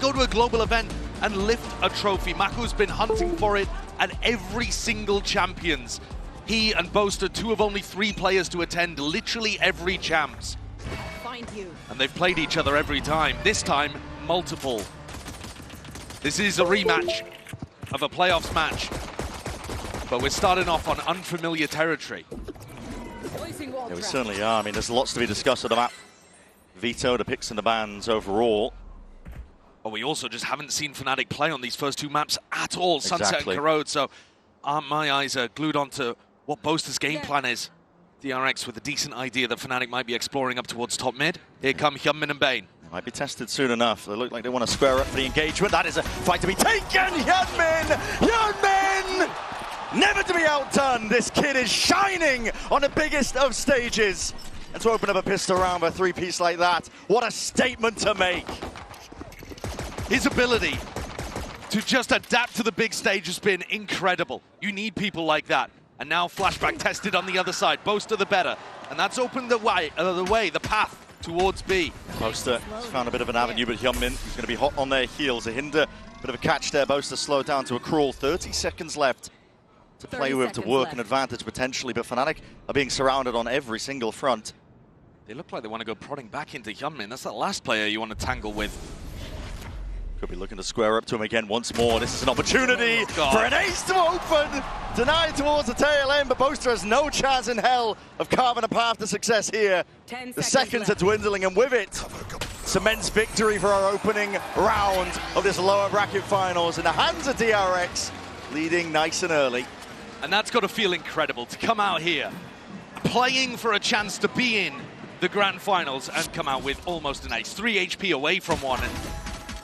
go to a global event and lift a trophy. Mako's been hunting for it at every single Champions. He and Boaster, two of only 3 players to attend literally every Champs. Find you. And they've played each other every time. This time, multiple. This is a rematch of a playoffs match. But we're starting off on unfamiliar territory. Yeah, we certainly are. I mean, there's lots to be discussed on the map. Vito, the picks and the bans overall. But we also just haven't seen Fnatic play on these first 2 maps at all, Sunset Exactly. and Corrode. So my eyes are glued onto what Boaster's game plan is. DRX with a decent idea that Fnatic might be exploring up towards top mid. Here come Hyunmin and Bane. Might be tested soon enough. They look like they want to square up for the engagement. That is a fight to be taken. Hyunmin! Hyunmin! Never to be outdone. This kid is shining on the biggest of stages. And to open up a pistol round with a 3-piece like that, what a statement to make. His ability to just adapt to the big stage has been incredible. You need people like that. And now Flashback tested on the other side. Boaster the better. And that's opened the way, the path towards B. Boaster has found a bit of an avenue, but Hyunmin, who's going to be hot on their heels. A hinder, bit of a catch there. Boaster slowed down to a crawl. 30 seconds left to play with, to work an advantage potentially. But Fnatic are being surrounded on every single front. They look like they want to go prodding back into Hyunmin. That's the last player you want to tangle with. Could be looking to square up to him again once more. This is an opportunity for an ace to open. Denied towards the tail end, but Boaster has no chance in hell of carving a path to success here. The seconds are dwindling, and with it, cements victory for our opening round of this lower bracket finals in the hands of DRX, leading nice and early. And that's got to feel incredible to come out here, playing for a chance to be in the grand finals and come out with almost an ace. 3 HP away from one.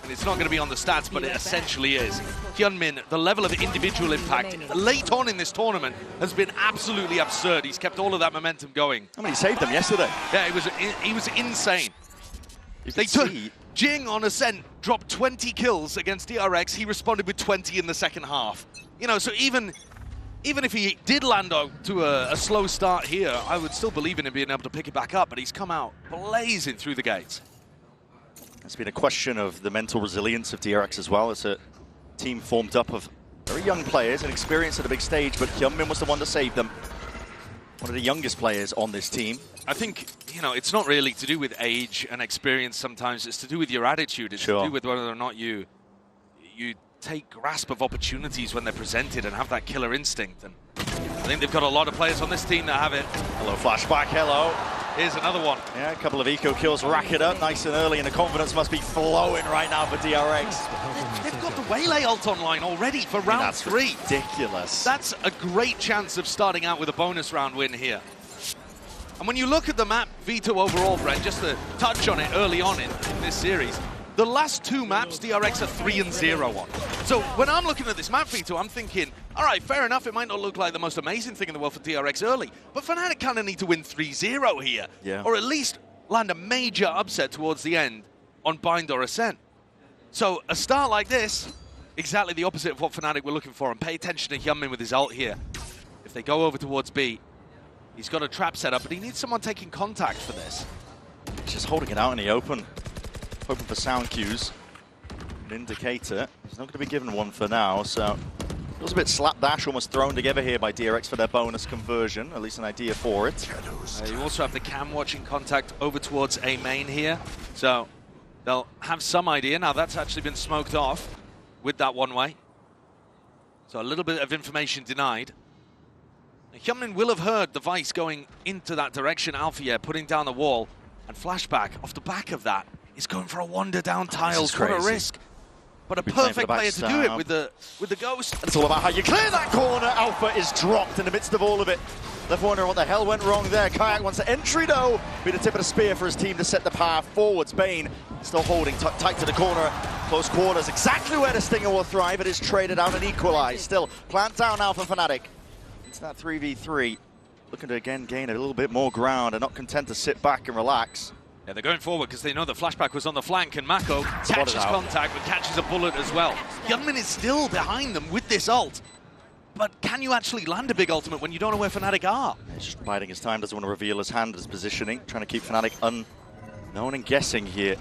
And it's not going to be on the stats, but it essentially is. Hyunmin, the level of individual impact late on in this tournament has been absolutely absurd. He's kept all of that momentum going. I mean, he saved them yesterday. Yeah, he was insane. They took Jing on Ascent, dropped 20 kills against DRX. He responded with 20 in the second half. You know, so even if he did land to a slow start here, I would still believe in him being able to pick it back up, but he's come out blazing through the gates. It's been a question of the mental resilience of DRX as well. It's a team formed up of very young players and experience at a big stage, but Hyunmin was the one to save them. One of the youngest players on this team. I think, you know, it's not really to do with age and experience sometimes. It's to do with your attitude. It's to do with whether or not you take grasp of opportunities when they're presented and have that killer instinct. And I think they've got a lot of players on this team that have it. Hello, Flashback, hello. Here's another one. Yeah, a couple of eco kills rack it up nice and early, and the confidence must be flowing right now for DRX. They've got the Waylay ult online already for round 3. Ridiculous. That's a great chance of starting out with a bonus round win here. And when you look at the map, Vito overall, Brent, just to touch on it early on in this series, the last 2 maps, DRX are 3-0 on. So when I'm looking at this map, Vito, I'm thinking, all right, fair enough, it might not look like the most amazing thing in the world for DRX early, but Fnatic kind of need to win 3-0 here. Yeah. Or at least land a major upset towards the end on Bind or Ascent. So a start like this, exactly the opposite of what Fnatic were looking for, and pay attention to Hyunmin with his ult here. If they go over towards B, he's got a trap set up, but he needs someone taking contact for this. He's just holding it out in the open. Hoping for sound cues. An indicator. He's not going to be given one for now, so it was a bit slapdash, almost thrown together here by DRX for their bonus conversion, at least an idea for it. You also have the cam watching contact over towards A main here, so they'll have some idea. Now that's actually been smoked off with that one way. So a little bit of information denied. Hyunmin will have heard the Vice going into that direction, Alfia putting down the wall, and Flashback off the back of that is going for a wander down tiles. What a risk. But a perfect player to do it with the Ghost. It's all about how you clear that corner. Alpha is dropped in the midst of all of it. Left wondering what the hell went wrong there. Kayak wants the entry though. Be the tip of the spear for his team to set the path forwards. Bane still holding tight to the corner. Close quarters, exactly where the Stinger will thrive. It is traded out and equalized. Still plant down now for Fnatic. It's that 3v3. Looking to again gain a little bit more ground and not content to sit back and relax. Yeah, they're going forward because they know that Flashback was on the flank, and Mako catches contact but catches a bullet as well. Hyunmin is still behind them with this ult. But can you actually land a big ultimate when you don't know where Fnatic are? He's just biding his time, doesn't want to reveal his hand, his positioning, trying to keep Fnatic unknown and guessing here.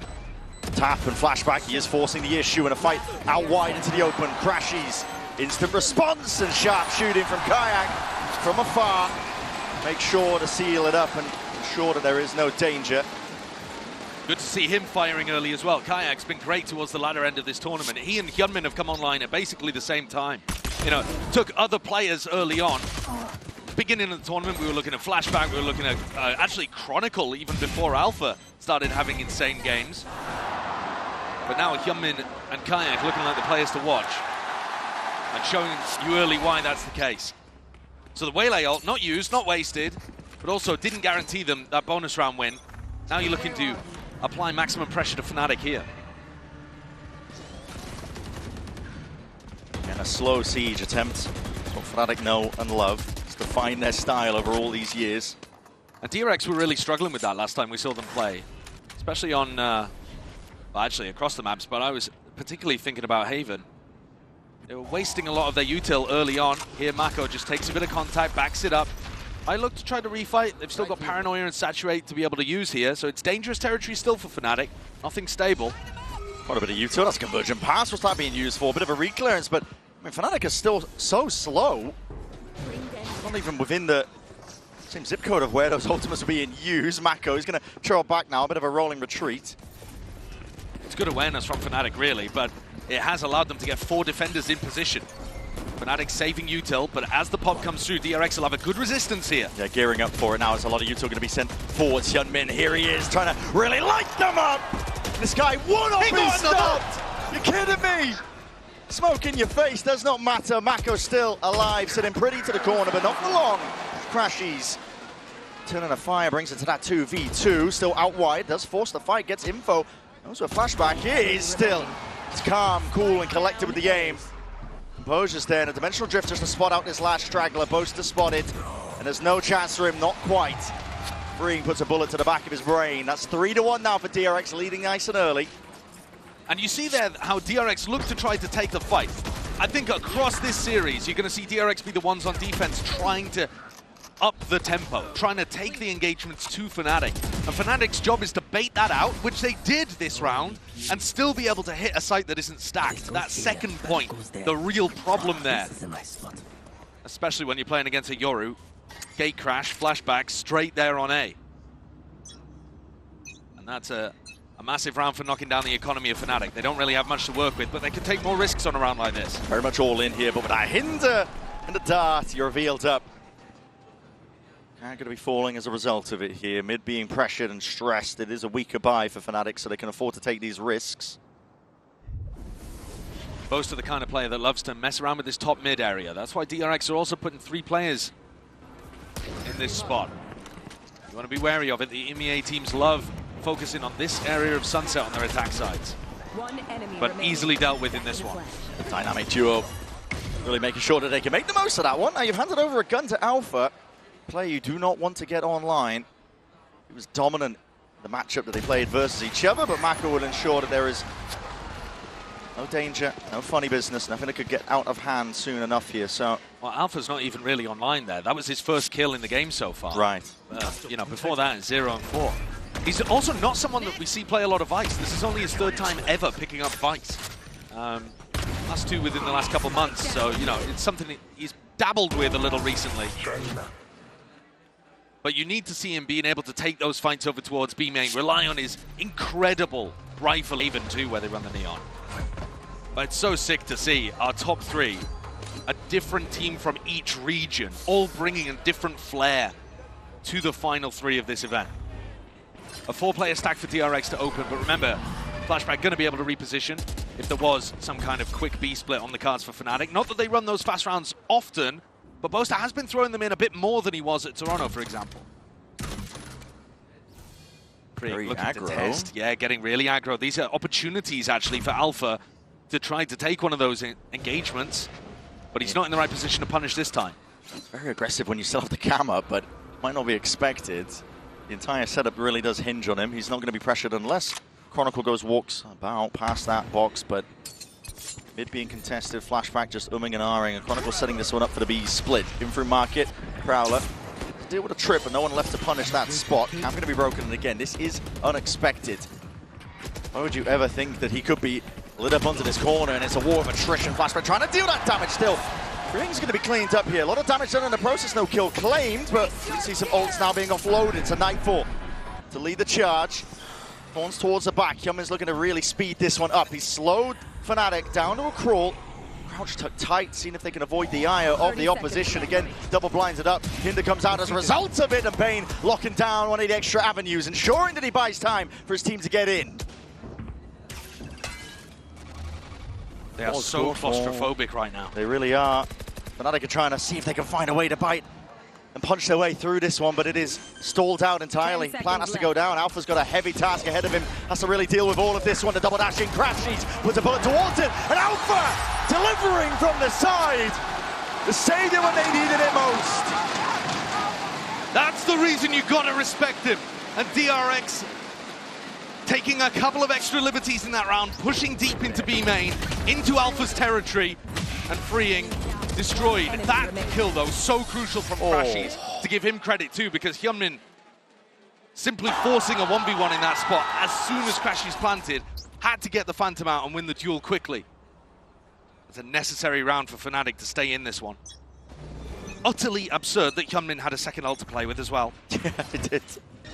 Tap and flashback, he is forcing the issue in a fight out wide into the open. Crashies, instant response and sharp shooting from Kayak from afar. Make sure to seal it up and ensure that there is no danger. Good to see him firing early as well. Kayak's been great towards the latter end of this tournament. He and Hyunmin have come online at basically the same time. You know, took other players early on. Beginning of the tournament, we were looking at Flashback, we were looking at actually Chronicle even before Alpha started having insane games. But now Hyunmin and Kayak looking like the players to watch and showing you early why that's the case. So the Waylay ult, not used, not wasted, but also didn't guarantee them that bonus round win. Now you're looking to apply maximum pressure to Fnatic here. And a slow siege attempt. That's what Fnatic know and love. It's defined their style over all these years. And DRX were really struggling with that last time we saw them play. Especially on, well, actually across the maps, but I was particularly thinking about Haven. They were wasting a lot of their util early on. Here Mako just takes a bit of contact, backs it up. I look to try to refight. They've still got Paranoia and Saturate to be able to use here, so it's dangerous territory still for Fnatic. Nothing stable. Quite a bit of util. That's conversion pass. What's that being used for? A bit of a reclearance, but I mean, Fnatic is still so slow. Not even within the same zip code of where those ultimates are being used. Mako is going to trail back now. A bit of a rolling retreat. It's good awareness from Fnatic, really, but it has allowed them to get 4 defenders in position. Fnatic saving util, but as the pop comes through, DRX will have a good resistance here. Yeah, gearing up for it now. There's a lot of util going to be sent forwards. Hyunmin, here he is, trying to really light them up. This guy one up is stopped. You're kidding me? Smoke in your face does not matter. Mako's still alive, sitting pretty to the corner, but not for long. Crashies turning a fire, brings it to that 2v2. Still out wide, does force the fight, gets info. Also a flashback. He is still calm, cool, and collected with the aim. Composure's there, and a dimensional drift just to spot out this last straggler. Boaster spotted, and there's no chance for him, not quite. Freeing puts a bullet to the back of his brain. That's 3-1 now for DRX, leading nice and early. And you see there how DRX look to try to take the fight. I think across this series, you're going to see DRX be the ones on defense trying to up the tempo, trying to take the engagements to Fnatic. And Fnatic's job is to bait that out, which they did this round, and still be able to hit a site that isn't stacked. That second point, the real problem there. Especially when you're playing against a Yoru. Gate crash, flashback, straight there on A. And that's a massive round for knocking down the economy of Fnatic. They don't really have much to work with, but they can take more risks on a round like this. Very much all in here, but with that hinder and the dart, you're revealed up. Going to be falling as a result of it here. Mid being pressured and stressed. It is a weaker buy for Fnatic, so they can afford to take these risks. Boast of the kind of player that loves to mess around with this top mid area. That's why DRX are also putting 3 players in this spot. You want to be wary of it. The EMEA teams love focusing on this area of Sunset on their attack sides. But easily dealt with in this one. The dynamic duo really making sure that they can make the most of that one. Now you've handed over a gun to Alpha. Player you do not want to get online. He was dominant in the matchup that they played versus each other, but Mako will ensure that there is no danger, no funny business, nothing that could get out of hand soon enough here. So, well, Alpha's not even really online there. That was his first kill in the game so far. Right. You know, before that, 0 and 4. He's also not someone that we see play a lot of Vice. This is only his 3rd time ever picking up Vice. Last 2 within the last couple months, so, you know, it's something that he's dabbled with a little recently. But you need to see him being able to take those fights over towards B main, rely on his incredible rifle even too, where they run the neon. But it's so sick to see our top 3, a different team from each region, all bringing a different flair to the final 3 of this event. A 4-player stack for DRX to open, but remember, Flashback going to be able to reposition if there was some kind of quick B split on the cards for Fnatic. Not that they run those fast rounds often, but Boaster has been throwing them in a bit more than he was at Toronto, for example. Very looking aggro. to test. Yeah, getting really aggro. These are opportunities, actually, for Alpha to try to take one of those engagements, but he's not in the right position to punish this time. Very aggressive when you still have the cam up, but might not be expected. The entire setup really does hinge on him. He's not going to be pressured unless Chronicle walks about past that box, but mid being contested, Flashback just umming and ahhing, and Chronicle setting this one up for the B split. In through market, Prowler deal with a trip, and no one left to punish that spot. Cam going to be broken, and again, this is unexpected. Why would you ever think that he could be lit up onto this corner, and it's a war of attrition. Flashback trying to deal that damage still. Ring's going to be cleaned up here. A lot of damage done in the process, no kill claimed, but you can see some ults now being offloaded to Nightfall to lead the charge. Thorns towards the back. Hyunmin's looking to really speed this one up. He's slowed Fnatic down to a crawl. Crouch tucked tight, seeing if they can avoid the ire of the opposition. Again, double blinded up. Hinder comes out as a result of it, and Bane locking down one of the extra avenues, ensuring that he buys time for his team to get in. They are so claustrophobic right now. They really are. Fnatic are trying to see if they can find a way to bite and punch their way through this one, but it is stalled out entirely. Plant has to go down. Alpha's got a heavy task ahead of him. Has to really deal with all of this one. The double dash in, crash sheet, puts a bullet towards it, and Alpha delivering from the side. The savior when they needed it most. That's the reason you gotta respect him. And DRX taking a couple of extra liberties in that round, pushing deep into B main, into Alpha's territory, and freeing Destroyed. That kill, though, so crucial from Crashies, to give him credit, too, because Hyunmin simply forcing a 1v1 in that spot as soon as Crashies planted, had to get the Phantom out and win the duel quickly. It's a necessary round for Fnatic to stay in this one. Utterly absurd that Hyunmin had a second ult to play with as well. Yeah, he did.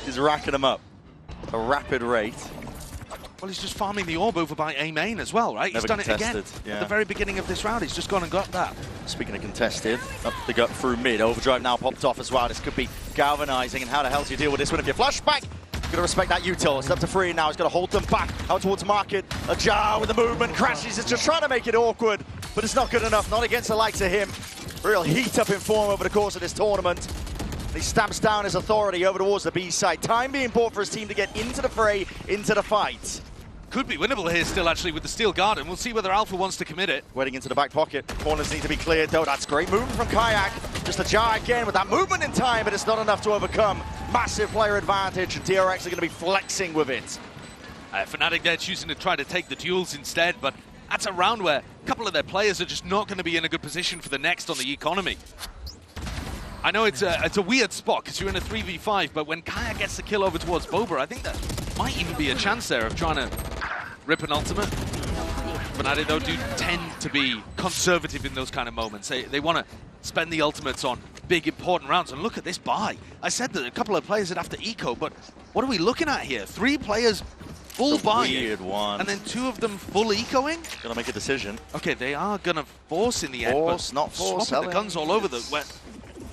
He's racking them up at a rapid rate. Well, he's just farming the orb over by A main as well, right? He's done it again at the very beginning of this round. He's just gone and got that. Speaking of contested, up the gut through mid. Overdrive now popped off as well. This could be galvanizing, and how the hell do you deal with this one if you flashback? Got to respect that util. It's up to Free now. He's got to hold them back out towards market. Ajar with the movement. Crashes. It's just trying to make it awkward, but it's not good enough. Not against the likes of him. Real heat up in form over the course of this tournament. He stamps down his authority over towards the B side. Time being bought for his team to get into the fray, into the fight. Could be winnable here still, actually, with the Steel Garden. We'll see whether Alpha wants to commit it. Waiting into the back pocket. Corners need to be cleared, though. That's great movement from Kayak. Just a jar again with that movement in time, but it's not enough to overcome. Massive player advantage, and DRX are going to be flexing with it. Fnatic, they're choosing to try to take the duels instead, but that's a round where a couple of their players are just not going to be in a good position for the next on the economy. I know it's a weird spot because you're in a 3v5, but when Kayak gets the kill over towards Boba, I think that might even be a chance there of trying to rip an ultimate. Fnatic, though, do tend to be conservative in those kind of moments. They want to spend the ultimates on big, important rounds. And look at this buy. I said that a couple of players would have to eco, but what are we looking at here? 3 players full buy, and then 2 of them full ecoing? Gonna make a decision. Okay, they are gonna force in the end, but not force. Swapping the guns all over the...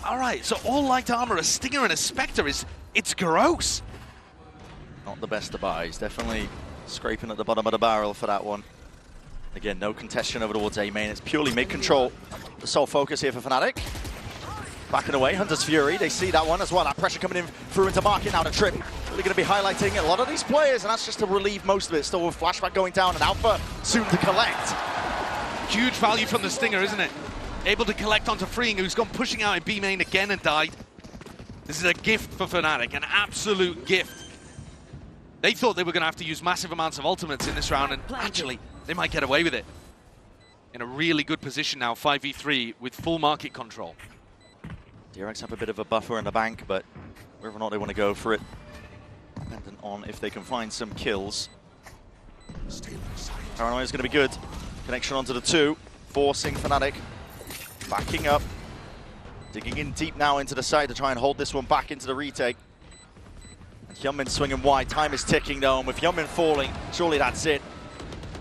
All right, so all light armor, a Stinger and a Spectre it's gross. Not the best of buys. Definitely scraping at the bottom of the barrel for that one. Again, no contestation over towards A main. It's purely mid-control. The sole focus here for Fnatic. Backing away, Hunter's Fury. They see that one as well. That pressure coming in through into market now. The trip really going to be highlighting a lot of these players, and that's just to relieve most of it. Still with flashback going down, and Alpha soon to collect. Huge value from the Stinger, isn't it? Able to collect onto Freeing, who's gone pushing out in B main again and died. This is a gift for Fnatic, an absolute gift. They thought they were going to have to use massive amounts of ultimates in this round, and actually, they might get away with it. In a really good position now, 5v3 with full market control. DRX have a bit of a buffer in the bank, but whether or not they want to go for it, dependent on if they can find some kills. Paranoia is going to be good. Connection onto the 2, forcing Fnatic. Backing up. Digging in deep now into the side to try and hold this one back into the retake. And Hyunmin swinging wide. Time is ticking though, and with Hyunmin falling, surely that's it.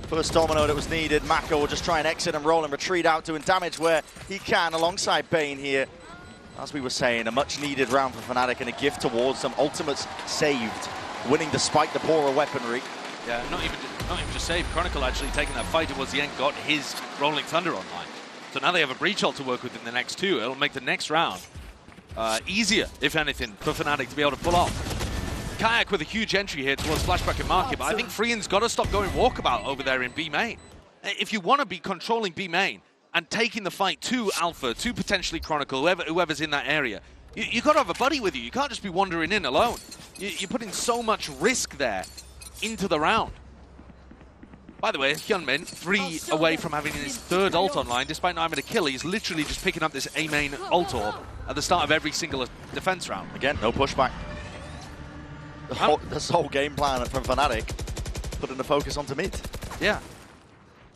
First domino that was needed. Mako will just try and exit and roll and retreat out, doing damage where he can alongside Bane here. As we were saying, a much needed round for Fnatic and a gift towards them. Ultimates saved, winning despite the poorer weaponry. Yeah, not even just saved. Chronicle actually taking that fight towards the end, got his Rolling Thunder online. So now they have a breach ult to work with in the next 2. It'll make the next round easier, if anything, for Fnatic to be able to pull off. Kayak with a huge entry here towards flashback and market, but I think Freehan's got to stop going walkabout over there in B main. If you want to be controlling B main and taking the fight to Alpha, to potentially Chronicle, whoever's in that area, you got to have a buddy with you. You can't just be wandering in alone. You're putting so much risk there into the round. By the way, Hyunmin, 3 away from having his 3rd ult online, despite not having a kill. He's literally just picking up this A main ult orb at the start of every single defense round. Again, no pushback. The whole game plan from Fnatic. putting the focus onto mid. Yeah.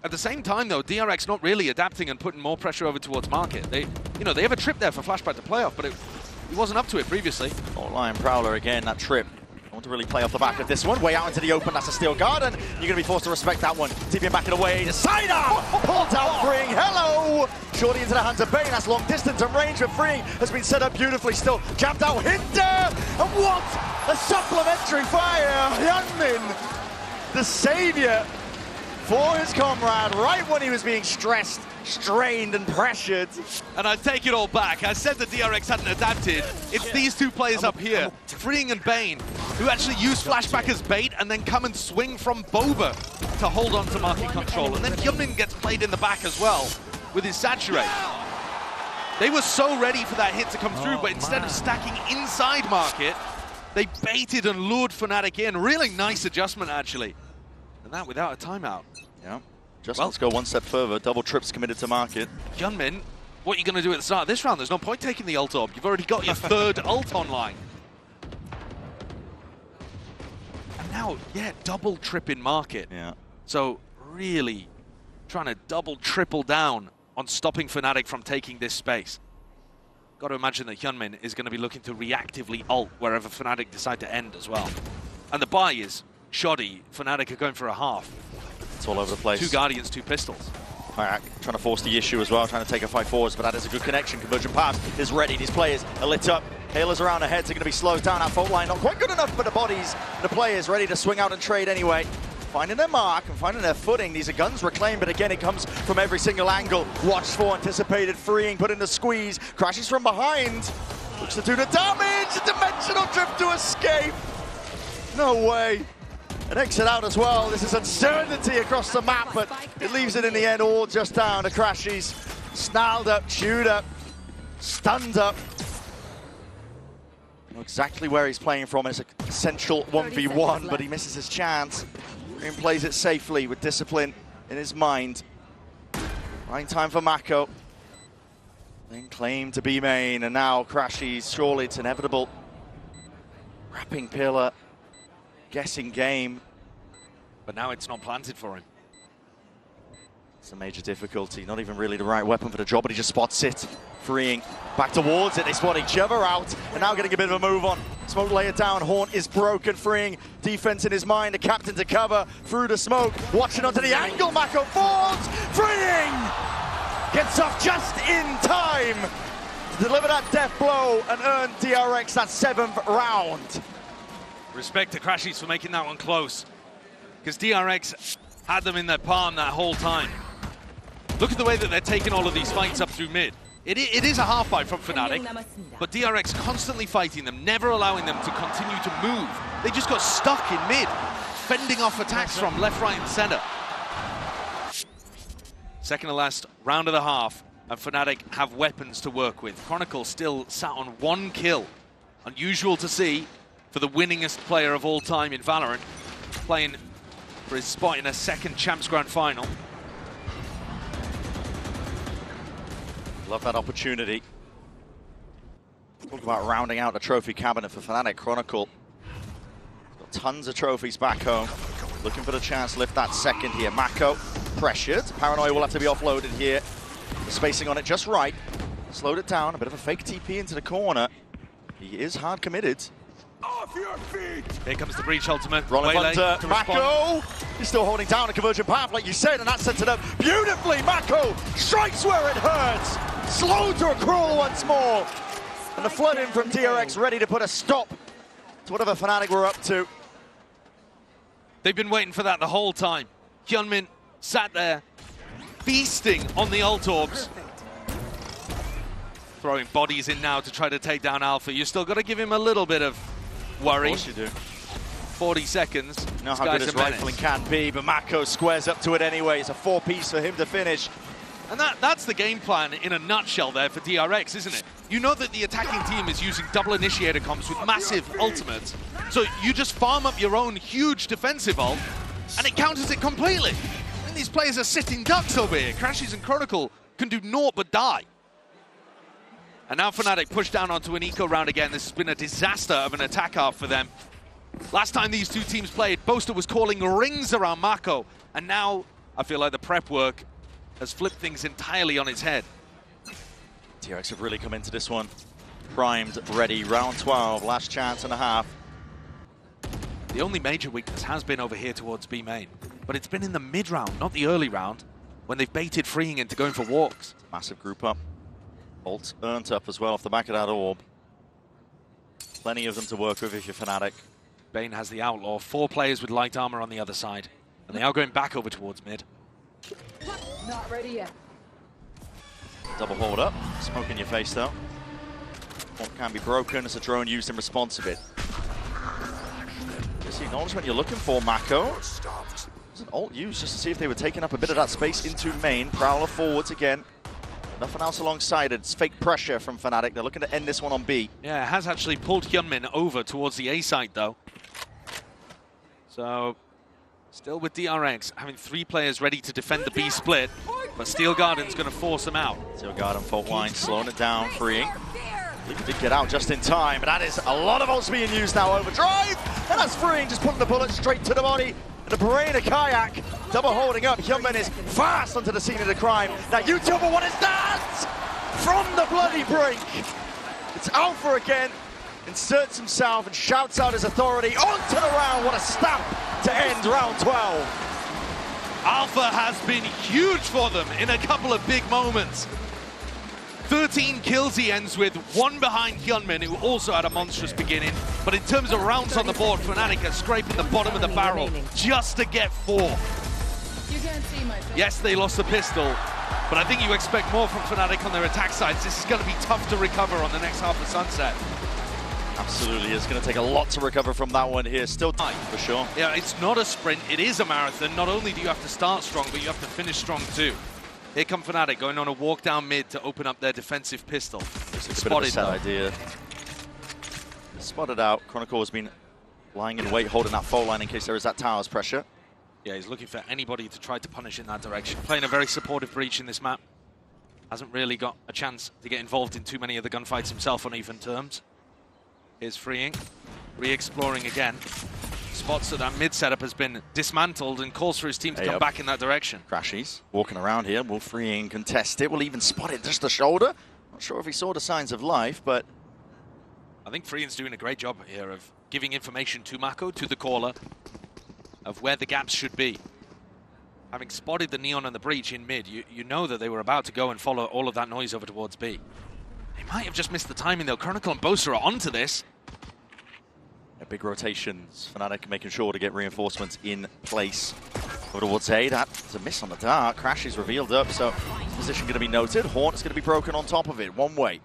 At the same time, though, DRX not really adapting and putting more pressure over towards Market. They have a trip there for Flashback to playoff, but he wasn't up to it previously. Oh, Lion Prowler again, that trip. I want to really play off the back of this one. Way out into the open, that's a steel guard, and you're going to be forced to respect that one. TPM back it away, Decider! Pulled out Freeing, hello! Shorty into the hands of Bane, that's long distance and range for Freeing. Has been set up beautifully, still jammed out Hinder! And what a supplementary fire! Hyunmin, the savior for his comrade, right when he was being stressed, strained and pressured. And I take it all back. I said the DRX hadn't adapted. It's these two players up here, Freeing and Bane, who actually use Flashback as bait and then come and swing from Boba to hold on to market control. And then Hyunmin gets played in the back as well with his Saturate. They were so ready for that hit to come through, but instead of stacking inside market, they baited and lured Fnatic in. Really nice adjustment, actually. And that without a timeout. Yeah. Let's go one step further. Double trips committed to market. Hyunmin, what are you going to do at the start of this round? There's no point taking the ult orb. You've already got your third ult online. And now, yeah, double trip in market. Yeah. So really trying to double, triple down on stopping Fnatic from taking this space. Got to imagine that Hyunmin is going to be looking to reactively ult wherever Fnatic decide to end as well. And the buy is shoddy. Fnatic are going for a half. It's all over the place. 2 Guardians, 2 pistols. Kayak trying to force the issue as well, trying to take a fight forwards, but that is a good connection. Convergent pass is ready. These players are lit up. Hailers around the heads are going to be slowed down. That fault line not quite good enough, but the bodies, the players ready to swing out and trade anyway. Finding their mark and finding their footing. These are guns reclaimed, but again, it comes from every single angle. Watched for, anticipated, Freeing, put in the squeeze. Crashes from behind. Looks to do the damage. A dimensional trip to escape. No way. An exit out as well. This is uncertainty across the map, but it leaves it in the end all just down to Crashies. Snarled up, chewed up, stunned up. Know exactly where he's playing from. It's an essential 1v1, but he misses his chance. And plays it safely with discipline in his mind. Right time for Mako. Then claimed to be main, and now Crashies. Surely it's inevitable. Wrapping pillar. Guessing game. But now it's not planted for him. It's a major difficulty. Not even really the right weapon for the job, but he just spots it. Freeing back towards it. They spot each other out, and now getting a bit of a move on. Smoke layer down. Haunt is broken. Freeing defense in his mind. The captain to cover through the smoke. Watching onto the angle. Mako falls. Freeing gets off just in time to deliver that death blow and earn DRX that 7th round. Respect to Crashies for making that one close, because DRX had them in their palm that whole time. Look at the way that they're taking all of these fights up through mid. It is a half fight from Fnatic, but DRX constantly fighting them, never allowing them to continue to move. They just got stuck in mid, fending off attacks from left, right, and center. Second to last round of the half, and Fnatic have weapons to work with. Chronicle still sat on 1 kill. Unusual to see for the winningest player of all time in Valorant, playing for his spot in a second Champs Grand Final. Love that opportunity. Talk about rounding out the trophy cabinet for Fnatic. Chronicle got tons of trophies back home. Looking for the chance to lift that second here. Mako pressured. Paranoia will have to be offloaded here. The spacing on it just right. Slowed it down. A bit of a fake TP into the corner. He is hard committed. Off your feet! Here comes the breach ultimate. Rolling under Mako. He's still holding down a convergent path, like you said, and that sets it up beautifully. Mako strikes where it hurts. Slow to a crawl once more. And the flood in from DRX ready to put a stop to whatever Fnatic we're up to. They've been waiting for that the whole time. Hyunmin sat there, feasting on the ult orbs. Throwing bodies in now to try to take down Alpha. You still got to give him a little bit of worry. Of course you do. 40 seconds. You know how good his rifling can be, but Mako squares up to it anyway. It's a 4-piece for him to finish. And that's the game plan in a nutshell there for DRX, isn't it? You know that the attacking team is using double initiator comps with massive ultimates. So you just farm up your own huge defensive ult, and it counters it completely. And these players are sitting ducks over here. Crashies and Chronicle can do naught but die. And now Fnatic push down onto an eco round again. This has been a disaster of an attack half for them. Last time these two teams played, Boaster was calling rings around Mako, and now I feel like the prep work has flipped things entirely on its head. DRX have really come into this one. Primed, ready, round 12, last chance and a half. The only major weakness has been over here towards B main, but it's been in the mid round, not the early round, when they've baited Freeing into going for walks. Massive group up. Ult earned up as well off the back of that orb. Plenty of them to work with if you're Fnatic. Bane has the Outlaw, 4 players with light armor on the other side, and they are going back over towards mid. Not ready yet. Double hold up, smoke in your face though. What can be broken as a drone used in response of it. Just the acknowledgement you're looking for, Mako. There's an ult used just to see if they were taking up a bit of that space into main. Prowler forwards again. Nothing else alongside it. It's fake pressure from Fnatic. They're looking to end this one on B. Yeah, it has actually pulled Hyunmin over towards the A site though. So, still with DRX, having 3 players ready to defend the B split, but Steel Garden's going to force them out. Steel Garden fault line, slowing it down, Freeing. He did get out just in time, but that is a lot of ults being used now. Overdrive, and that's Freeing, just putting the bullet straight to the body. And the brain of Kayak, double holding up. Hyunmin is fast onto the scene of the crime. Now YouTuber, what is that? From the bloody brink. It's Alpha again. Inserts himself and shouts out his authority onto the round. What a stamp to end round 12. Alpha has been huge for them in a couple of big moments. 13 kills he ends with, 1 behind Hyunmin, who also had a monstrous beginning. But in terms of rounds on the board, Fnatic are scraping the bottom of the barrel just to get 4. You can't see my face. Yes, they lost the pistol, but I think you expect more from Fnatic on their attack sides. This is going to be tough to recover on the next half of Sunset. Absolutely, it's going to take a lot to recover from that one here. Still time, for sure. Yeah, it's not a sprint, it is a marathon. Not only do you have to start strong, but you have to finish strong too. Here come Fnatic going on a walk down mid to open up their defensive pistol. Spotted though. Idea. Spotted out. Chronicle has been lying in wait, holding that fault line in case there is that tower's pressure. Yeah, he's looking for anybody to try to punish in that direction. Playing a very supportive breach in this map. Hasn't really got a chance to get involved in too many of the gunfights himself on even terms. Here's Freeing, re-exploring again. Spots that that mid setup has been dismantled and calls for his team to come back in that direction. Crashies walking around here. Will Freeing contest it? Will even spot it just the shoulder? Not sure if he saw the signs of life, but I think Freeing's doing a great job here of giving information to Mako, to the caller, of where the gaps should be. Having spotted the Neon and the breach in mid, you know that they were about to go and follow all of that noise over towards B. They might have just missed the timing though. Chronicle and Boaster are onto this. Big rotations. Fnatic making sure to get reinforcements in place. Over towards A, that's a miss on the dart. Crash is revealed up, so position going to be noted. Hornet's going to be broken on top of it, one way.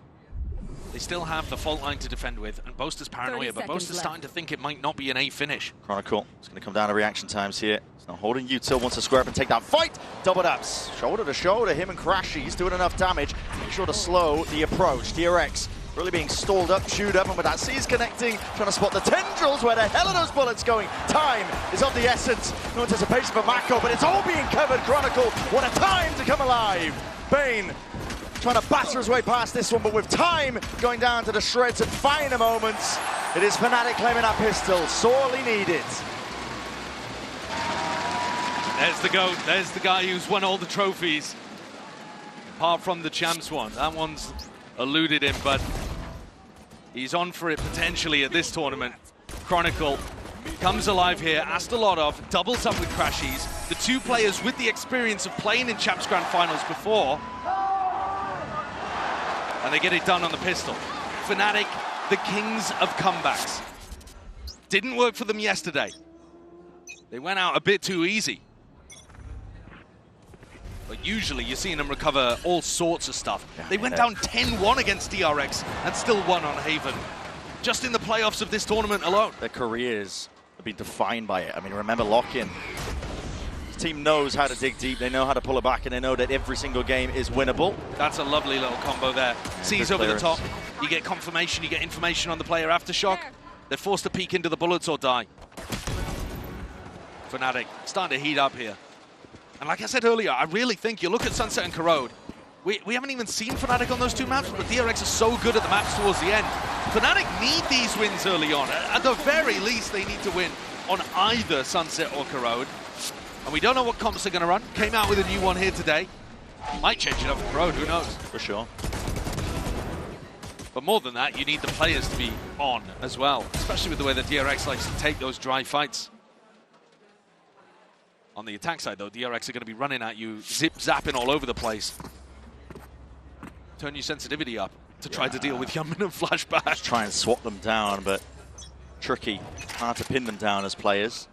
They still have the fault line to defend with, and Boaster's paranoia, but Boaster's starting to think it might not be an A finish. Chronicle, it's going to come down to reaction times here. It's now holding Util, wants to square up and take that fight. Double ups, shoulder to shoulder, him and Crashy. He's doing enough damage. Make sure to slow the approach. DRX really being stalled up, chewed up, and with that C's connecting, trying to spot the tendrils. Where the hell are those bullets going? Time is of the essence. No anticipation for Mako, but it's all being covered. Chronicle, what a time to come alive. Bane trying to batter his way past this one, but with time going down to the shreds and finer moments, it is Fnatic claiming that pistol, sorely needed. There's the GOAT, there's the guy who's won all the trophies. Apart from the champs one, that one's eluded him, but he's on for it potentially at this tournament. Chronicle comes alive here, asked a lot of, doubles up with Crashies, the 2 players with the experience of playing in Champs Grand Finals before, and they get it done on the pistol. Fnatic, the kings of comebacks. Didn't work for them yesterday. They went out a bit too easy. But usually you're seeing them recover all sorts of stuff. They went down 10-1 against DRX and still won on Haven. Just in the playoffs of this tournament alone. Their careers have been defined by it. I mean, remember Lock-In. This team knows how to dig deep, they know how to pull it back, and they know that every single game is winnable. That's a lovely little combo there. Sees over the top, you get confirmation, you get information on the player aftershock. They're forced to peek into the bullets or die. Fnatic starting to heat up here. And like I said earlier, I really think you look at Sunset and Corrode, We haven't even seen Fnatic on those two maps, but DRX are so good at the maps towards the end. Fnatic need these wins early on. At the very least, they need to win on either Sunset or Corrode. And we don't know what comps are going to run. Came out with a new one here today. Might change it up for Corrode, who knows? For sure. But more than that, you need the players to be on as well, especially with the way that DRX likes to take those dry fights. On the attack side, though, DRX are going to be running at you, zip-zapping all over the place. Turn your sensitivity up to try to deal with Hyunmin and Flashback. Just try and swat them down, but tricky. Hard to pin them down as players.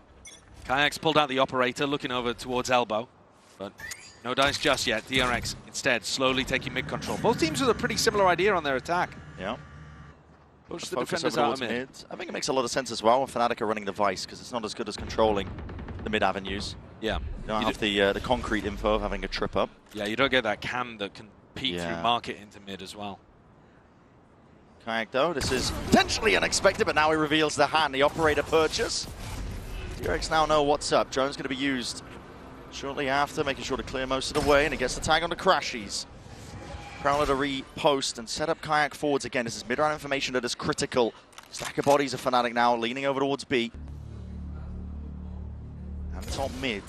Kayak's pulled out the operator, looking over towards Elbow, but no dice just yet. DRX instead slowly taking mid control. Both teams with a pretty similar idea on their attack. Yeah. Push the defenders out of mid. I think it makes a lot of sense as well when Fnatic are running the Vice, because it's not as good as controlling the mid avenues. Yeah. You don't have the concrete info of having a trip up. Yeah, you don't get that cam that can peek through market into mid as well. Kayak though, this is potentially unexpected, but now he reveals the hand, the operator purchase. DRX now know what's up. Drone's going to be used shortly after, making sure to clear most of the way, and he gets the tag on the Crashies. Prowler to repost and set up Kayak forwards again. This is mid-round information that is critical. Stack of bodies of Fnatic now, leaning over towards B. And top mid.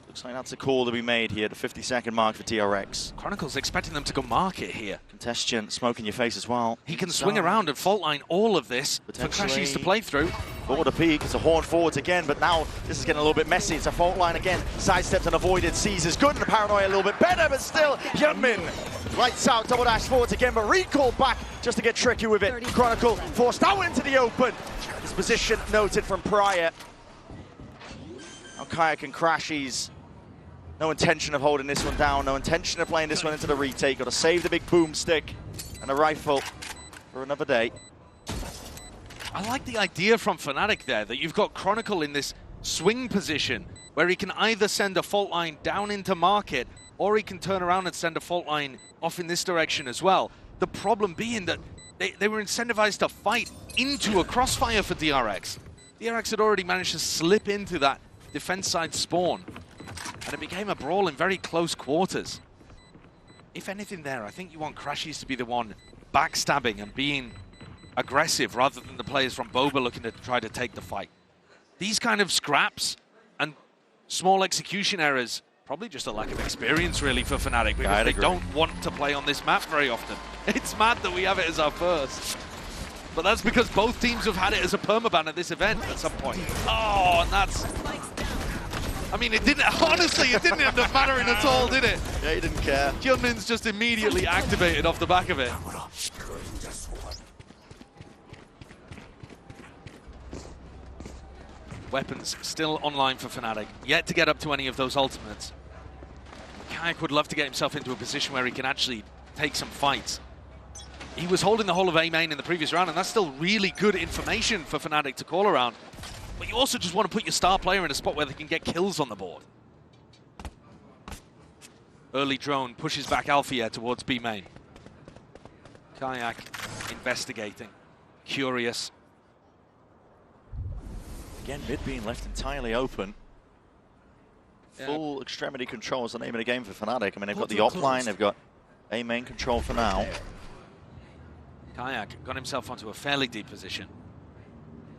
Looks like that's a call to be made here, the 50-second mark for DRX. Chronicle's expecting them to go market here. Contestant, smoke in your face as well. He can swing around and fault line all of this for Crashies to play through. Forward a peek, it's a horn forwards again, but now this is getting a little bit messy. It's a fault line again, sidesteps and avoided, sees is good, and the paranoia a little bit better, but still, Hyunmin lights out, double dash forwards again, but recalled back just to get tricky with it. Chronicle forced out into the open. His position noted from prior. Now Kayak and Crashies, no intention of holding this one down, no intention of playing this one into the retake. Got to save the big boomstick and a rifle for another day. I like the idea from Fnatic there, that you've got Chronicle in this swing position where he can either send a fault line down into market or he can turn around and send a fault line off in this direction as well. The problem being that they were incentivized to fight into a crossfire for DRX. DRX had already managed to slip into that defense side spawn, and it became a brawl in very close quarters. If anything there, I think you want Crashies to be the one backstabbing and being aggressive rather than the players from Boba looking to try to take the fight. These kind of scraps and small execution errors, probably just a lack of experience really for Fnatic, because they don't want to play on this map very often. It's mad that we have it as our first. But that's because both teams have had it as a permaban at this event at some point. Oh, and that's... I mean, it didn't, honestly, it didn't end up mattering at all, did it? Yeah, he didn't care. Hyunmin's just immediately activated off the back of it. Weapons still online for Fnatic, yet to get up to any of those ultimates. Kayak would love to get himself into a position where he can actually take some fights. He was holding the whole of A main in the previous round, and that's still really good information for Fnatic to call around. But you also just want to put your star player in a spot where they can get kills on the board. Early drone pushes back Alfia towards B main. Kayak investigating, curious. Again, mid being left entirely open. Full extremity control is the name of the game for Fnatic. I mean, they've got the op line, they've got A main control for now. Kayak got himself onto a fairly deep position.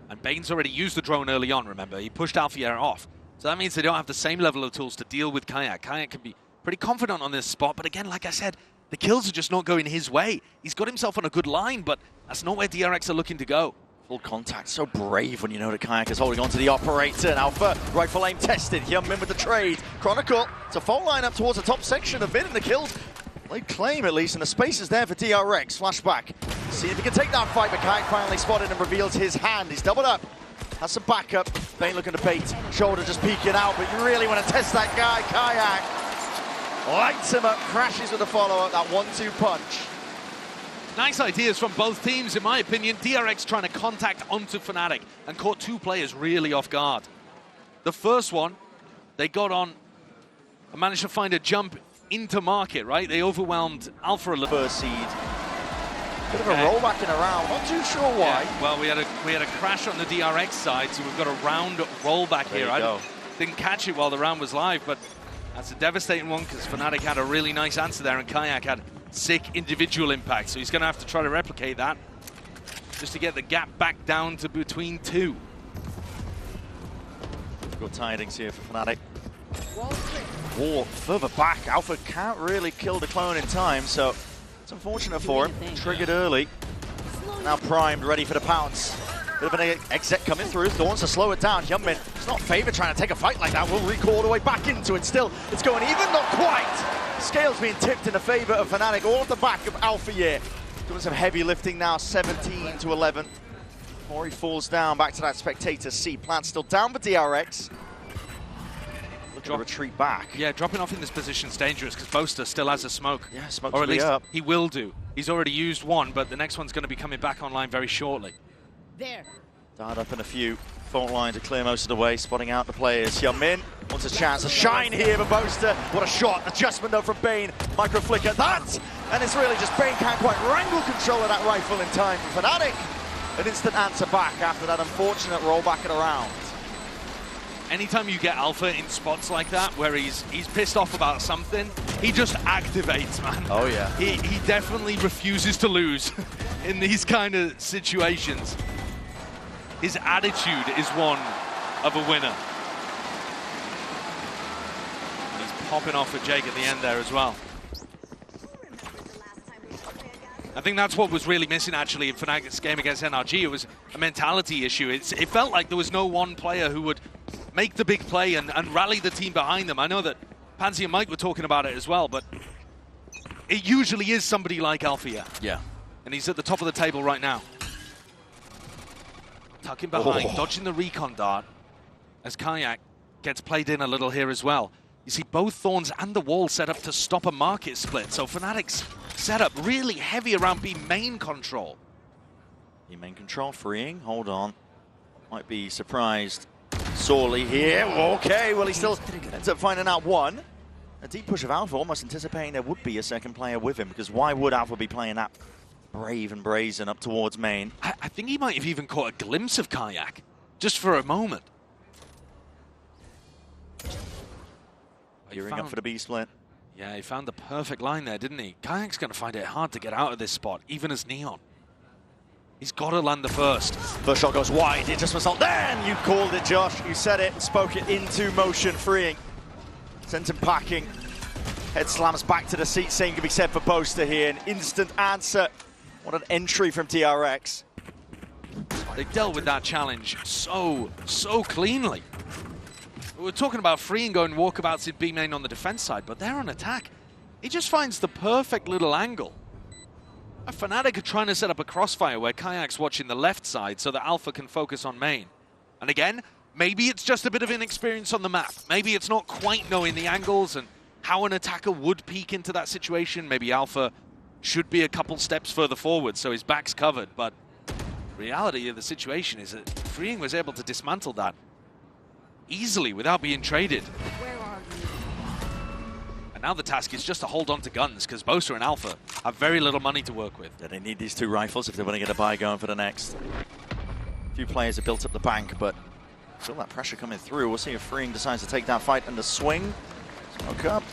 And Bane's already used the drone early on, remember? He pushed Alfia off. So that means they don't have the same level of tools to deal with Kayak. Kayak can be pretty confident on this spot, but again, like I said, the kills are just not going his way. He's got himself on a good line, but that's not where DRX are looking to go. Full contact, so brave when you know that Kayak is holding on to the operator. And Alpha, rifle aim tested. Hyunmin with the trade. Chronicle, it's a full line up towards the top section of mid, and the kills, they claim at least, and the space is there for DRX. Flashback. See if he can take that fight, but Kayak finally spotted and reveals his hand. He's doubled up. Has some backup. Bane looking to bait. Shoulder just peeking out, but you really want to test that guy. Kayak lights him up, crashes with a follow-up, that 1-2 punch. Nice ideas from both teams, in my opinion. DRX trying to contact onto Fnatic and caught two players really off guard. The first one, they got on and managed to find a jump into market, right? They overwhelmed Alpha a little. First seed. Bit of a rollback in a round, not too sure why. Yeah, well, we had a crash on the DRX side, so we've got a round rollback here. I didn't catch it while the round was live, but That's a devastating one because Fnatic had a really nice answer there and Kayak had sick individual impact. So he's going to have to try to replicate that just to get the gap back down to between two. Good tidings here for Fnatic. Wall further back. Alpha can't really kill the clone in time, so it's unfortunate for him. Triggered early. Now primed, ready for the pounce. Bit of an exit coming through. Thorns to slow it down. Youngmin, it's not favored trying to take a fight like that. Will recall the way back into it. Still, it's going even, not quite. Scales being tipped in the favor of Fnatic, all at the back of Alpha Year. Doing some heavy lifting now, 17 to 11. Before he falls down, back to that spectator seat. Plant still down for DRX. Looking to retreat back. Yeah, dropping off in this position is dangerous because Boaster still has a smoke. Yeah, smoke's or at least up. He will do. He's already used one, but the next one's going to be coming back online very shortly. There. Dart up in a few. Fault line to clear most of the way, spotting out the players. Youngmin wants a chance to shine here for Boaster. What a shot. Adjustment though from Bane. Micro flicker. That! And it's really just Bane can't quite wrangle control of that rifle in time for Fnatic. An instant answer back after that unfortunate roll back and around. Anytime you get Alpha in spots like that, where he's pissed off about something, he just activates, man. Oh yeah. He definitely refuses to lose in these kind of situations. His attitude is one of a winner. And he's popping off with Jake at the end there as well. I think that's what was really missing actually in Fnatic's game against NRG. It was a mentality issue. It felt like there was no one player who would make the big play and rally the team behind them. I know that Pansy and Mike were talking about it as well, but it usually is somebody like Alfia. Yeah. And he's at the top of the table right now. Tucking behind, dodging the recon dart as Kayak gets played in a little here as well. You see both Thorns and the wall set up to stop a market split. So Fnatic's setup really heavy around B main control. B main control freeing, hold on. Might be surprised sorely here. Okay, well he still ends up finding out one. A deep push of Alpha, almost anticipating there would be a second player with him, because why would Alpha be playing that brave and brazen up towards main? I think he might have even caught a glimpse of Kayak, just for a moment. Gearing up for the B split. Yeah, he found the perfect line there, didn't he? Kayak's going to find it hard to get out of this spot, even as Neon. He's got to land the first. First shot goes wide, it just was not. Then you called it, Josh. You said it, spoke it into motion, freeing. Sent him packing. Head slams back to the seat, same can be said for Boaster here. An instant answer. What an entry from DRX. They dealt with that challenge so cleanly. We're talking about freeing going walkabouts in B main on the defense side, but they're on attack. He just finds the perfect little angle. Fnatic are trying to set up a crossfire where Kayak's watching the left side so that Alpha can focus on main. And again, maybe it's just a bit of inexperience on the map. Maybe it's not quite knowing the angles and how an attacker would peek into that situation. Maybe Alpha should be a couple steps further forward so his back's covered. But the reality of the situation is that Freeing was able to dismantle that easily without being traded. Where are you? And now the task is just to hold on to guns because Boaster and Alpha have very little money to work with. Yeah, they need these two rifles if they want to get a buy going for the next. A few players have built up the bank, but still that pressure coming through. We'll see if Freeing decides to take that fight and the swing. Smoke up.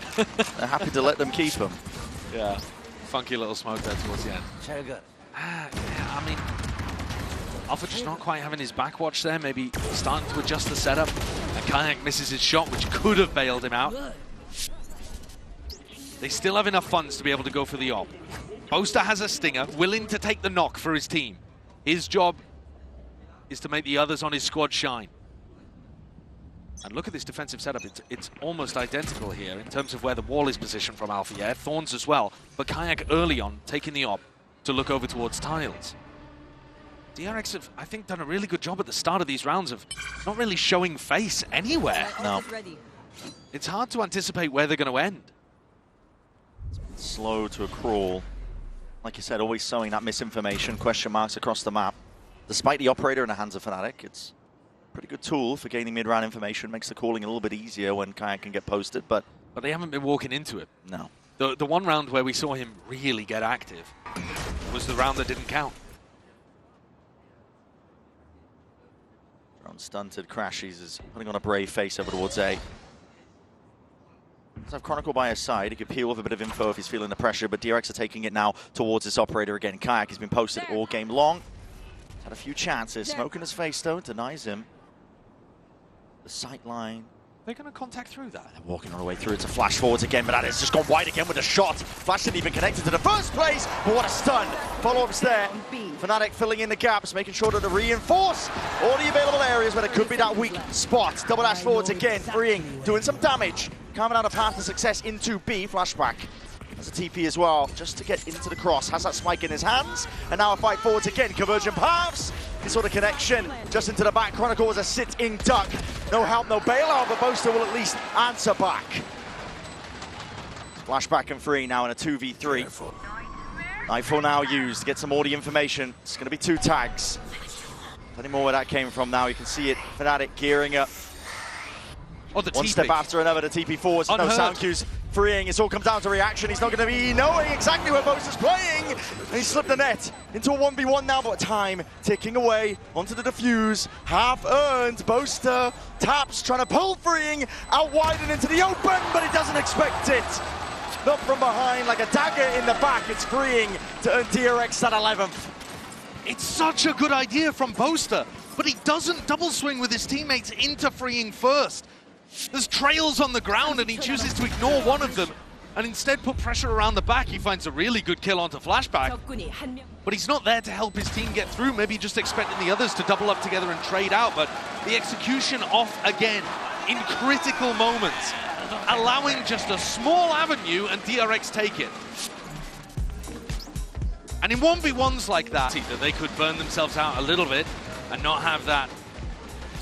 They're happy to let them keep him. Yeah, funky little smoke there towards the end. Very good. Yeah, I mean, Alpha just not quite having his back watch there, maybe starting to adjust the setup. And Kayak misses his shot, which could have bailed him out. They still have enough funds to be able to go for the op. Boaster has a stinger, willing to take the knock for his team. His job is to make the others on his squad shine. And look at this defensive setup. It's almost identical here in terms of where the wall is positioned from Alpha. Yeah, Thorns as well, but Kayak early on taking the op to look over towards tiles. DRX have, I think, done a really good job at the start of these rounds of not really showing face anywhere. No. It's hard to anticipate where they're going to end. Slow to a crawl. Like you said, always sowing that misinformation, question marks across the map. Despite the operator in the hands of Fnatic, it's a pretty good tool for gaining mid-round information. Makes the calling a little bit easier when Kayak can get posted, but they haven't been walking into it. No. The one round where we saw him really get active was the round that didn't count. Drone stunted, crashes, is putting on a brave face over towards A. Let's have Chronicle by his side. He could peel with a bit of info if he's feeling the pressure, but DRX are taking it now towards this operator again. Kayak has been posted all game long. He's had a few chances. Smoke in his face, though, denies him. The sight line. They're going to contact through that. They're walking all the way through. It's a flash forwards again, but that has just gone wide again with a shot. Flash didn't even connect it to the first place, but what a stun. Follow-ups there. Fnatic filling in the gaps, making sure to reinforce all the available areas where there could be that weak spot. Double dash forwards again, freeing, doing some damage. Carving out a path to success into B. Flashback. There's a TP as well, just to get into the cross. Has that spike in his hands, and now a fight forwards again. Convergent paths. This sort of connection just into the back. Chronicle was a sit-in duck. No help, no bailout, but Boaster will at least answer back. Flashback and free now in a 2v3. Nightfall now used to get some more the information. It's going to be 2 tags. Plenty more where that came from now. You can see it. Fnatic gearing up. Oh, the One TP. step after another, the TP forwards. No sound cues. Freeing. It's all come down to reaction. He's not going to be knowing exactly where Boaster's playing. And he slipped the net into a 1v1 now, but time ticking away onto the defuse. Half earned. Boaster taps, trying to pull freeing out wide and into the open, but he doesn't expect it. Not from behind, like a dagger in the back. It's freeing to earn DRX at 11th. It's such a good idea from Boaster, but he doesn't double swing with his teammates into freeing first. There's trails on the ground and he chooses to ignore one of them and instead put pressure around the back. He finds a really good kill onto Flashback, but he's not there to help his team get through. Maybe just expecting the others to double up together and trade out, but the execution off again in critical moments, allowing just a small avenue and DRX take it. And in 1v1s like that, they could burn themselves out a little bit and not have that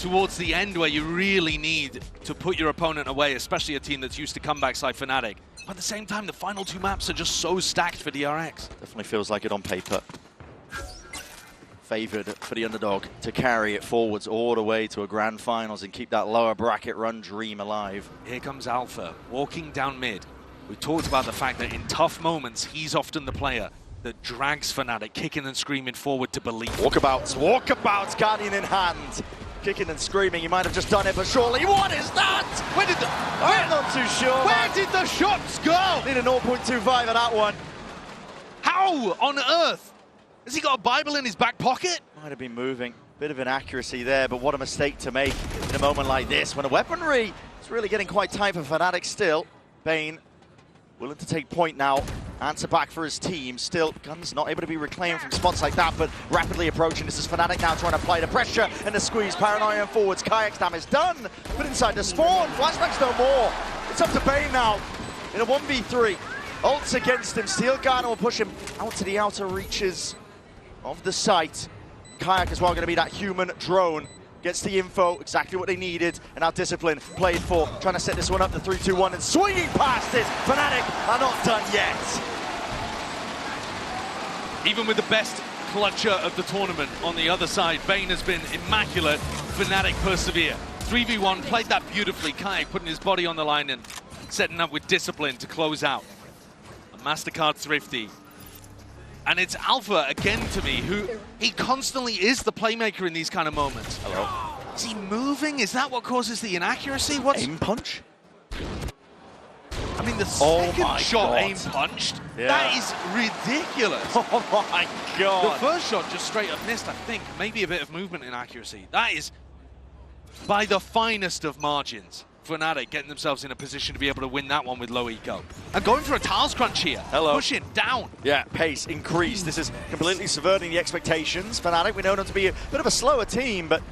towards the end where you really need to put your opponent away, especially a team that's used to comebacks like Fnatic. But at the same time, the final 2 maps are just so stacked for DRX. Definitely feels like it on paper. Favored for the underdog to carry it forwards all the way to a grand finals and keep that lower bracket run dream alive. Here comes Alpha, walking down mid. We talked about the fact that in tough moments, he's often the player that drags Fnatic, kicking and screaming forward to believe. Walkabouts, Guardian in hand. Kicking and screaming, he might have just done it, but surely, what is that? Where did the... I'm not too sure. Where did the shots go? Need a 0.25 of that one. How on earth? Has he got a Bible in his back pocket? Might have been moving. Bit of inaccuracy there, but what a mistake to make in a moment like this when the weaponry is really getting quite tight for Fnatic still. Bane willing to take point now. Answer back for his team. Still, Guns not able to be reclaimed from spots like that, but rapidly approaching. This is Fnatic now trying to apply the pressure and the squeeze. Paranoia forwards. Kayak's damage done, but inside the spawn. Flashback's no more. It's up to Bane now in a 1v3. Ults against him. Steel Garden will push him out to the outer reaches of the site. Kayak as well going to be that human drone. Gets the info, exactly what they needed, and now Discipline played for, trying to set this one up to 3-2-1 and swinging past it. Fnatic are not done yet. Even with the best clutcher of the tournament on the other side, Bane has been immaculate. Fnatic persevere. 3v1, played that beautifully. Kayak putting his body on the line and setting up with Discipline to close out. A MasterCard Thrifty. And it's Alpha again to me, who he constantly is the playmaker in these kind of moments. Hello. Is he moving? Is that what causes the inaccuracy? What's aim punch? I mean, the second shot God. aim punched, Yeah. that is ridiculous. Oh my God. The first shot just straight up missed, I think. Maybe a bit of movement inaccuracy. That is by the finest of margins. Fnatic getting themselves in a position to be able to win that one with low eco. And going for a tiles crunch here. Hello. Pushing down. Yeah, pace increased. This is completely subverting the expectations. Fnatic, we know them to be a bit of a slower team, but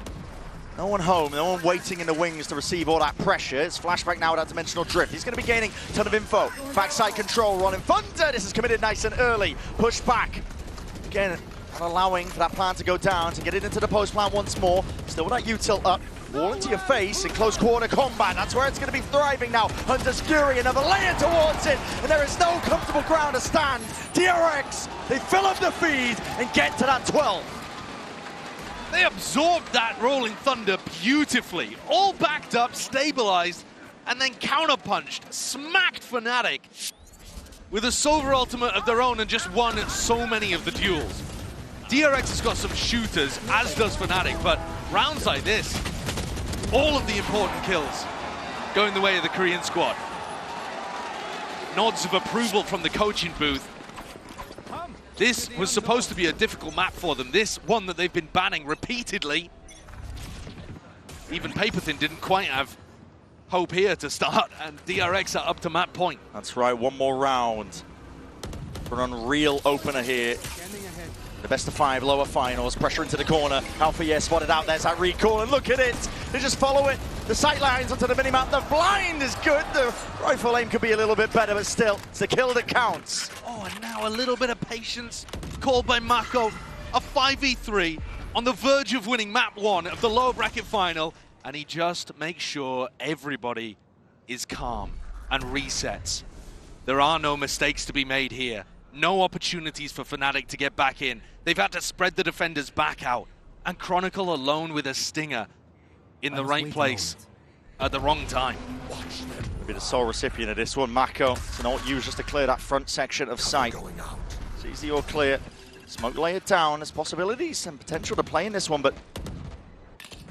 no one home, no one waiting in the wings to receive all that pressure. It's Flashback now with that dimensional drift. He's going to be gaining a ton of info. Backside control, running Thunder. This is committed nice and early. Push back. Again, not allowing for that plan to go down, to get it into the post plan once more. Still with that util up. Wall into your face in close quarter combat. That's where it's going to be thriving now. Hunter's Fury, another layer towards it, and there is no comfortable ground to stand. DRX, they fill up the feed and get to that 12. They absorbed that Rolling Thunder beautifully. All backed up, stabilized, and then counterpunched. Smacked Fnatic with a silver ultimate of their own and just won so many of the duels. DRX has got some shooters, as does Fnatic, but rounds like this, all of the important kills going the way of the Korean squad. nods of approval from the coaching booth. This was supposed to be a difficult map for them. This one that they've been banning repeatedly. Even Paperthin didn't quite have hope here to start, and DRX are up to map point. That's right, one more round for an unreal opener here. The best of 5 lower finals, pressure into the corner. Alpha, yeah, spotted out. There's that recall, and look at it. They just follow it. The sight lines onto the minimap. The blind is good. The rifle aim could be a little bit better, but still, it's the kill that counts. Oh, and now a little bit of patience called by Mako. A 5v3 on the verge of winning map 1 of the lower bracket final, and he just makes sure everybody is calm and resets. There are no mistakes to be made here. No opportunities for Fnatic to get back in. They've had to spread the defenders back out. And Chronicle alone with a stinger in the right place at the wrong time. Maybe the sole recipient of this one, Mako. It's an alt use just to clear that front section of sight. Sees the all clear. Smoke layered down. There's possibilities and potential to play in this one, but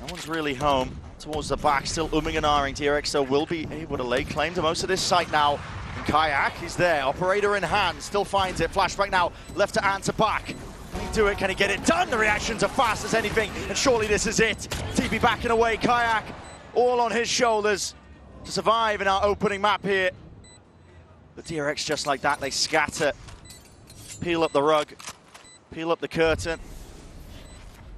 no one's really home. Towards the back, still umming and ahhing. DRX though will be able to lay claim to most of this site now. Kayak is there, operator in hand, still finds it. Flashback now, left to answer back. Can he do it? Can he get it done? The reactions are fast as anything, and surely this is it. TP backing away, Kayak all on his shoulders to survive in our opening map here. The DRX just like that, they scatter. Peel up the rug, peel up the curtain.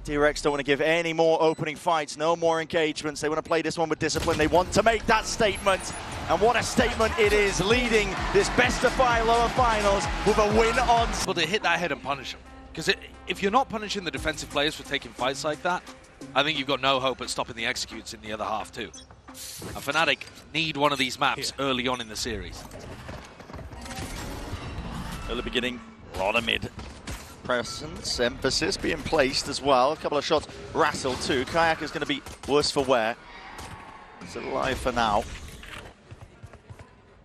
DRX don't want to give any more opening fights, no more engagements. They want to play this one with discipline. They want to make that statement. And what a statement it is, leading this best of 5 lower finals with a win on. But to hit that head and punish them. Because if you're not punishing the defensive players for taking fights like that, I think you've got no hope at stopping the executes in the other half too. And Fnatic need one of these maps early on in the series. Early beginning, a lot of mid presence, emphasis being placed as well. A couple of shots rattled too. Kayak is going to be worse for wear. Still alive for now.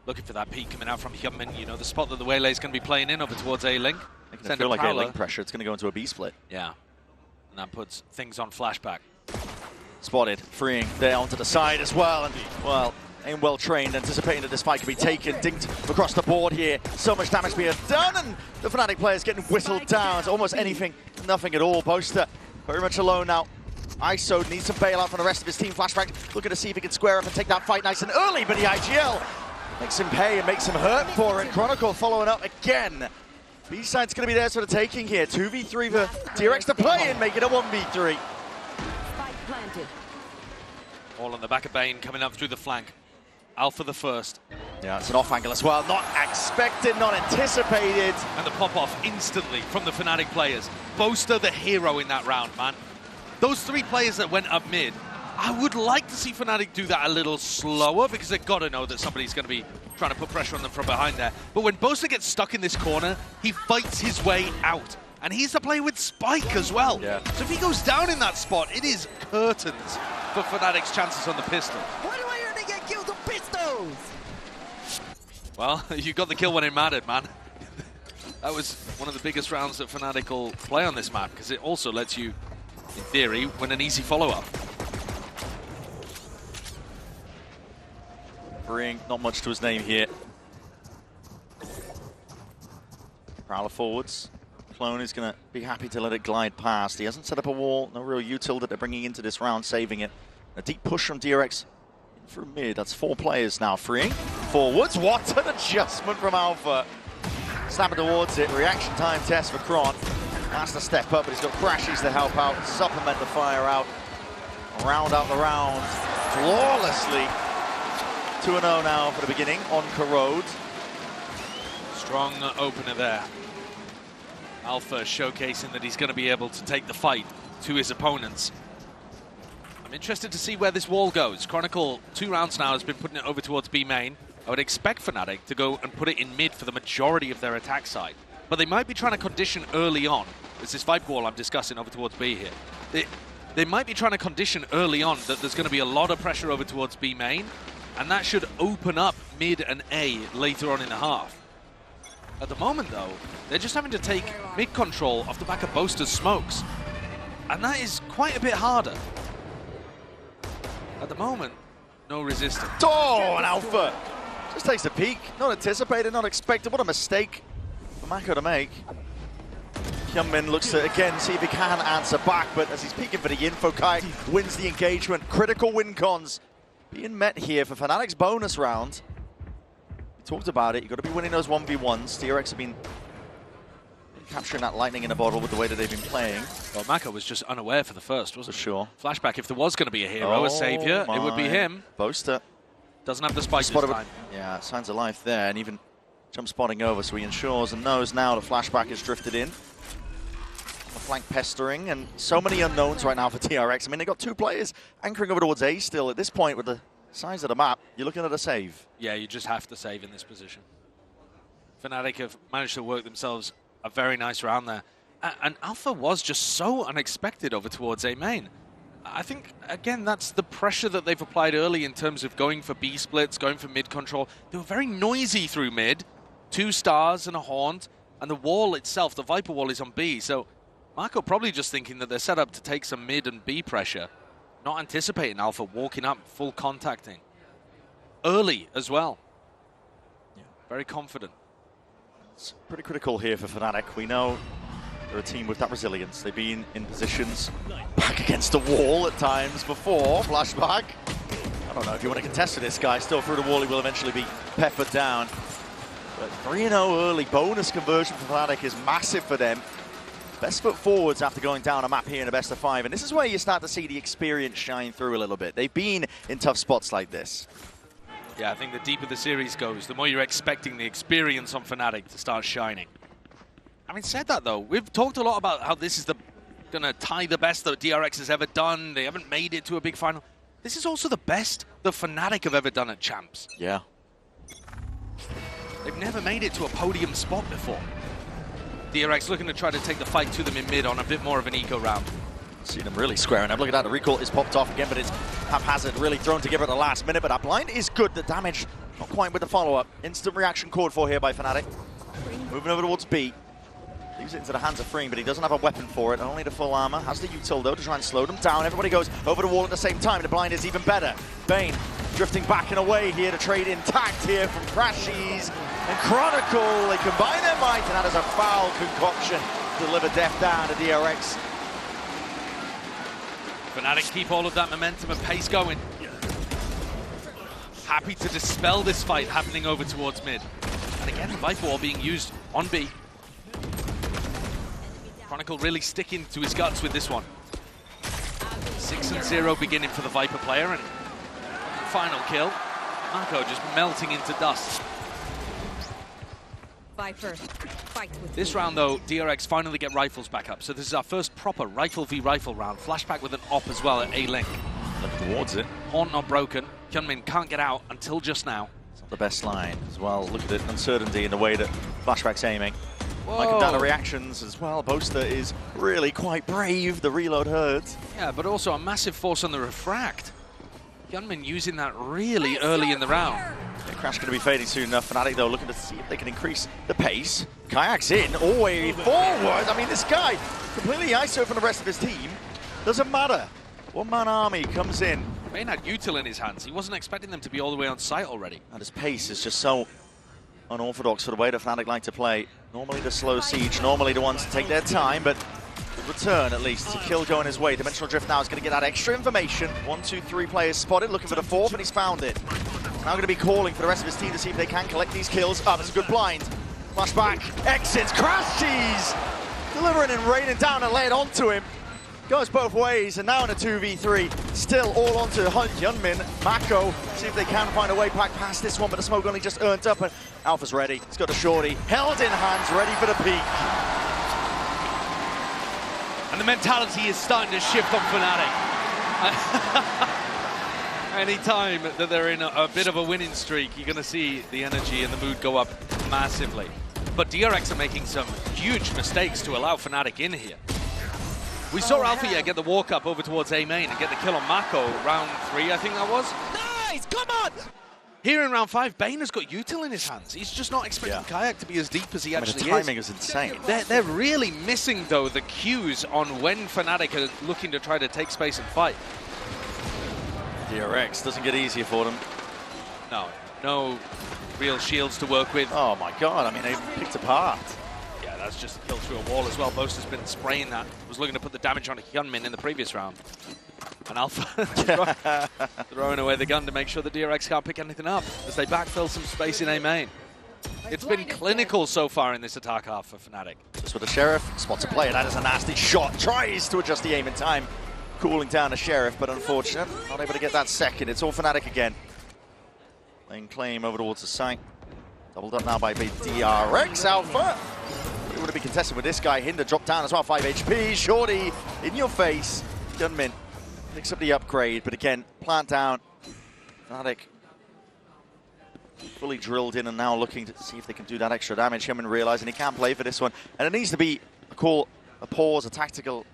Looking for that peek coming out from Hyunmin. You know, the spot that the Waylay is going to be playing in over towards A-Link. Making it feel like A-Link pressure. It's going to go into a B-split. Yeah. And that puts things on flashback. Spotted, freeing there onto the side as well. And, well, aim well trained, anticipating that this fight could be taken. Dinked across the board here. So much damage being done, and the Fnatic players getting whistled down. It's almost anything, nothing at all. Boaster very much alone now. ISO needs some bailout from the rest of his team. Flashback looking to see if he can square up and take that fight nice and early, but the IGL makes him pay and makes him hurt for it. Chronicle following up again. B-side's going to be there for the taking here. 2v3 for DRX to play and make it a 1v3. All on the back of Bane coming up through the flank. Alpha the first. Yeah, it's an off angle as well. Not expected, not anticipated. And the pop-off instantly from the Fnatic players. Boaster the hero in that round, man. Those 3 players that went up mid, I would like to see Fnatic do that a little slower because they've got to know that somebody's going to be trying to put pressure on them from behind there. But when Boaster gets stuck in this corner, he fights his way out. And he's to play with Spike as well. Yeah. So if he goes down in that spot, it is curtains for Fnatic's chances on the pistol. Why do I only get killed with pistols? Well, you got the kill when it mattered, man. That was one of the biggest rounds that Fnatic will play on this map because it also lets you, in theory, win an easy follow-up. Bring not much to his name here. Prowler forwards. Clone is going to be happy to let it glide past. He hasn't set up a wall. No real util that they're bringing into this round, saving it. A deep push from DRX through mid. That's 4 players now. Freeing forwards. What an adjustment from Alpha. Snapping towards it. Reaction time test for Kron. Has to step up, but he's got Crashies to help out, supplement the fire out. Round out the round flawlessly. 2-0 now for the beginning on Corrode. Strong opener there. Alpha showcasing that he's going to be able to take the fight to his opponents. I'm interested to see where this wall goes. Chronicle, 2 rounds now, has been putting it over towards B main. I would expect Fnatic to go and put it in mid for the majority of their attack side. But they might be trying to condition early on. It's this Vipe wall I'm discussing over towards B here. They might be trying to condition early on that there's going to be a lot of pressure over towards B main. And that should open up mid and A later on in the half. At the moment, though, they're just having to take mid control off the back of Boaster's smokes. And that is quite a bit harder. At the moment, no resistance. Oh, and Alpha Just takes a peek, not anticipated, not expected. What a mistake for Mako to make. Hyunmin looks to, again, see if he can answer back, but as he's peeking for the info, Kayak wins the engagement. Critical win cons being met here for Fnatic's bonus round. We talked about it, you've got to be winning those 1v1s. DRX have been capturing that lightning in a bottle with the way that they've been playing. Well, Mako was just unaware for the first, wasn't For he? sure. Flashback, if there was going to be a hero, a savior, it would be him. Boaster. Doesn't have the spike this time. Yeah, signs of life there, and even jump spotting over, so he ensures and knows now the flashback is drifted in. The flank pestering, and so many unknowns right now for DRX. I mean, they got 2 players anchoring over towards A still. At this point, with the size of the map, you're looking at a save. Yeah, you just have to save in this position. Fnatic have managed to work themselves a very nice round there. And Alpha was just so unexpected over towards A main. I think, again, that's the pressure that they've applied early in terms of going for B splits, going for mid control. They were very noisy through mid. 2 stars and a haunt. And the wall itself, the Viper wall, is on B. So Mako probably just thinking that they're set up to take some mid and B pressure. Not anticipating Alpha walking up, full contacting. Early as well. Yeah, very confident. It's pretty critical here for Fnatic. We know they're a team with that resilience. They've been in positions back against the wall at times before. Flashback. I don't know if you want to contest with this guy. Still through the wall, he will eventually be peppered down. But 3-0 early bonus conversion for Fnatic is massive for them. Best foot forwards after going down a map here in a best of 5. And this is where you start to see the experience shine through a little bit. They've been in tough spots like this. Yeah, I think the deeper the series goes, the more you're expecting the experience on Fnatic to start shining. Having said that, though, we've talked a lot about how this is going to tie the best that DRX has ever done. They haven't made it to a big final. This is also the best the Fnatic have ever done at Champs. Yeah. They've never made it to a podium spot before. DRX looking to try to take the fight to them in mid on a bit more of an eco round. See them really squaring up. Look at that, the recall is popped off again, but it's haphazard, really thrown together at the last minute. But that blind is good, the damage not quite with the follow-up. Instant reaction called for here by Fnatic. Moving over towards B. Leaves it into the hands of Freeing, but he doesn't have a weapon for it. Only the full armor. Has the util though to try and slow them down. Everybody goes over the wall at the same time. The blind is even better. Bane drifting back and away here to trade intact here from Crashies and Chronicle. They combine their might, and that is a foul concoction to deliver death down to DRX. Fnatic keep all of that momentum and pace going. Happy to dispel this fight happening over towards mid. And again, the Viper wall being used on B. Chronicle really sticking to his guts with this one. 6-0 beginning for the Viper player, and final kill. Mako just melting into dust. Viper, fight with This round, though, DRX finally get rifles back up. So this is our first proper rifle v rifle round. Flashback with an op as well at A-Link. Looking towards it. Haunt not broken. Hyunmin can't get out until just now. It's not the best line as well. Look at the uncertainty in the way that Flashback's aiming. Whoa. Like down the reactions as well. Boaster is really quite brave. The reload hurts. Yeah, but also a massive force on the refract. Hyunmin using that really early in the round. Yeah, Crash going to be fading soon enough. Fnatic, though, looking to see if they can increase the pace. Kayak's in, all the way forward. I mean, this guy completely ISO from the rest of his team. Doesn't matter. One-man army comes in. Bane had util in his hands. He wasn't expecting them to be all the way on site already. And his pace is just so unorthodox for the way that Fnatic like to play. Normally the slow siege, normally the ones to take their time, but the return at least to kill going his way. Dimensional Drift now is going to get that extra information. 1, 2, 3 players spotted, looking for the 4th, and he's found it. Now going to be calling for the rest of his team to see if they can collect these kills. Oh, that's a good blind. Flashback, exits, Crashies! Delivering and raining down and laying onto him. Goes both ways, and now in a 2v3. Still all onto Hyunmin, Mako. See if they can find a way back past this one, but the smoke only just earned up, and Alpha's ready. He's got a shorty, held in hands, ready for the peak. And the mentality is starting to shift on Fnatic. Any time that they're in a bit of a winning streak, you're going to see the energy and the mood go up massively. But DRX are making some huge mistakes to allow Fnatic in here. We saw Alpha get the walk up over towards A main and get the kill on Mako round 3, I think that was. Nice, come on! Here in round 5, Bane has got util in his hands. He's just not expecting Kayak to be as deep as he actually the timing is insane. They're really missing, though, the cues on when Fnatic are looking to try to take space and fight. DRX doesn't get easier for them. No real shields to work with. Oh my god, I mean, they picked apart. Yeah, that's just a kill through a wall as well. Most has been spraying that. Was looking to put the damage on Hyunmin in the previous round. And Alpha throwing away the gun to make sure the DRX can't pick anything up as they backfill some space in A main. It's been clinical so far in this attack half for Fnatic. Just with the Sheriff, spots a player, that is a nasty shot. Tries to adjust the aim in time. Cooling down the Sheriff, but unfortunate. Not able to get that second. It's all Fnatic again. Laying claim over towards the site. Doubled up now by DRX Alpha. It would have been contested with this guy. Hinder dropped down as well, 5 HP. Shorty, in your face. Gunmin picks up the upgrade, but again, plant down. Fnatic fully drilled in and now looking to see if they can do that extra damage. Hyunmin realizing he can't play for this one. And it needs to be a call, a pause, a tactical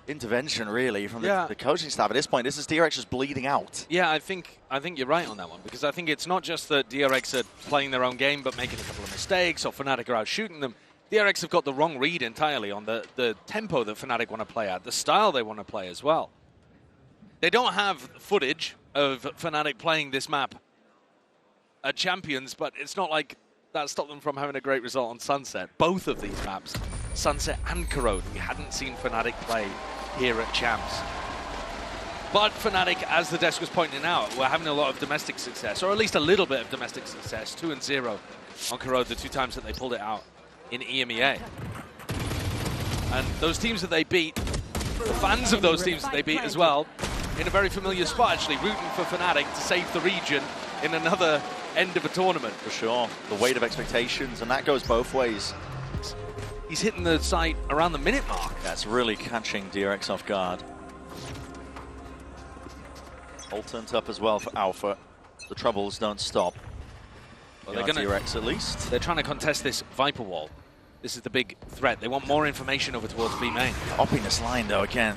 intervention, really, from the coaching staff. At this point, this is DRX just bleeding out. Yeah, I think you're right on that one, because I think it's not just that DRX are playing their own game but making a couple of mistakes or Fnatic are out shooting them. DRX have got the wrong read entirely on the tempo that Fnatic want to play at, the style they want to play as well. They don't have footage of Fnatic playing this map at Champions, but it's not like that stopped them from having a great result on Sunset. Both of these maps, Sunset and Corrode, we hadn't seen Fnatic play here at Champs. But Fnatic, as the desk was pointing out, were having a lot of domestic success, or at least a little bit of domestic success. 2-0 on Corrode the 2 times that they pulled it out in EMEA. And those teams that they beat, the fans of those teams that they beat as well, in a very familiar spot actually, rooting for Fnatic to save the region in another end of a tournament. For sure, the weight of expectations, and that goes both ways. He's hitting the site around the minute mark. That's really catching DRX off guard. All turned up as well for Alpha. The troubles don't stop. Well, they're gonna, DRX at least. They're trying to contest this Viper wall. This is the big threat. They want more information over towards B main. Upping this line though, again.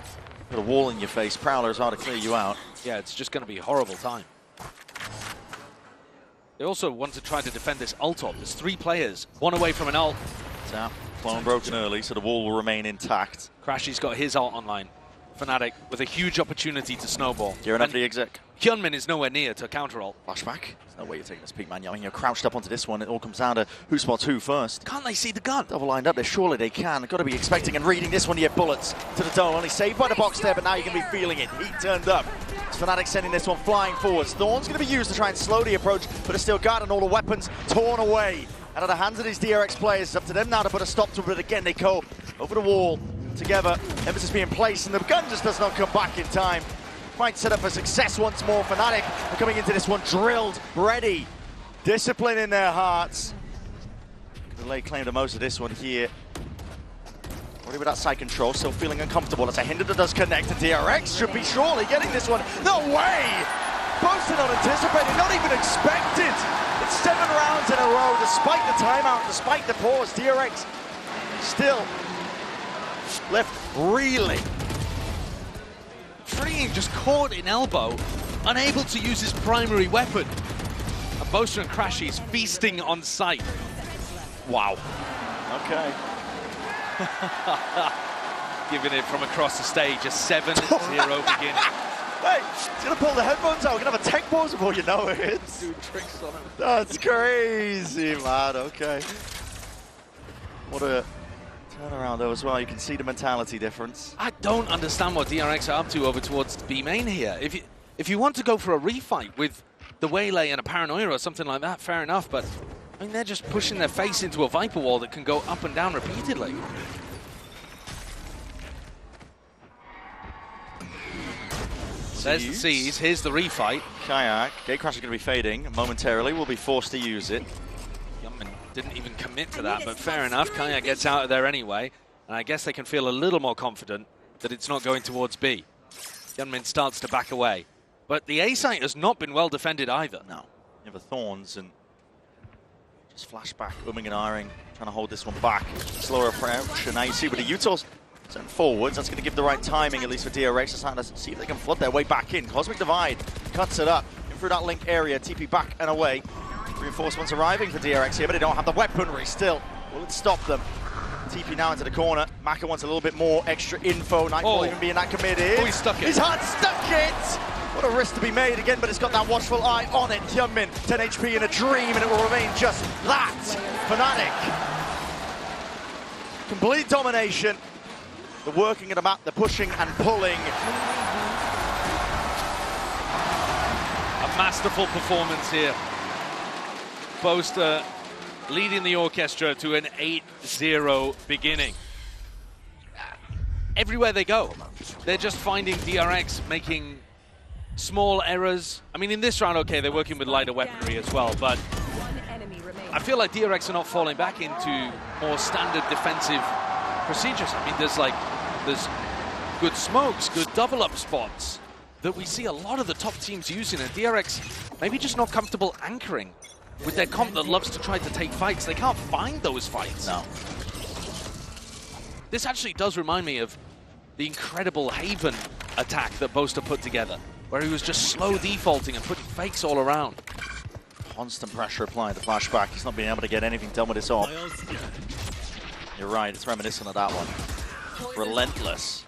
Got a wall in your face. Prowler is hard to clear you out. Yeah, it's just going to be a horrible time. They also want to try to defend this ult op. There's 3 players, 1 away from an ult. Tap, clone broken early, so the wall will remain intact. Crashy's got his ult online. Fnatic with a huge opportunity to snowball. Gearing up the exec. Hyunmin is nowhere near to counter ult. Flashback. There's no way you're taking this peak, man. I mean, you're crouched up onto this one. It all comes down to who spots who first. Can't they see the gun? Double lined up there. Surely they can. Got to be expecting and reading this one. You have bullets to the dome. Only saved by the box there, but now you're going to be feeling it. Heat turned up. It's Fnatic sending this one flying forwards. Thorn's going to be used to try and slow the approach, but it's still got and all the weapons torn away. Out of the hands of these DRX players, it's up to them now to put a stop to it. But again, they go over the wall together. Emphasis being placed, and the gun just does not come back in time. Fight set up for success once more. Fnatic are coming into this one drilled, ready. Discipline in their hearts. Gonna lay claim to most of this one here. Already with that side control, still feeling uncomfortable. As a Hinder that does connect to DRX. Should be surely getting this one. No way! Both are not anticipated, not even expected. It's 7 rounds in a row, despite the timeout, despite the pause. DRX still left reeling. Freeing just caught in elbow, unable to use his primary weapon. And Boaster and Crashy's feasting on sight. Wow. Okay. Giving it from across the stage, a 7-0 begin. Hey, he's gonna pull the headphones out. We're gonna have a tech pause before you know it. Doing tricks on him. That's crazy, man. Okay. What a turnaround though as well. You can see the mentality difference. I don't understand what DRX are up to over towards B main here. If you want to go for a refight with the Waylay and a Paranoia or something like that, fair enough, but I mean, they're just pushing their face into a Viper wall that can go up and down repeatedly. There's the C's, here's the refight. Kayak, Gatecrash is going to be fading momentarily. We'll be forced to use it. Hyunmin didn't even commit to that, but fair enough. Kayak gets out of there anyway, and I guess they can feel a little more confident that it's not going towards B. Hyunmin starts to back away, but the A site has not been well defended either. No, you have the Thorns and just flashback, umming and ahhing, trying to hold this one back. Slower approach, and now you see with the Utils sent forwards. That's going to give the right timing, at least for DRX. It's trying to see if they can flood their way back in. Cosmic Divide cuts it up in through that link area. TP back and away. Reinforcements arriving for DRX here, but they don't have the weaponry still. Will it stop them? TP now into the corner. Maka wants a little bit more extra info. Nightfall even being that committed. Oh, he's stuck it. He's hard stuck it! What a risk to be made again, but it's got that watchful eye on it. Hyunmin, 10 HP in a dream, and it will remain just that. Fnatic. Complete domination. The working of the map, the pushing and pulling. A masterful performance here. Boaster leading the orchestra to an 8-0 beginning. Everywhere they go, they're just finding DRX making small errors. I mean, in this round, okay, they're working with lighter weaponry as well, but I feel like DRX are not falling back into more standard defensive procedures. I mean, there's good smokes, good double-up spots that we see a lot of the top teams using, and DRX maybe just not comfortable anchoring with their comp that loves to try to take fights. They can't find those fights. No. This actually does remind me of the incredible Haven attack that Boaster put together, where he was just slow defaulting and putting fakes all around. Constant pressure applied, the flashback. He's not being able to get anything done with his off. You're right, it's reminiscent of that one. Relentless.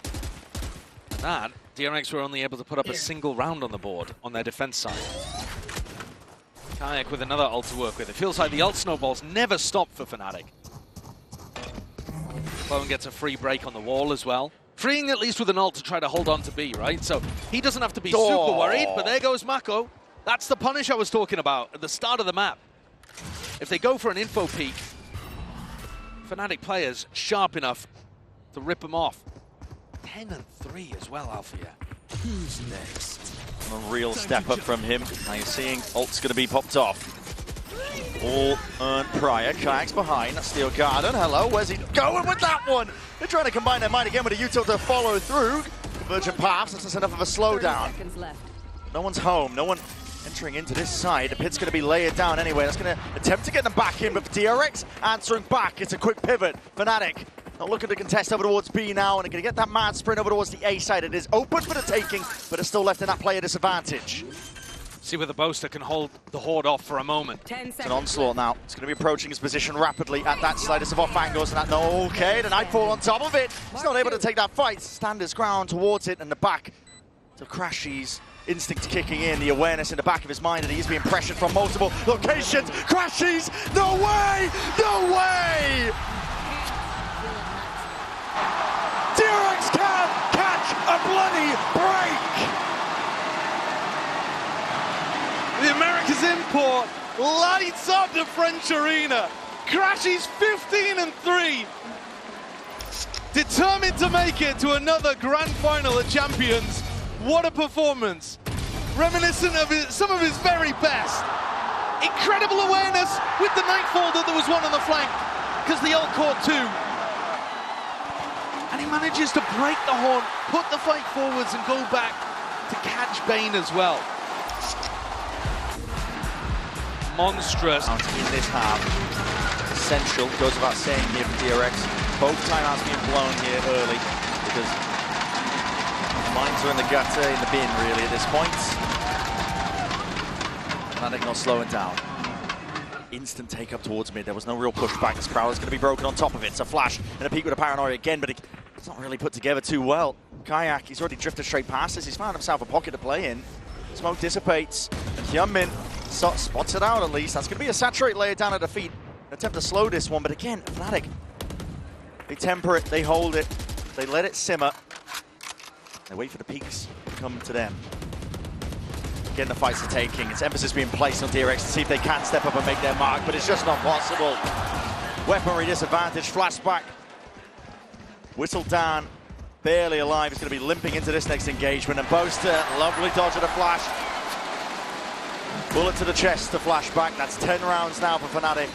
And that, DRX were only able to put up a single round on the board on their defense side. Kayak with another ult to work with. It feels like the ult snowballs never stop for Fnatic. Bowen gets a free break on the wall as well. Freeing at least with an ult to try to hold on to B, right? So he doesn't have to be super worried, but there goes Mako. That's the punish I was talking about at the start of the map. If they go for an info peek, Fnatic players sharp enough to rip them off. 10-3 as well, Althea. Who's next? A real step up from him. Now you're seeing ult's going to be popped off. All earned prior. Kayak's behind. That's Steel Garden. Hello, where's he going with that one? They're trying to combine their might again with a util to follow through. Convergent paths. That's just enough of a slowdown. No one's home. No one entering into this side. The pit's going to be layered down anyway. That's going to attempt to get them back in, but DRX answering back. It's a quick pivot. Fnatic not looking to contest over towards B now, and they're going to get that mad sprint over towards the A side. It is open for the taking, but it's still left in that player disadvantage. See whether Boaster can hold the Horde off for a moment. It's an onslaught now. It's going to be approaching his position rapidly at that side. It's off angles and that. No, okay, the Nightfall on top of it. He's not able to take that fight. Stand his ground towards it, and the back to Crashy's instinct kicking in, the awareness in the back of his mind that he's being pressured from multiple locations. Crashies, no way, no way! DRX can catch a bloody break! The America's import lights up the French arena. Crashy's 15-3. Determined to make it to another grand final at Champions. What a performance. Reminiscent of some of his very best. Incredible awareness with the Nightfall that there was one on the flank, because the ult caught two. And he manages to break the horn, put the fight forwards and go back to catch Bane as well. Monstrous. In this half, essential, goes without saying here for DRX. Both timeouts being blown here early, because mines are in the gutter, in the bin really at this point. Fnatic not slowing down. Instant take up towards mid, there was no real pushback. This Prowler's going to be broken on top of it. It's a flash and a peek with a paranoia again, but it's not really put together too well. Kayak, he's already drifted straight past this. He's found himself a pocket to play in. Smoke dissipates, and Hyunmin spots it out at least. That's going to be a saturate layer down at the feet. Attempt to slow this one, but again, Fnatic, they temper it, they hold it, they let it simmer. They wait for the peaks to come to them. Again, the fights are taking. It's emphasis being placed on DRX to see if they can step up and make their mark, but it's just not possible. Weaponry disadvantage, flashback. Whistled down, barely alive. He's going to be limping into this next engagement, and Boaster, lovely dodge of the flash. Bullet to the chest to flashback. That's 10 rounds now for Fnatic.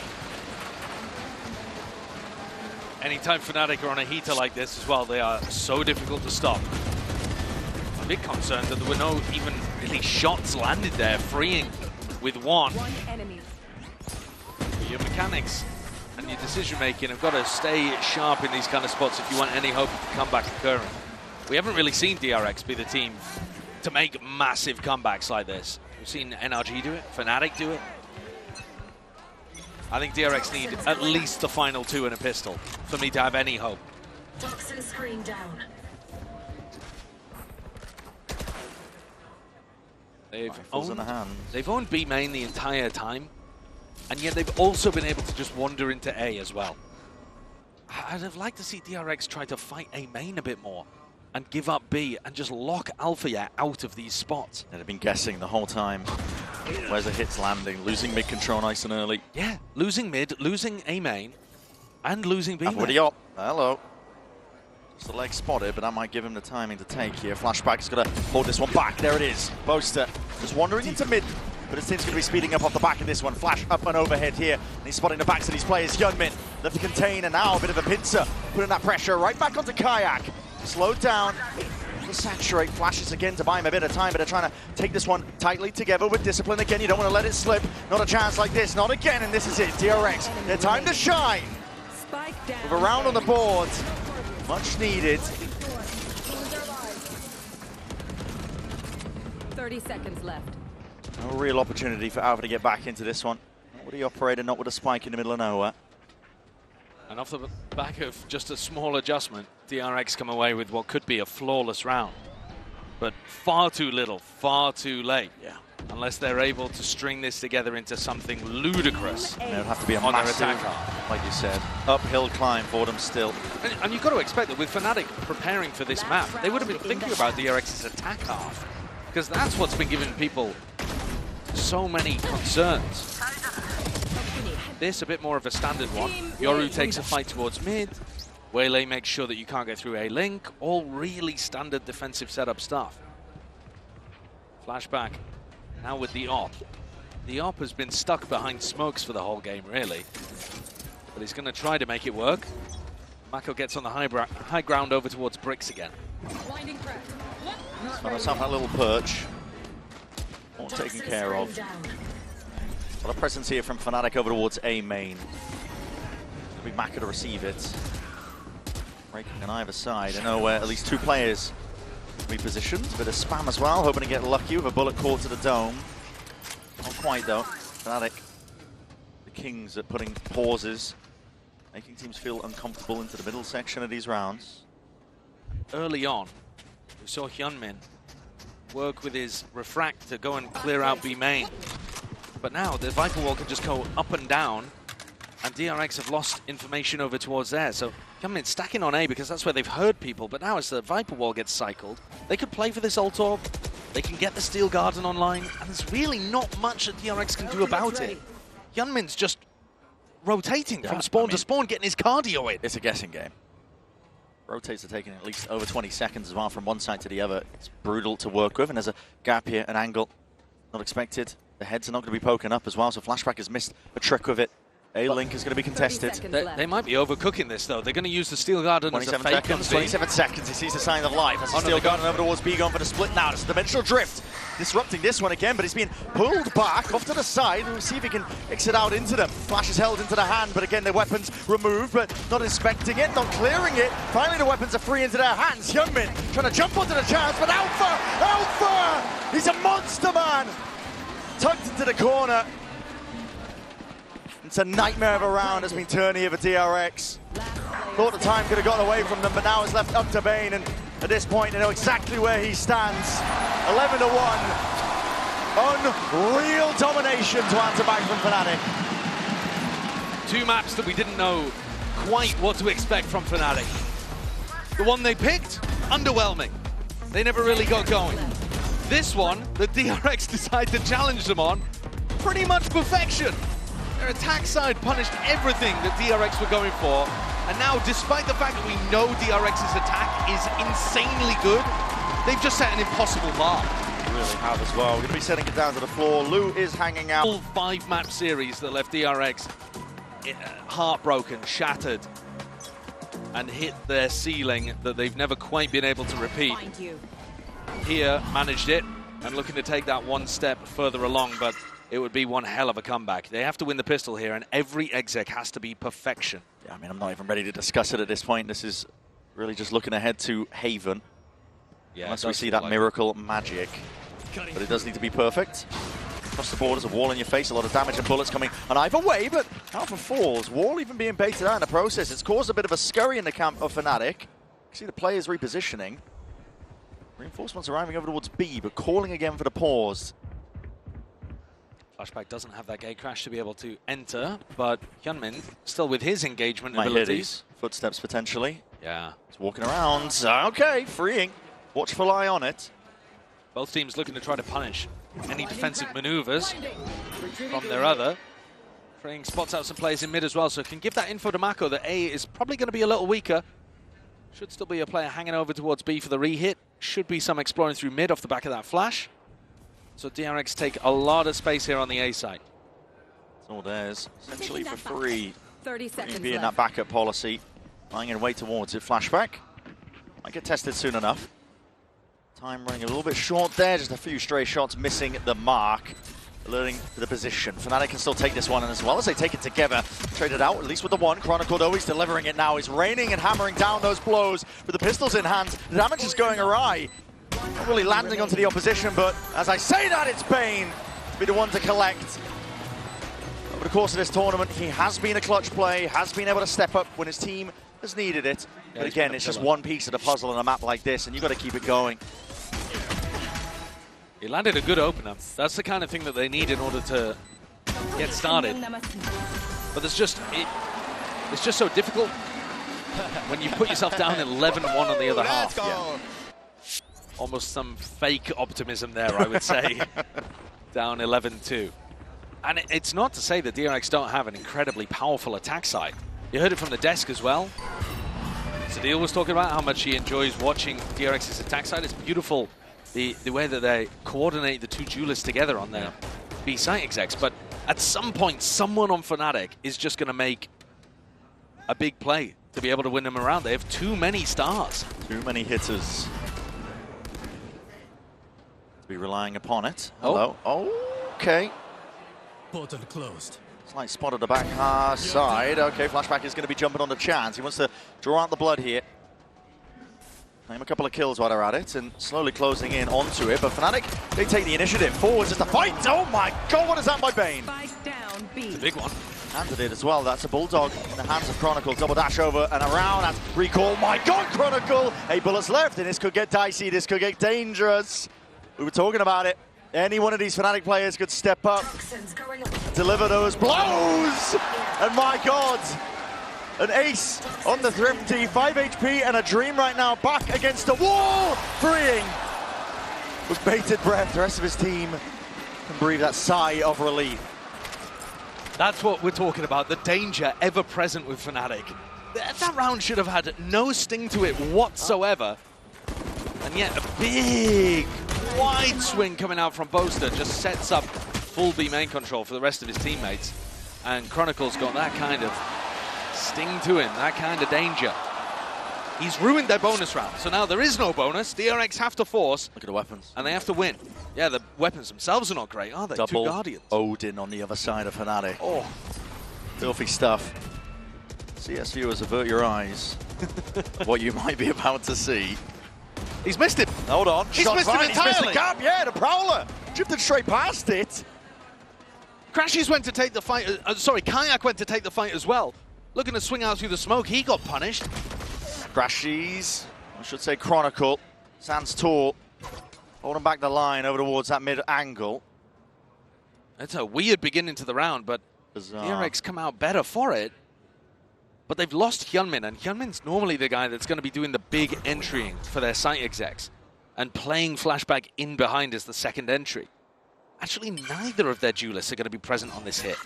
Anytime Fnatic are on a heater like this as well, they are so difficult to stop. I'm a bit concerned that there were no even really shots landed there, freeing with one. Enemy. Your mechanics and your decision making have got to stay sharp in these kind of spots if you want any hope of the comeback occurring. We haven't really seen DRX be the team to make massive comebacks like this. We've seen NRG do it, Fnatic do it. I think DRX need at least the final two and a pistol for me to have any hope. Toxin screen down. Rifles in the hands. They've owned B main the entire time, and yet they've also been able to just wander into A as well. I'd have liked to see DRX try to fight A main a bit more and give up B and just lock Alpha out of these spots. They've been guessing the whole time. Where's the hits landing? Losing mid control nice and early. Yeah, losing mid, losing A main, and losing B main. Already up. Hello. Just the leg spotted, but that might give him the timing to take here. Flashback is going to hold this one back. There it is. Boaster just wandering into mid, but it seems going to be speeding up off the back of this one. Flash up and overhead here, and he's spotting the backs of these players. Hyunmin left to contain, and now a bit of a pincer, putting that pressure right back onto Kayak. Slowed down. To saturate. Flashes again to buy him a bit of time, but they're trying to take this one tightly together with discipline. Again, you don't want to let it slip. Not a chance like this. Not again, and this is it. DRX, their time to shine. With a round on the board. Much needed. 30 seconds left. No real opportunity for Alpha to get back into this one. Not with the operator, not with a spike in the middle of nowhere. And off the back of just a small adjustment, DRX come away with what could be a flawless round. But far too little, far too late. Yeah. Unless they're able to string this together into something ludicrous. And it would have to be a on massive, their attack arc. like you said, uphill climb for them still. And you've got to expect that with Fnatic preparing for this map, they would have been thinking about DRX's attack half. Because that's what's been giving people so many concerns. This a bit more of a standard one. Yoru takes a fight towards mid. Waylay makes sure that you can't get through a link. All really standard defensive setup stuff. Flashback now with the op. The op has been stuck behind smokes for the whole game, really. But he's going to try to make it work. Mako gets on the high ground over towards Bricks again. Found himself that little perch. All taken care of. A lot of presence here from Fnatic over towards A main. It'll be Maka to receive it. Breaking on either side. I know at least two players repositioned. Bit of spam as well, hoping to get lucky with a bullet caught to the dome. Not quite though. Fnatic, the kings at putting pauses, making teams feel uncomfortable into the middle section of these rounds. Early on, we saw Hyunmin work with his refract to go and clear out B main. But now the Viper Wall can just go up and down, and DRX have lost information over towards there. So Hyunmin stacking on A because that's where they've heard people. But now as the Viper Wall gets cycled, they could play for this ult orb. They can get the Steel Garden online, and there's really not much that DRX can do about it. Hyunmin's just rotating from spawn to spawn, getting his cardio in. It's a guessing game. Rotates are taking at least over 20 seconds as well from one side to the other. It's brutal to work with, and there's a gap here, an angle not expected. The heads are not going to be poking up as well, so Flashback has missed a trick with it. A-Link is going to be contested. They might be overcooking this, though. They're going to use the Steel Garden as a fake seconds, 27 seconds. He sees the sign of life. As the Steel Garden over towards B gone for the split now. It's a dimensional drift. Disrupting this one again, but he's being pulled back off to the side. We'll see if he can exit out into them. Flash is held into the hand, but again, the weapons removed, but not inspecting it, not clearing it. Finally, the weapons are free into their hands. Hyunmin trying to jump onto the chance, but Alpha! He's a monster, man! Tucked into the corner. It's a nightmare of a round has been turned here for DRX. Thought the time could have gotten away from them, but now it's left up to Bane, and at this point, they know exactly where he stands. 11-1. Unreal domination to answer back from Fnatic. Two maps that we didn't know quite what to expect from Fnatic. The one they picked, underwhelming. They never really got going. This one, the DRX decided to challenge them on, pretty much perfection. Their attack side punished everything that DRX were going for, and now, despite the fact that we know DRX's attack is insanely good, they've just set an impossible bar. They really have as well. We're going to be setting it down to the floor. Lou is hanging out. Full 5-map series that left DRX heartbroken, shattered, and hit their ceiling that they've never quite been able to repeat. Here, managed it, and looking to take that one step further along, but it would be one hell of a comeback. They have to win the pistol here, and every exec has to be perfection. Yeah, I mean, I'm not even ready to discuss it at this point. This is really just looking ahead to Haven. Yeah, unless we see that miracle magic. But it does need to be perfect. Across the board, there's a wall in your face, a lot of damage and bullets coming on either way, but Alpha falls. Wall even being baited out in the process. It's caused a bit of a scurry in the camp of Fnatic. You see the players repositioning. Reinforcements arriving over towards B, but calling again for the pause. Flashback doesn't have that gate crash to be able to enter, but Hyunmin still with his engagement Might hit abilities. these footsteps potentially. Yeah. He's walking around. Okay, freeing. Watchful eye on it. Both teams looking to try to punish any defensive maneuvers from their other. Freeing spots out some players in mid as well, so can give that info to Mako that A is probably going to be a little weaker. Should still be a player hanging over towards B for the re-hit. Should be some exploring through mid off the back of that flash. So DRX take a lot of space here on the A side. It's all theirs, essentially for free. 30 seconds Being left. that backup policy, lying in wait towards it. Flashback might get tested soon enough. Time running a little bit short there, just a few stray shots missing the mark. Alerting to the position. Fnatic can still take this one, and as well as they take it together, traded out, at least with the one. Chronicle, though, he's delivering it now. He's raining and hammering down those blows with the pistols in hand. The damage is going awry. Not really landing onto the opposition, but as I say that, it's Bane to be the one to collect. Over the course of this tournament, he has been a clutch play, has been able to step up when his team has needed it. But again, it's just one piece of the puzzle on a map like this, and you've got to keep it going. He landed a good opener. That's the kind of thing that they need in order to get started. But it's just so difficult when you put yourself down 11-1 on the other half. Yeah. Almost some fake optimism there, I would say. Down 11-2. And it's not to say that DRX don't have an incredibly powerful attack side. You heard it from the desk as well. Sadil was talking about how much he enjoys watching DRX's attack side. It's beautiful, the way that they coordinate the two duelists together on their B site execs. But at some point, someone on Fnatic is just going to make a big play to be able to win them around. They have too many stars. Too many hitters. To be relying upon it. Hello. Oh, okay. Portal closed. Slight spot at the back side. Okay, Flashback is going to be jumping on the chance. He wants to draw out the blood here. Claim a couple of kills while they're at it and slowly closing in onto it. But Fnatic, they take the initiative. Forwards just a fight. Oh my god, what is that by Bane? Spike down B. It's a big one. Handed it as well. That's a Bulldog in the hands of Chronicle. Double dash over and around. That's recall. My god, Chronicle! 8 bullets left, and this could get dicey. This could get dangerous. We were talking about it. Any one of these Fnatic players could step up, deliver those blows, and my god, an ace on the Thrifty, 5 HP and a Dream right now, back against the wall, freeing. With bated breath, the rest of his team can breathe that sigh of relief. That's what we're talking about, the danger ever present with Fnatic. That round should have had no sting to it whatsoever, and yet a big wide swing coming out from Boaster just sets up full B main control for the rest of his teammates. And Chronicle's got that kind of sting to him, that kind of danger. He's ruined their bonus round, so now there is no bonus. DRX have to force. Look at the weapons. And they have to win. Yeah, the weapons themselves are not great, are they? Double Two Guardians. Odin on the other side of Fnatic. Oh, Filthy stuff. CS viewers, avert your eyes. What you might be about to see. he's missed it. Hold on. He's Shot missed him fine. He's missed the entirely. gap. Yeah, the Prowler. Drifted straight past it. Crashies went to take the fight. Sorry, Kayak went to take the fight as well. Looking to swing out through the smoke. He got punished. Crashies, I should say Chronicle. Stands tall. Holding back the line over towards that mid angle. It's a weird beginning to the round, but Bizarre. DRX come out better for it. But they've lost Hyunmin, and Hyunmin's normally the guy that's going to be doing the big entrying for their site execs and playing Flashback in behind as the second entry. Actually, neither of their duelists are going to be present on this hit.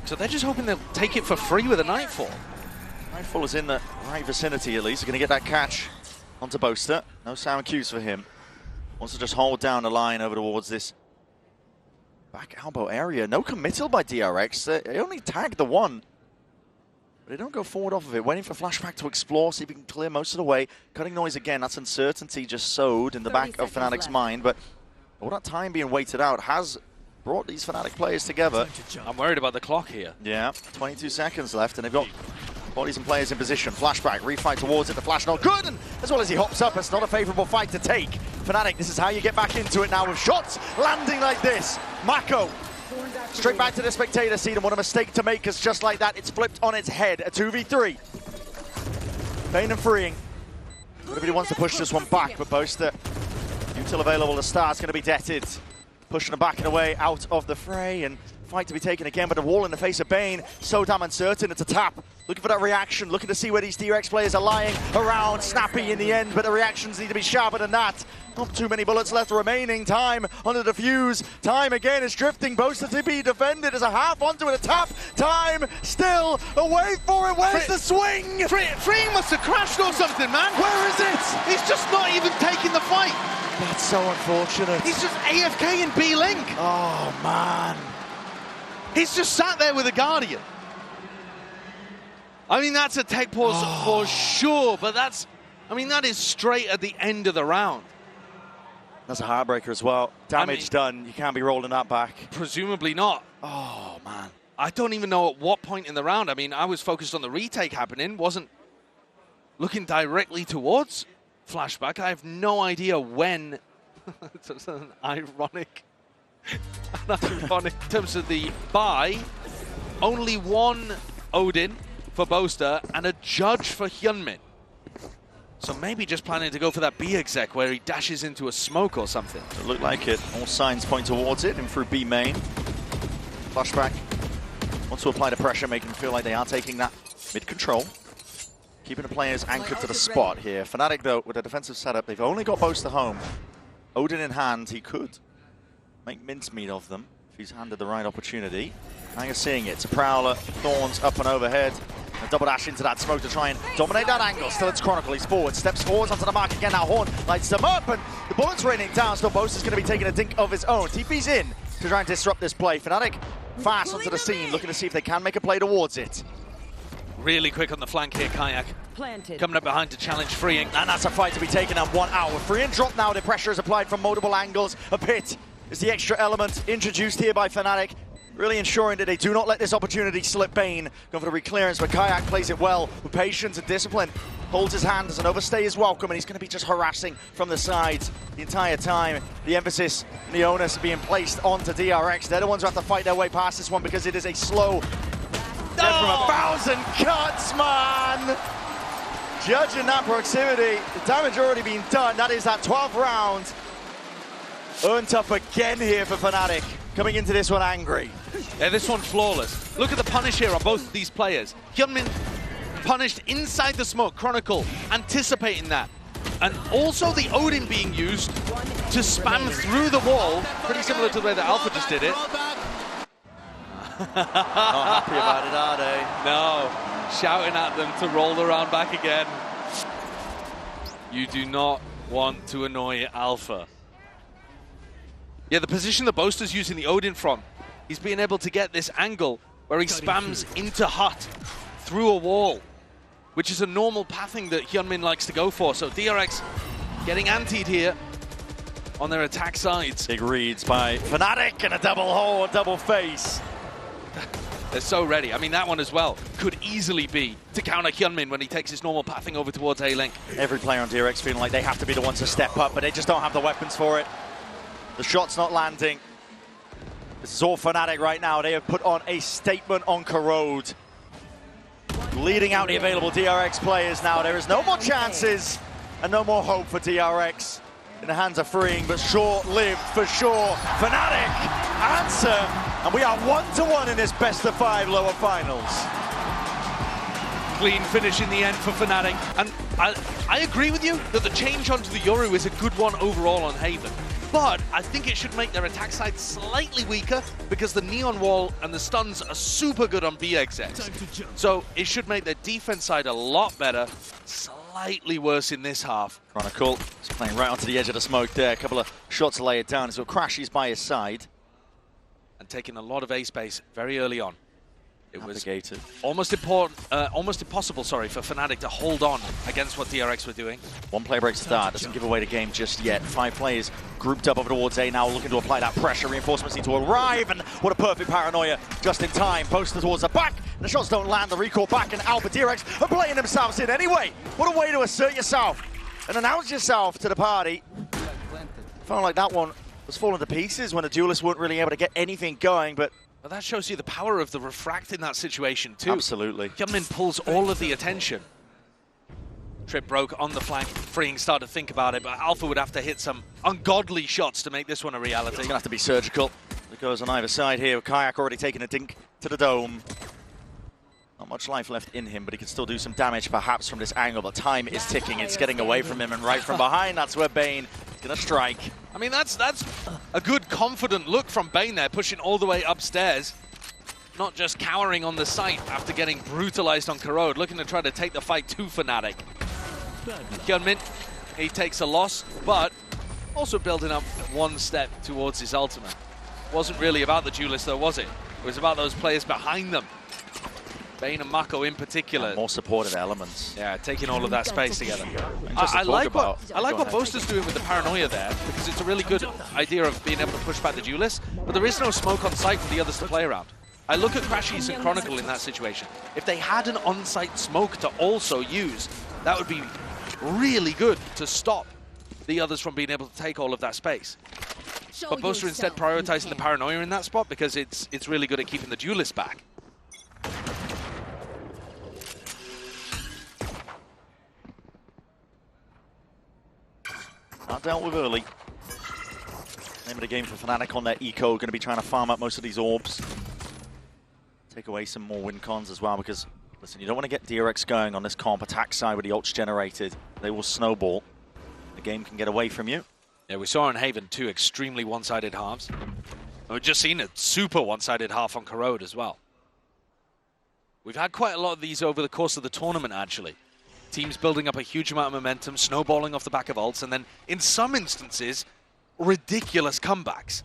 So they're just hoping they'll take it for free with a Nightfall. Nightfall is in the right vicinity at least. They're going to get that catch onto Boaster. No sound cues for him. Wants to just hold down the line over towards this back elbow area. No committal by DRX. They only tagged the one. But they don't go forward off of it. Waiting for Flashback to explore, see if he can clear most of the way. Cutting noise again. That's uncertainty just sowed in the back of Fnatic's mind. But all that time being waited out has brought these Fnatic players together. I'm worried about the clock here. Yeah, 22 seconds left, and they've got bodies and players in position. Flashback, refight towards it. The flash not good, and as well as he hops up, it's not a favorable fight to take. Fnatic, this is how you get back into it now with shots landing like this. Mako, straight back to the spectator seat, and what a mistake to make, because just like that, it's flipped on its head. A 2v3. Bane and freeing. Everybody wants to push this one back, but Boaster, util available to start, is going to be deaded. pushing them back and away out of the fray, and fight to be taken again, but a wall in the face of Bane, so damn uncertain. It's a tap, looking for that reaction, looking to see where these DRX players are lying around. Snappy in the end, but the reactions need to be sharper than that. Not too many bullets left remaining. Time on the defuse. Time again is drifting. Boaster to be defended as a half onto it. A tap. Time still away for it. Where's the swing? Freeing must have crashed or something, man. Where is it? He's just not even taking the fight. That's so unfortunate. He's just AFK in B-Link. Oh, man. He's just sat there with a Guardian. I mean, that's a tech pause for sure, but that's, I mean, that is straight at the end of the round. That's a heartbreaker as well. Damage done. You can't be rolling that back. Presumably not. Oh, man. I don't even know at what point in the round. I mean, I was focused on the retake happening, wasn't looking directly towards Flashback. I have no idea when. It's an ironic. In terms of the buy, only one Odin for Boaster and a Judge for Hyunmin. So maybe just planning to go for that B exec where he dashes into a smoke or something. It looked like it. All signs point towards it, and through B main. Flashback wants to apply the pressure, making them feel like they are taking that mid-control. Keeping the players anchored to the spot here. Fnatic, though, with a defensive setup, they've only got Boaster home. Odin in hand, he could make mincemeat of them if he's handed the right opportunity. Now you're seeing it. It's a Prowler, Thorns up and overhead. A double dash into that smoke to try and dominate that angle. Still it's Chronicle, he's forward, steps forwards onto the mark again. Now Horn lights them up, and the bullets raining down. Still Boaster's going to be taking a dink of his own. TP's in to try and disrupt this play. Fnatic fast onto the scene, looking to see if they can make a play towards it. Really quick on the flank here, Kayak. Planted. Coming up behind to challenge Freeing. And that's a fight to be taken at 1 hour. Freeing drop now, the pressure is applied from multiple angles. A pit is the extra element introduced here by Fnatic. Really ensuring that they do not let this opportunity slip. Bane going for the reclearance, but Kayak plays it well with patience and discipline. Holds his hand, doesn't overstay his welcome, and he's going to be just harassing from the sides the entire time. The emphasis and the onus being placed onto DRX. They're the ones who have to fight their way past this one because it is a slow death from 1,000 cuts, man! Judging that proximity, the damage already been done. That is that 12th round. Earned up again here for Fnatic. Coming into this one angry. Yeah, this one flawless. Look at the punish here on both of these players. Hyunmin punished inside the smoke. Chronicle anticipating that. And also the Odin being used to spam through the wall. Pretty similar to the way that Alpha just did it. Not happy about it, are they? No. Shouting at them to roll around back again. You do not want to annoy Alpha. Yeah, the position that Boaster's using the Odin from, he's being able to get this angle where he spams into Hut through a wall, which is a normal pathing that Hyunmin likes to go for. So DRX getting antied here on their attack sides. Big reads by Fnatic and a double hole, a double face. They're so ready. I mean, that one as well could easily be to counter Hyunmin when he takes his normal pathing over towards A-Link. Every player on DRX feeling like they have to be the ones to step up, but they just don't have the weapons for it. The shot's not landing. This is all Fnatic right now. They have put on a statement on Corrode. Leading out the available DRX players now. There is no more chances and no more hope for DRX. In the hands of Freeing, but short-lived for sure. Fnatic answer, and we are 1-1 in this best-of-5 lower finals. Clean finish in the end for Fnatic. And I agree with you that the change onto the Yoru is a good one overall on Haven. But I think it should make their attack side slightly weaker because the Neon Wall and the stuns are super good on BXX. So it should make their defense side a lot better, slightly worse in this half. Chronicle is playing right onto the edge of the smoke there. A couple of shots to lay it down. So Crashy's by his side. And taking a lot of A space very early on. It was almost impossible, for Fnatic to hold on against what DRX were doing. One play break start, doesn't give away the game just yet. 5 players grouped up over towards A now, looking to apply that pressure. Reinforcements need to arrive, and what a perfect paranoia just in time. Poster towards the back, and the shots don't land. The recall back, and Alpha DRX are playing themselves in anyway. What a way to assert yourself and announce yourself to the party. Felt like that one was falling to pieces when the duelists weren't really able to get anything going, but Well, that shows you the power of the refract in that situation too. Absolutely. Hyunmin pulls all of the attention. Trip broke on the flank, freeing Star to think about it, but Alpha would have to hit some ungodly shots to make this one a reality. It's going to have to be surgical. It goes on either side here. Kayak already taking a dink to the dome. Not much life left in him, but he can still do some damage perhaps from this angle. But time is ticking. It's getting away from him, and right from behind, that's where Bane is going to strike. I mean, that's a good, confident look from Bane there, pushing all the way upstairs. Not just cowering on the site after getting brutalized on Corrode, looking to try to take the fight to Fnatic. Hyunmin, he takes a loss, but also building up one step towards his ultimate. Wasn't really about the duelist though, was it? It was about those players behind them. Bane and Mako in particular. And more supportive elements. Yeah, taking all of that space together. I like what Boaster's doing with the paranoia there, because it's a really good idea of being able to push back the duelist, but there is no smoke on site for the others to play around. I look at Crashies and Chronicle in that situation. If they had an on-site smoke to also use, that would be really good to stop the others from being able to take all of that space. But Boaster instead prioritizing the paranoia in that spot because it's really good at keeping the duelist back. Not dealt with early. Name of the game for Fnatic on their eco. Going to be trying to farm up most of these orbs. Take away some more win cons as well, because, listen, you don't want to get DRX going on this comp attack side with the ults generated. They will snowball. The game can get away from you. Yeah, we saw on Haven two extremely one-sided halves. And we've just seen a super one-sided half on Corrode as well. We've had quite a lot of these over the course of the tournament, actually. Teams building up a huge amount of momentum, snowballing off the back of ults, and then, in some instances, ridiculous comebacks.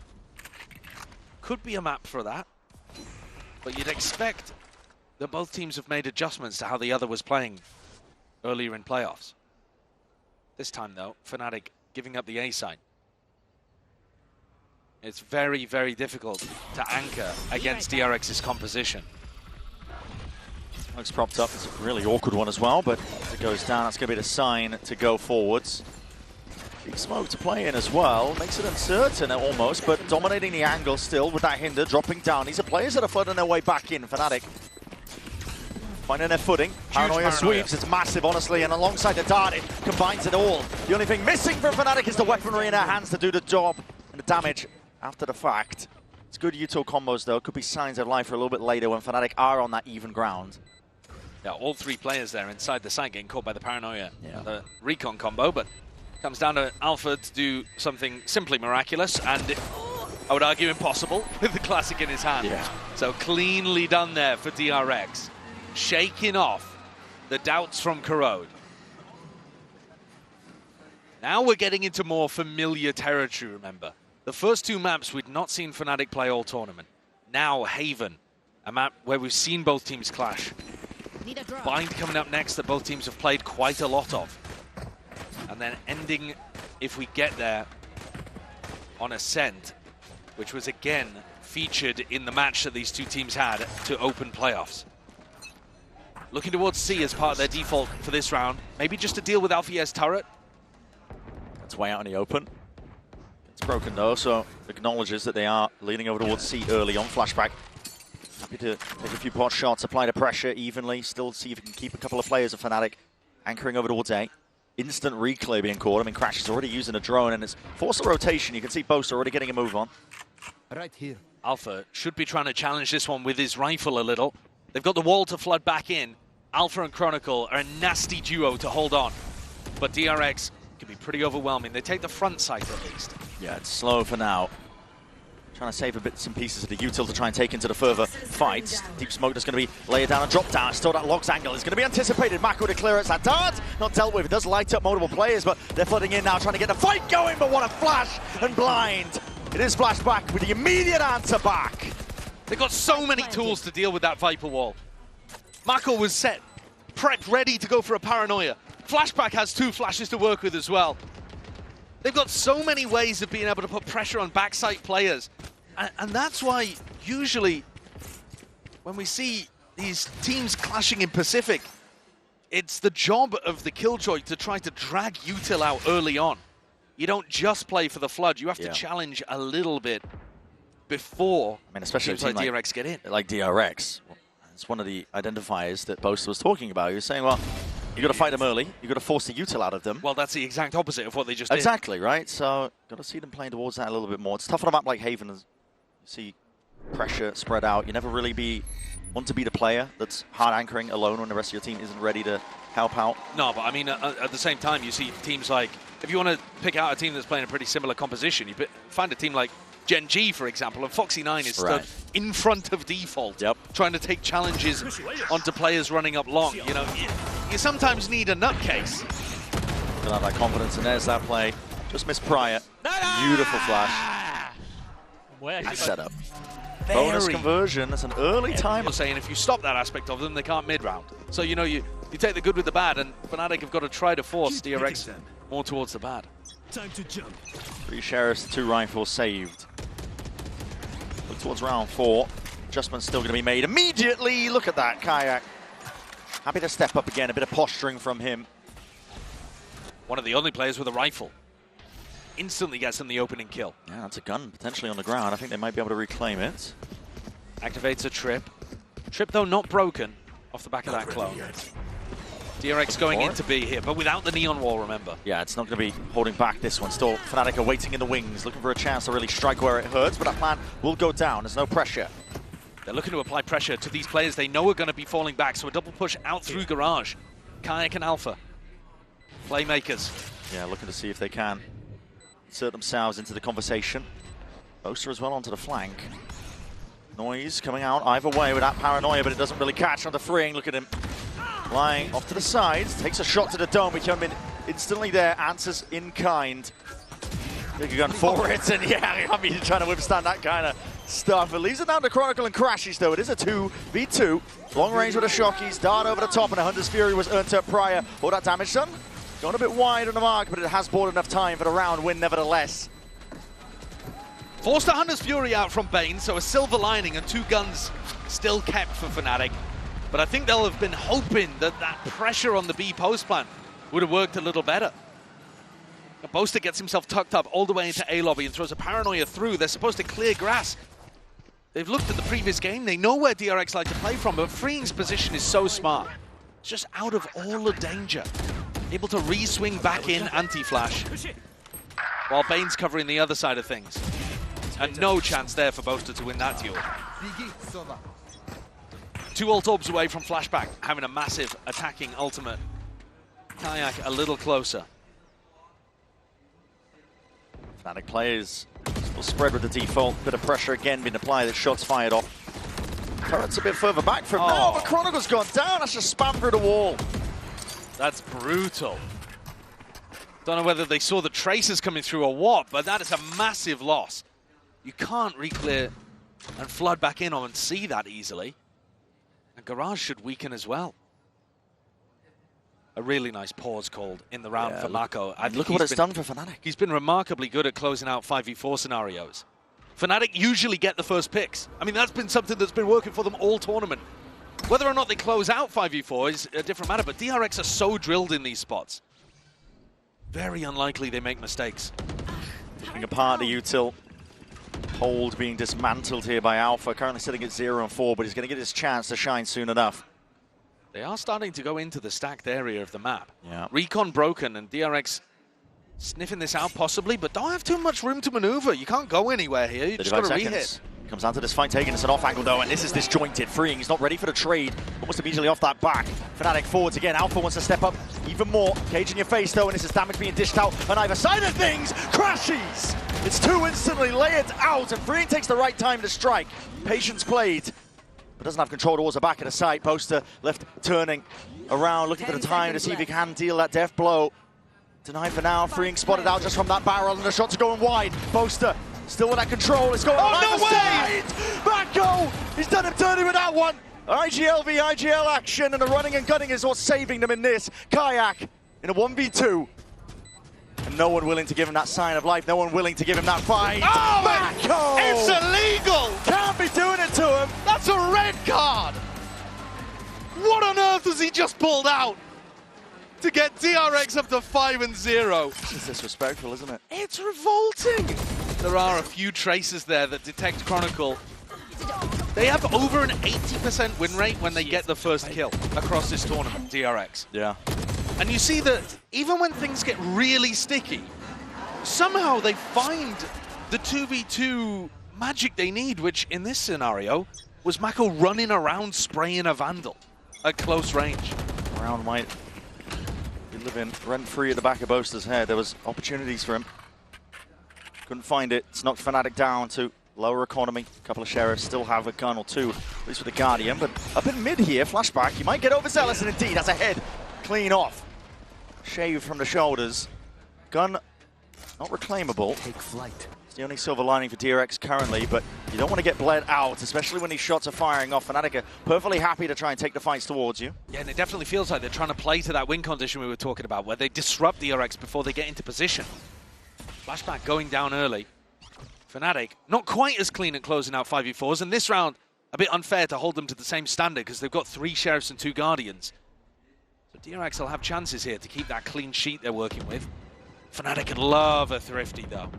Could be a map for that. But you'd expect that both teams have made adjustments to how the other was playing earlier in playoffs. This time, though, Fnatic giving up the A side. It's very, very difficult to anchor against DRX's composition. Looks propped up. It's a really awkward one as well, but as it goes down, that's going to be the sign to go forwards. Big smoke to play in as well. Makes it uncertain almost, but dominating the angle still with that hinder, dropping down. These are players that are flooding their way back in. Fnatic finding their footing. Paranoia sweeps. It's massive, honestly, and alongside the dart, it combines it all. The only thing missing from Fnatic is the weaponry in their hands to do the job and the damage after the fact. It's good util combos, though. Could be signs of life for a little bit later when Fnatic are on that even ground. Yeah, all three players there inside the site getting caught by the paranoia. Yeah. The recon combo, but comes down to Alpha to do something simply miraculous and, I would argue, impossible with the classic in his hand. Yeah. So cleanly done there for DRX. Shaking off the doubts from Corrode. Now we're getting into more familiar territory, remember. The first two maps we'd not seen Fnatic play all tournament. Now Haven, a map where we've seen both teams clash. Bind coming up next that both teams have played quite a lot of. And then ending, if we get there, on Ascent, which was again featured in the match that these two teams had to open playoffs. Looking towards C as part of their default for this round. Maybe just to deal with Alfier's turret. It's way out in the open. It's broken though, so acknowledges that they are leaning over towards C early on. Flashback. Happy to take a few pot shots, apply the pressure evenly. Still see if he can keep a couple of players of Fnatic anchoring over towards A. Instant reclay being caught. I mean, Crash is already using a drone and it's forced a rotation. You can see Boaster already getting a move on. Right here. Alpha should be trying to challenge this one with his rifle a little. They've got the wall to flood back in. Alpha and Chronicle are a nasty duo to hold on. But DRX can be pretty overwhelming. They take the front side at least. Yeah, it's slow for now. Trying to save a bit, some pieces of the util to try and take into the further fights. Deep Smoke is going to be layered down and dropped down. Still that Logs angle is going to be anticipated. Mako to clear it. That dart not dealt with. It does light up multiple players, but they're flooding in now, trying to get the fight going. But what a flash and blind. It is flashback with the immediate answer back. They've got so many tools to deal with that Viper wall. Mako was set, prepped, ready to go for a paranoia. Flashback has two flashes to work with as well. They've got so many ways of being able to put pressure on backside players. And that's why usually when we see these teams clashing in Pacific, it's the job of the Killjoy to try to drag util out early on. You don't just play for the flood. You have to challenge a little bit before especially teams like DRX get in. Like DRX. It's one of the identifiers that Boaster was talking about. He was saying, well, You got to fight them early. You got to force the util out of them. Well, that's the exact opposite of what they just did. Exactly, right? So, got to see them playing towards that a little bit more. It's tough on a map like Haven. As you see pressure spread out. You never really want to be the player that's hard anchoring alone when the rest of your team isn't ready to help out. No, but I mean, at the same time, you see teams like, if you want to pick out a team that's playing a pretty similar composition, you find a team like Gen G, for example, and Foxy9 is stood in front of default, trying to take challenges onto players running up long. You know, you sometimes need a nutcase. Don't have that confidence, and there's that play. Just missed Prior. Beautiful flash. Nice setup. Bonus conversion. That's an early time. You're saying if you stop that aspect of them, they can't mid-round. So, you know, you take the good with the bad, and Fnatic have got to try to force DRX more towards the bad. Time to jump. 3 Sheriffs, 2 Rifles saved. Look towards round 4. Adjustment's still going to be made immediately. Look at that, Kayak. Happy to step up again. A bit of posturing from him. One of the only players with a rifle. Instantly gets them the opening kill. Yeah, that's a gun potentially on the ground. I think they might be able to reclaim it. Activates a trip. Trip, though, not broken off the back of that clone. DRX going into B here, but without the neon wall, remember. Yeah, it's not going to be holding back this one. Still, Fnatic are waiting in the wings, looking for a chance to really strike where it hurts, but that plan will go down. There's no pressure. They're looking to apply pressure to these players they know are going to be falling back, so a double push out through Garage. Kayak and Alpha. Playmakers. Yeah, looking to see if they can insert themselves into the conversation. Boaster as well onto the flank. Noise coming out either way with that paranoia, but it doesn't really catch on the freeing. Look at him. Flying off to the sides, takes a shot to the dome. We come in instantly there, answers in kind. Take a gun for it, and yeah, I mean, trying to withstand that kind of stuff. It leaves it down to Chronicle and Crashies, though. It is a 2v2. Long range with the Shockies, dart over the top, and a Hunter's Fury was earned up prior. All that damage done. Going a bit wide on the mark, but it has bought enough time for the round win, nevertheless. Forced a Hunter's Fury out from Bane, so a silver lining and 2 guns still kept for Fnatic. But I think they'll have been hoping that that pressure on the B post plan would have worked a little better. Boaster gets himself tucked up all the way into A lobby and throws a paranoia through. They're supposed to clear grass. They've looked at the previous game. They know where DRX like to play from, but Freeing's position is so smart. It's just out of all the danger. Able to re-swing back in anti-flash while Bane's covering the other side of things. And no chance there for Boaster to win that duel. 2 ult orbs away from Flashback, having a massive attacking ultimate. Kayak a little closer. Fnatic players still spread with the default. Bit of pressure again being applied. The shots fired off. Turret's a bit further back from now, but Chronicle's gone down. That's just spam through the wall. That's brutal. Don't know whether they saw the traces coming through or what, but that is a massive loss. You can't re-clear and flood back in on and see that easily. And Garage should weaken as well. A really nice pause called in the round for Mako. Look at what it's done for Fnatic. He's been remarkably good at closing out 5v4 scenarios. Fnatic usually get the first picks. I mean, that's been something that's been working for them all tournament. Whether or not they close out 5v4 is a different matter, but DRX are so drilled in these spots. Very unlikely they make mistakes. Taking apart the util. Hold being dismantled here by Alpha, currently sitting at 0-4, but he's going to get his chance to shine soon enough. They are starting to go into the stacked area of the map. Yeah. Recon broken and DRX sniffing this out possibly, but don't have too much room to maneuver. You can't go anywhere here. You just got to re-hit. Comes down to this fight, taking us an off angle though, and this is disjointed. Freeing, he's not ready for the trade. Almost immediately off that back. Fnatic forwards again. Alpha wants to step up even more. Cage in your face though, and this is damage being dished out on either side of things. Crashies! It's 2 instantly layered out, and Freeing takes the right time to strike. Patience played, but doesn't have control towards the back of the site. Boaster left turning around, looking for the time to see if he can deal that death blow. Denied for now. Freeing spotted out just from that barrel, and the shots are going wide. Boaster still with that control. It's going on either side. Mako! He's done him dirty with that one. IGL v IGL action, and the running and gunning is what's saving them in this. Kayak in a 1v2. And no one willing to give him that sign of life. No one willing to give him that fight. Oh, Mako! it's illegal! Can't be doing it to him. That's a red card! What on earth has he just pulled out to get DRX up to 5-0? It's disrespectful, isn't it? It's revolting. There are a few traces there that detect Chronicle They have over an 80% win rate when they get the first kill across this tournament, DRX. Yeah. And you see that even when things get really sticky, somehow they find the 2v2 magic they need, which in this scenario was Mako running around spraying a Vandal at close range. Brown might be living rent-free at the back of Boaster's head. There was opportunities for him. Couldn't find it. It's knocked Fnatic down to lower economy. A couple of Sheriffs still have a gun or two, at least with the Guardian. But up in mid here, flashback, he might get overzealous, and indeed has a head clean off. Shave from the shoulders. Gun not reclaimable. Take flight. It's the only silver lining for DRX currently, but you don't want to get bled out, especially when these shots are firing off. Fnatic are perfectly happy to try and take the fights towards you. Yeah, and it definitely feels like they're trying to play to that win condition we were talking about, where they disrupt DRX before they get into position. Flashback going down early. Fnatic not quite as clean at closing out 5v4s, and this round a bit unfair to hold them to the same standard because they've got 3 Sheriffs and 2 Guardians. So DRX will have chances here to keep that clean sheet they're working with. Fnatic could love a Thrifty though.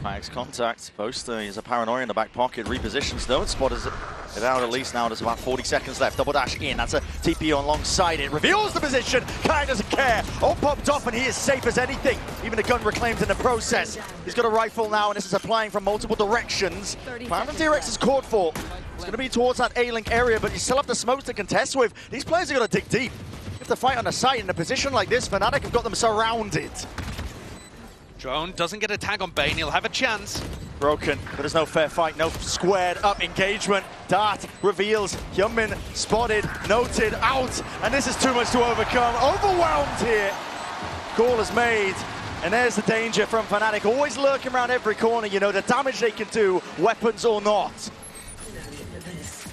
Max contact. Boaster is a paranoia in the back pocket. Repositions though. It spotters it out at least now. There's about 40 seconds left. Double dash in. That's a TP alongside it. Reveals the position. Kai doesn't care. All popped off and he is safe as anything. Even a gun reclaimed in the process. He's got a rifle now and this is applying from multiple directions. Plan from DRX is caught for. It's going to be towards that A-Link area, but you still have the smokes to contest with. These players are going to dig deep. If they fight on the site in a position like this, Fnatic have got them surrounded. Drone doesn't get a tag on Bane, he'll have a chance. Broken, but there's no fair fight, no squared up engagement. Dart reveals, Hyunmin spotted, noted, out, and this is too much to overcome. Overwhelmed here. Call is made, and there's the danger from Fnatic. Always lurking around every corner, you know, the damage they can do, weapons or not.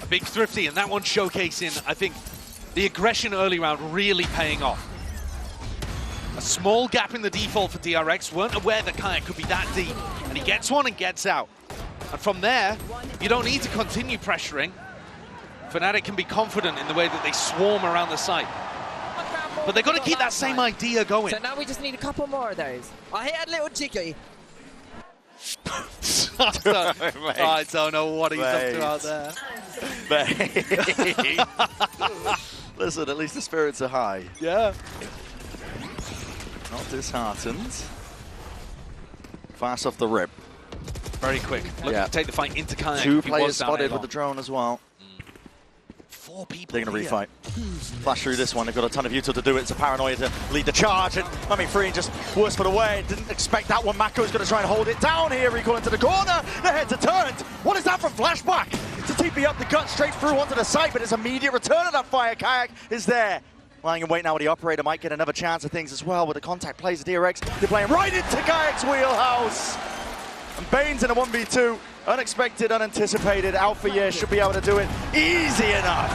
A big Thrifty, and that one showcasing, I think, the aggression early round really paying off. A small gap in the default for DRX, weren't aware that Kayak could be that deep, and he gets one and gets out. And from there, you don't need to continue pressuring. Fnatic can be confident in the way that they swarm around the site. But they've got to keep that same idea going. So now we just need a couple more of those. I hit a little jiggy. I don't know what he's up to out there. Listen, at least the spirits are high. Yeah. Not disheartened. Fast off the rip. Very quick. Looking to take the fight into Kayak. 2 players spotted with the drone as well. 4 people. They're going to refight. Flash through this one. They've got a ton of util to do it. It's a paranoia to lead the charge. And Mummy Free just worse for the way. Didn't expect that one. Mako is going to try and hold it down here. Recall into the corner. The heads are turned. What is that from Flashback? It's a TP up the gut straight through onto the side, but it's immediate return of that fire. Kayak is there. Lying in wait now with the operator. Might get another chance of things as well. With the contact plays the DRX. They're playing right into Kayak's wheelhouse. And Bane's in a 1v2. Unexpected, unanticipated. Alpha, yeah, should be able to do it easy enough.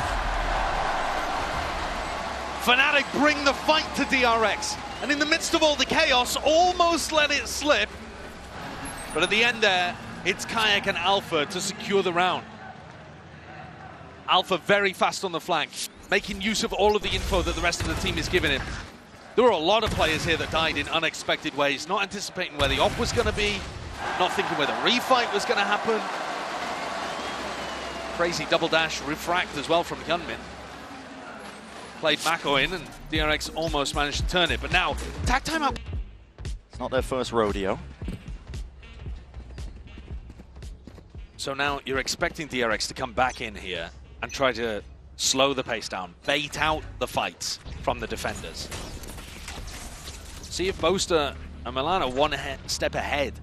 Fnatic bring the fight to DRX. And in the midst of all the chaos, almost let it slip. But at the end there, it's Kayak and Alpha to secure the round. Alpha very fast on the flank, making use of all of the info that the rest of the team is giving him. There were a lot of players here that died in unexpected ways, not anticipating where the op was going to be, not thinking where the refight was going to happen. Crazy double dash refract as well from Hyunmin. Played Mako in and DRX almost managed to turn it, but now, tag timeout. It's not their first rodeo. So now you're expecting DRX to come back in here and try to slow the pace down, bait out the fights from the defenders. See if Boaster and Milan are one step ahead,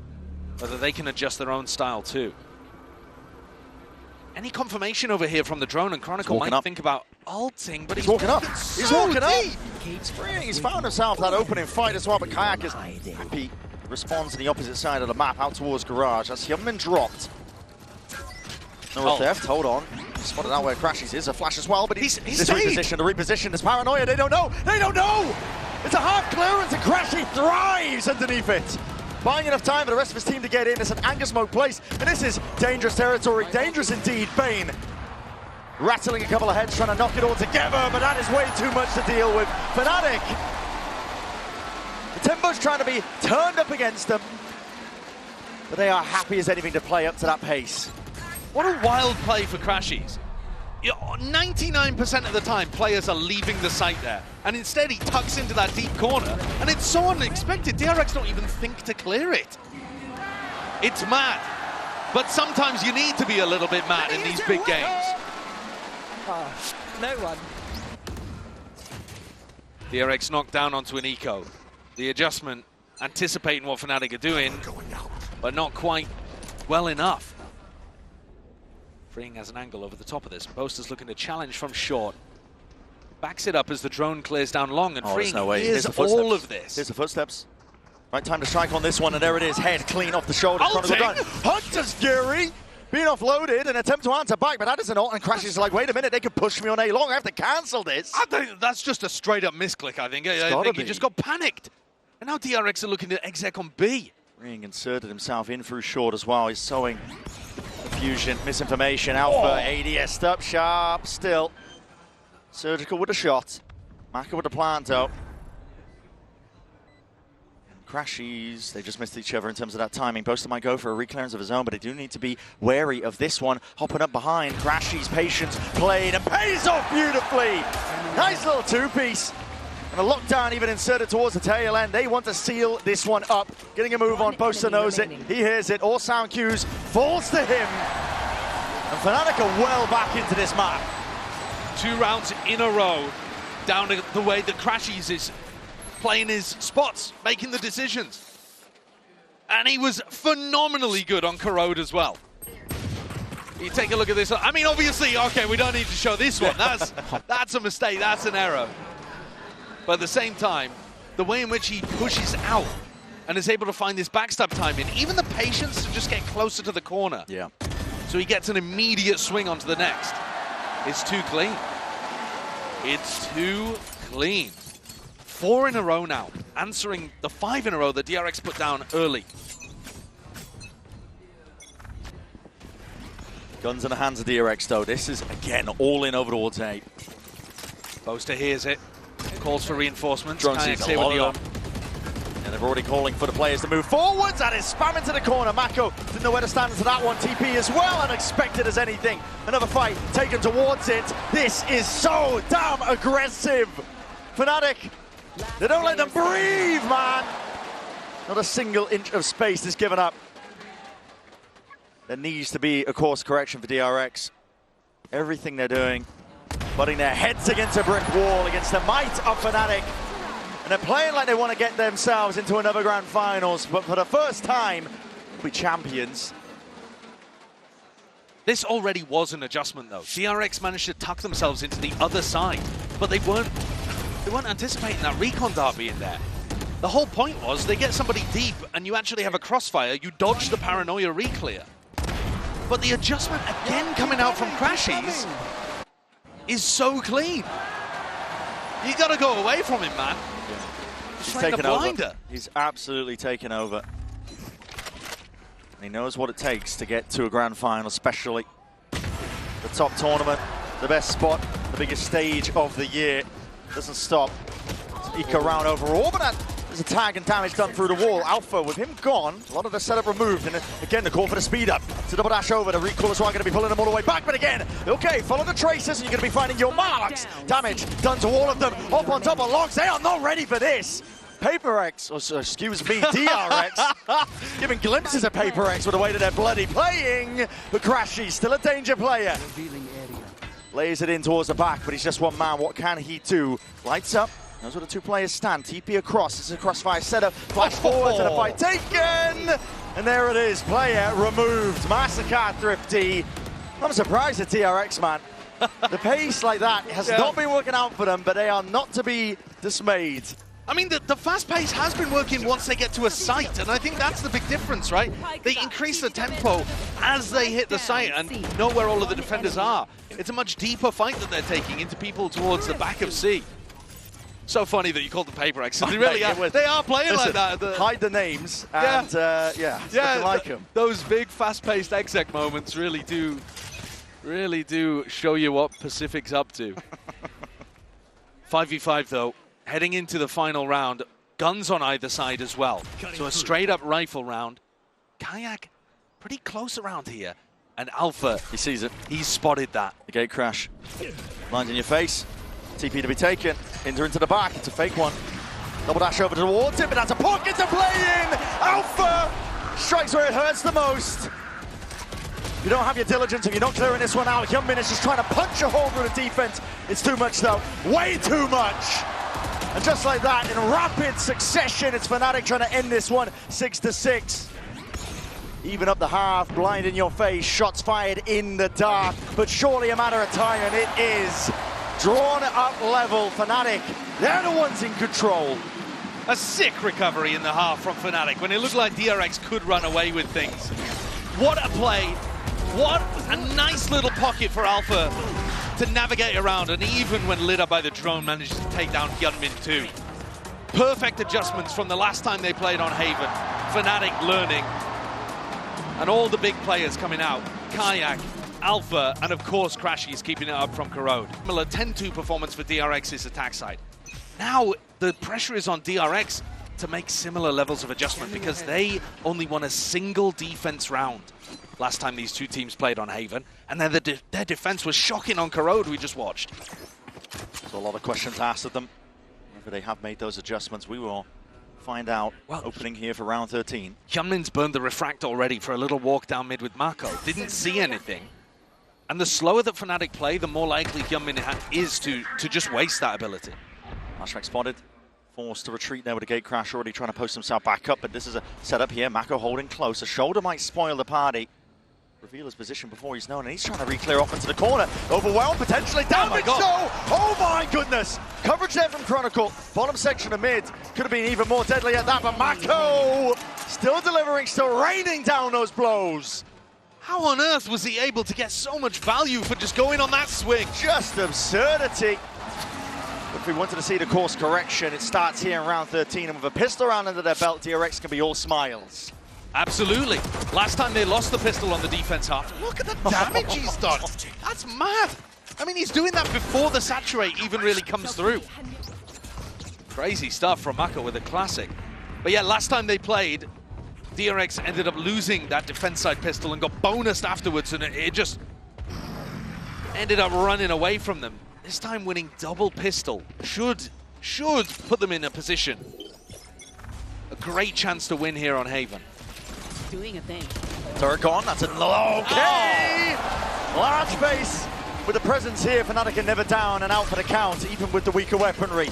whether they can adjust their own style too. Any confirmation over here from the drone, and Chronicle might think about ulting, but he's walking up. He's walking up. He's freeing. He's found himself that opening fight as well, but Kayak is happy. Responds to the opposite side of the map, out towards Garage. That's Hyunmin dropped. No theft, hold on. Spotted out where Crashies is, a flash as well, but he's repositioned. The reposition is paranoia. They don't know. They don't know. It's a half clearance and Crashy thrives underneath it. Buying enough time for the rest of his team to get in. It's an anger smoke place, and this is dangerous territory. Dangerous indeed. Bane rattling a couple of heads, trying to knock it all together, but that is way too much to deal with. Fnatic. The tempo's trying to be turned up against them, but they are happy as anything to play up to that pace. What a wild play for Crashies. 99% of the time, players are leaving the site there. And instead, he tucks into that deep corner. And it's so unexpected. DRX don't even think to clear it. It's mad. But sometimes you need to be a little bit mad in these big games. Oh, no one. DRX knocked down onto an eco. The adjustment, anticipating what Fnatic are doing, but not quite well enough. Freeing has an angle over the top of this. Boaster's looking to challenge from short. Backs it up as the drone clears down long, and Freeing hears all of this. Here's the footsteps. Right time to strike on this one, and there it is. Head clean off the shoulder. Hunter's Fury being offloaded and attempt to answer back, but that isn't all. And Crashies like, wait a minute, they can push me on A long. I have to cancel this. I think that's just a straight up misclick, I think. I think he just got panicked. And now DRX are looking to exec on B. Ring inserted himself in through short as well. He's sowing confusion, misinformation. Alpha, ADS up sharp still. Surgical with a shot. Maka with a plant though. Crashies, they just missed each other in terms of that timing. Boaster might go for a reclearance of his own, but they do need to be wary of this one. Hopping up behind, Crashies' patience played and pays off beautifully. Nice little two-piece. And a lockdown even inserted towards the tail end. They want to seal this one up. Getting a move on, Boaster knows it. He hears it, all sound cues, falls to him. And Fnatic are well back into this map. 2 rounds in a row, down to the way that Crashies is playing his spots, making the decisions. And he was phenomenally good on Corrode as well. You take a look at this. I mean, obviously, okay, we don't need to show this one. That's a mistake, that's an error. But at the same time, the way in which he pushes out and is able to find this backstab timing, even the patience to just get closer to the corner. Yeah. So he gets an immediate swing onto the next. It's too clean. It's too clean. 4 in a row now, answering the 5 in a row that DRX put down early. Guns in the hands of DRX though. This is, again, all in over towards A. Boaster hears it, calls for reinforcements. Drone sees a lot of them. And they're already calling for the players to move forwards. That is spamming to the corner. Mako didn't know where to stand to that one. TP as well, unexpected as anything. Another fight taken towards it. This is so damn aggressive. Fnatic, they don't let them breathe, man. Not a single inch of space is given up. There needs to be a course correction for DRX. Everything they're doing, butting their heads against a brick wall against the might of Fnatic. And they're playing like they want to get themselves into another grand finals, but for the first time, they'll be champions. This already was an adjustment though. DRX managed to tuck themselves into the other side, but they weren't anticipating that recon dart being there. The whole point was they get somebody deep and you actually have a crossfire, you dodge the paranoia reclear. But the adjustment again coming out from Crashies is so clean. You gotta go away from him, man. He's playing taken a blinder. over. He's absolutely taken over. And he knows what it takes to get to a grand final, especially the top tournament, the best spot, the biggest stage of the year. Doesn't stop. Eco round overall, but there's a tag and damage done through the wall. Alpha, with him gone, a lot of the setup removed, and again the call for the speed up. It's a double dash over, the recall as well, going to be pulling them all the way back, but again, okay, follow the traces, and you're going to be finding your marks. Damage done to all of them, up on top of Logs, they are not ready for this. PaperX, or excuse me, DRX, giving glimpses of PaperX with the way that they're bloody playing, but Crashies, still a danger player. Lays it in towards the back, but he's just one man. What can he do? Lights up. Knows where the 2 players stand. TP across. This is a crossfire setup. Flash forward to the fight taken. And there it is. Player removed. Massacre Thrifty. I'm surprised at TRX, man. The pace like that has not been working out for them, but they are not to be dismayed. I mean, the fast pace has been working once they get to a site, and I think that's the big difference, right? They increase the tempo as they hit the site and know where all of the defenders are. It's a much deeper fight that they're taking into people towards the back of C. So funny that you called them PaperX. They really are. They are playing like that. Hide the names, and it's looking like them. Those big, fast-paced exec moments really do show you what Pacific's up to. 5v5 though. Heading into the final round, guns on either side as well. So a straight-up rifle round. Kayak pretty close around here. And Alpha, He sees it. he's spotted that. The gate crash. Lines in your face. TP to be taken. Into the back. It's a fake one. Double dash over towards it, but that's a pocket to play in. Alpha strikes where it hurts the most. If you don't have your diligence, if you're not clearing this one out, Hyunmin is just trying to punch a hole through the defense. It's too much though. Way too much. And just like that, in rapid succession, it's Fnatic trying to end this one 6-6. Even up the half, blind in your face, shots fired in the dark, but surely a matter of time, and it is. Drawn up level, Fnatic, they're the ones in control. A sick recovery in the half from Fnatic when it looked like DRX could run away with things. What a play. What a nice little pocket for Alpha to navigate around, and even when lit up by the drone, manages to take down Hyunmin too. Perfect adjustments from the last time they played on Haven. Fnatic learning. And all the big players coming out. Kayak, Alpha, and of course Crashy's keeping it up from Corrode. Similar 10-2 performance for DRX's attack side. Now the pressure is on DRX to make similar levels of adjustment because they only won a single defense round last time these two teams played on Haven, and then their defense was shocking on Corrode we just watched. So a lot of questions asked of them. Whether they have made those adjustments, we will find out. Well, opening here for round 13. Hyunmin's burned the refract already for a little walk down mid with Mako. Didn't see anything. And the slower that Fnatic play, the more likely Hyunmin is to just waste that ability. Flashback spotted. Forced to retreat there with a gate crash, already trying to post himself back up, but this is a setup here. Mako holding close. A shoulder might spoil the party. Reveal his position before he's known, and he's trying to re-clear off into the corner. Overwhelmed, potentially damaged. Oh my goodness! Coverage there from Chronicle. Bottom section of mid. Could have been even more deadly at that, but Mako still delivering, still raining down those blows. How on earth was he able to get so much value for just going on that swing? Just absurdity. If we wanted to see the course correction, it starts here in round 13, and with a pistol round under their belt, DRX can be all smiles. Absolutely. Last time they lost the pistol on the defense half. Look at the damage he's done. That's mad. I mean, he's doing that before the saturate even really comes through. Crazy stuff from Mako with a classic. But yeah, last time they played, DRX ended up losing that defense side pistol and got bonused afterwards, and it just ended up running away from them. This time winning double pistol should put them in a position. A great chance to win here on Haven. Doing a thing. Turret gone, that's an okay! Large face with the presence here. Fnatic are never down and out for the count, even with the weaker weaponry.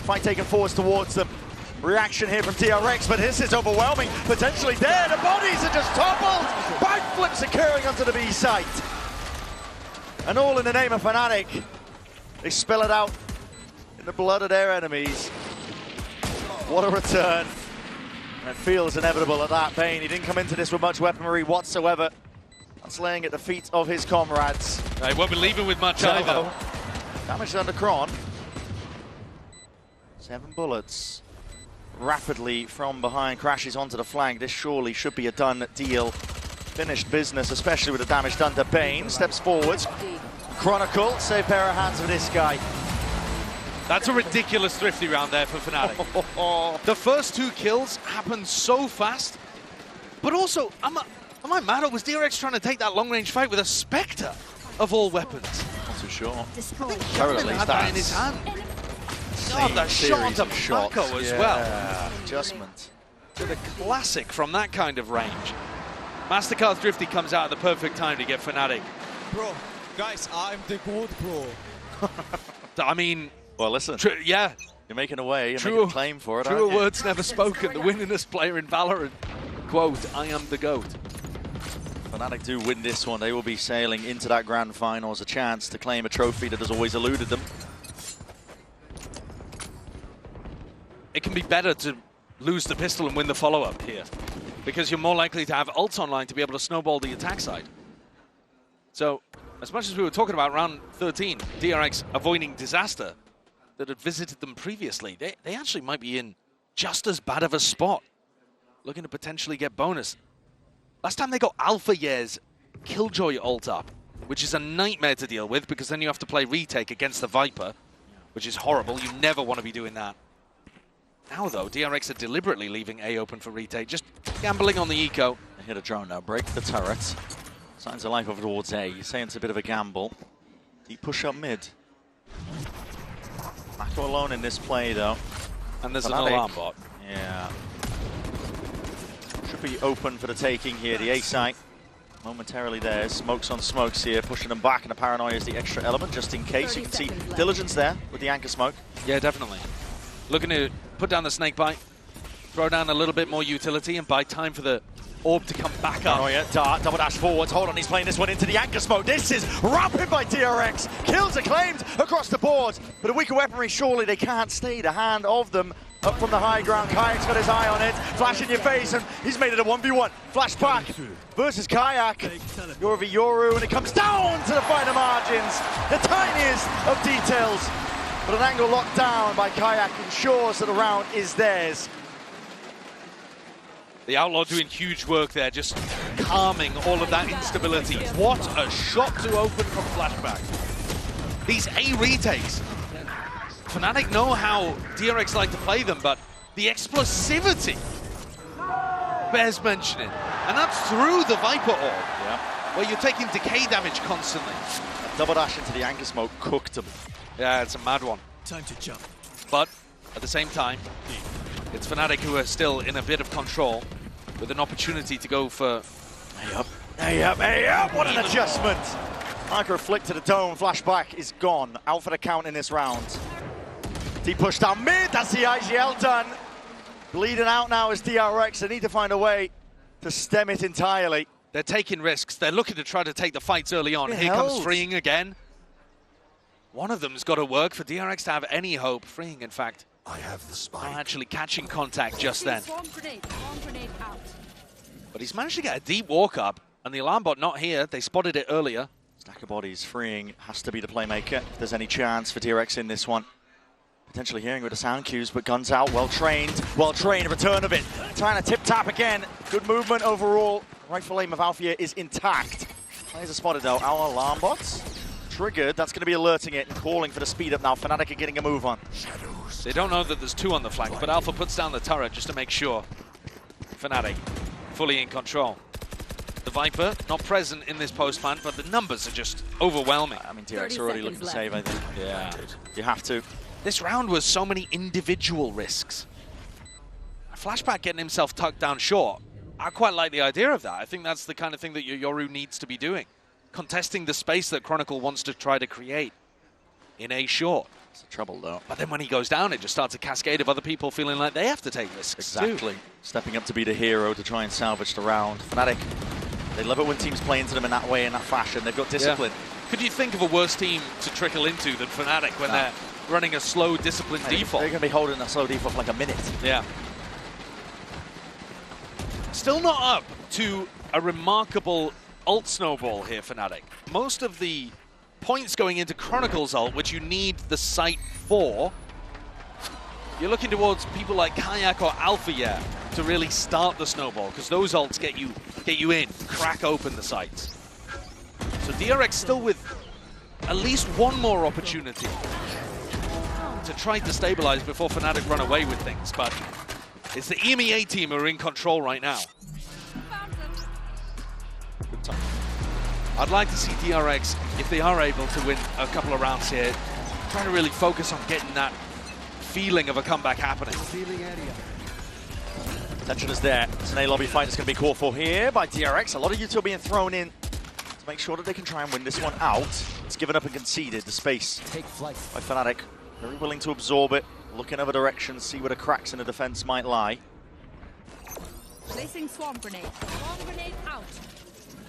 Fight taken forwards towards them. Reaction here from DRX, but this is overwhelming. Potentially there, the bodies are just toppled! Backflips occurring onto the B site. And all in the name of Fnatic. They spell it out in the blood of their enemies. What a return. And it feels inevitable at that. Bane, he didn't come into this with much weaponry whatsoever. That's laying at the feet of his comrades. He won't be leaving with much either. Damage under Kron. 7 bullets. Rapidly from behind, crashes onto the flank. This surely should be a done deal. Finished business, especially with the damage done to Bane. Steps forwards. Chronicle, save pair of hands for this guy. That's a ridiculous thrifty round there for Fnatic. The first 2 kills happened so fast, but also, am I mad, or was DRX trying to take that long-range fight with a Spectre of all weapons? Not too sure. Currently had that in his hand. God, that shot of Mako as well. Adjustment. To the classic from that kind of range. Mastercard's thrifty comes out at the perfect time to get Fnatic. Bro, guys, I'm the GOAT, bro. I mean... Well, listen. Yeah. You're making a way, you're making a claim for it, Truer words never spoken. The winningest player in Valorant. Quote, I am the GOAT. Fnatic do win this one. They will be sailing into that grand finals, a chance to claim a trophy that has always eluded them. It can be better to lose the pistol and win the follow-up here, because you're more likely to have ults online to be able to snowball the attack side. So, as much as we were talking about round 13, DRX avoiding disaster that had visited them previously, they actually might be in just as bad of a spot, looking to potentially get bonus. Last time they got Alpha Year's Killjoy ult up, which is a nightmare to deal with, because then you have to play retake against the Viper, which is horrible. You never want to be doing that. Now, though, DRX are deliberately leaving A open for retake, just gambling on the eco. They hit a drone now, break the turret. Signs of life over towards A. You're saying it's a bit of a gamble. Deep push up mid. Mako alone in this play, though. And there's an alarm bot. Yeah. Should be open for the taking here. The A site momentarily there. Smokes on smokes here, pushing them back, and the paranoia is the extra element, just in case. You can see diligence there with the anchor smoke. Yeah, definitely. Looking to put down the snake bite, throw down a little bit more utility, and buy time for the orb to come back up. Paranoia, dart, double dash forwards. Hold on, he's playing this one into the anchor smoke. This is rapid by DRX. Kills acclaimed across the board. But a weaker weaponry, surely they can't stay the hand of them. Up from the high ground, Kayak's got his eye on it. Flash in your face, and he's made it a 1v1. Flashback versus Kayak. Yoru v Yoru, and it comes down to the finer margins. The tiniest of details. But an angle locked down by Kayak ensures that the round is theirs. The Outlaw doing huge work there, just calming all of that instability. What a shot to open from Flashback. These A retakes. Fnatic know how DRX like to play them, but the explosivity bears mentioning. And that's through the Viper orb, where you're taking decay damage constantly. A double dash into the anchor smoke cooked them. Yeah, it's a mad one. Time to jump. But at the same time, it's Fnatic who are still in a bit of control with an opportunity to go for... Hey up, hey up, hey up! What an adjustment! Micro flick to the dome, Flashback is gone. Out for the count in this round. Deep push down mid, that's the IGL done. Bleeding out now is DRX. They need to find a way to stem it entirely. They're taking risks. They're looking to try to take the fights early on. Here comes Freeing again. One of them's got to work for DRX to have any hope. Freeing, in fact, I have the spike. not actually catching contact just then. Swarm grenade out. But he's managed to get a deep walk up, and the alarm bot not here. They spotted it earlier. Stack of bodies, Freeing has to be the playmaker if there's any chance for DRX in this one. Potentially hearing with the sound cues, but guns out, well trained, return of it. Trying to tip-tap again. Good movement overall. Rightful aim of Alfia is intact. Players are spotted though. Our alarm bots triggered. That's going to be alerting it and calling for the speed up now. Fnatic are getting a move on. They don't know that there's two on the flank, but Alpha puts down the turret just to make sure. Fnatic fully in control. The Viper not present in this post plant, but the numbers are just overwhelming. I mean, DRX are already looking to save, I think. Yeah. You have to. This round was so many individual risks. Flashback getting himself tucked down short. I quite like the idea of that. I think that's the kind of thing that Yoru needs to be doing. Contesting the space that Chronicle wants to try to create in A short. It's the trouble though. But then when he goes down, it just starts a cascade of other people feeling like they have to take risks Exactly. too. Stepping up to be the hero to try and salvage the round. Fnatic, they love it when teams play into them in that way, in that fashion. They've got discipline. Yeah. Could you think of a worse team to trickle into than Fnatic when they're running a slow, disciplined default? They're going to be holding a slow default for like a minute. Yeah. Still not up to a remarkable ult snowball here, Fnatic. Most of the points going into Chronicle's ult, which you need the site for, you're looking towards people like Kayak or Alpha to really start the snowball, because those ults get you in, crack open the sites. So DRX still with at least one more opportunity to try to stabilize before Fnatic run away with things, but it's the EMEA team who are in control right now. Good time. I'd like to see DRX, if they are able to win a couple of rounds here, trying to really focus on getting that feeling of a comeback happening. Tension is there. It's an A-lobby fight that's going to be called for here by DRX. A lot of util being thrown in to make sure that they can try and win this one out. It's given up and conceded the space by Fnatic. Very willing to absorb it, look in other directions, see where the cracks in the defense might lie. Placing swarm grenade. Swarm grenade out.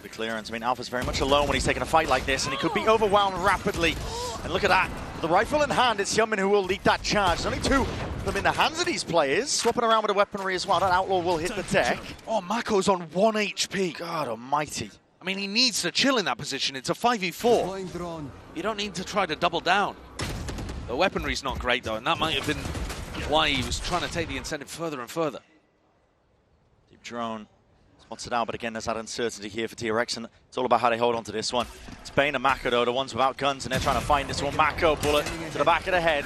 The clearance. I mean, Alpha's very much alone when he's taking a fight like this, and he could be overwhelmed rapidly. And look at that. With the rifle in hand, it's Yeoman who will lead that charge. There's only two of them in the hands of these players. Swapping around with the weaponry as well. That Outlaw will hit the deck. Oh, Mako's on 1 HP. God almighty. I mean, he needs to chill in that position. It's a 5v4. You don't need to try to double down. The weaponry's not great, though, and that might have been why he was trying to take the incentive further and further. Deep drone. Spots it out, but again, there's that uncertainty here for DRX, and it's all about how they hold on to this one. It's Bane and Mako, though, the ones without guns, and they're trying to find this one. Mako, bullet to the back of the head.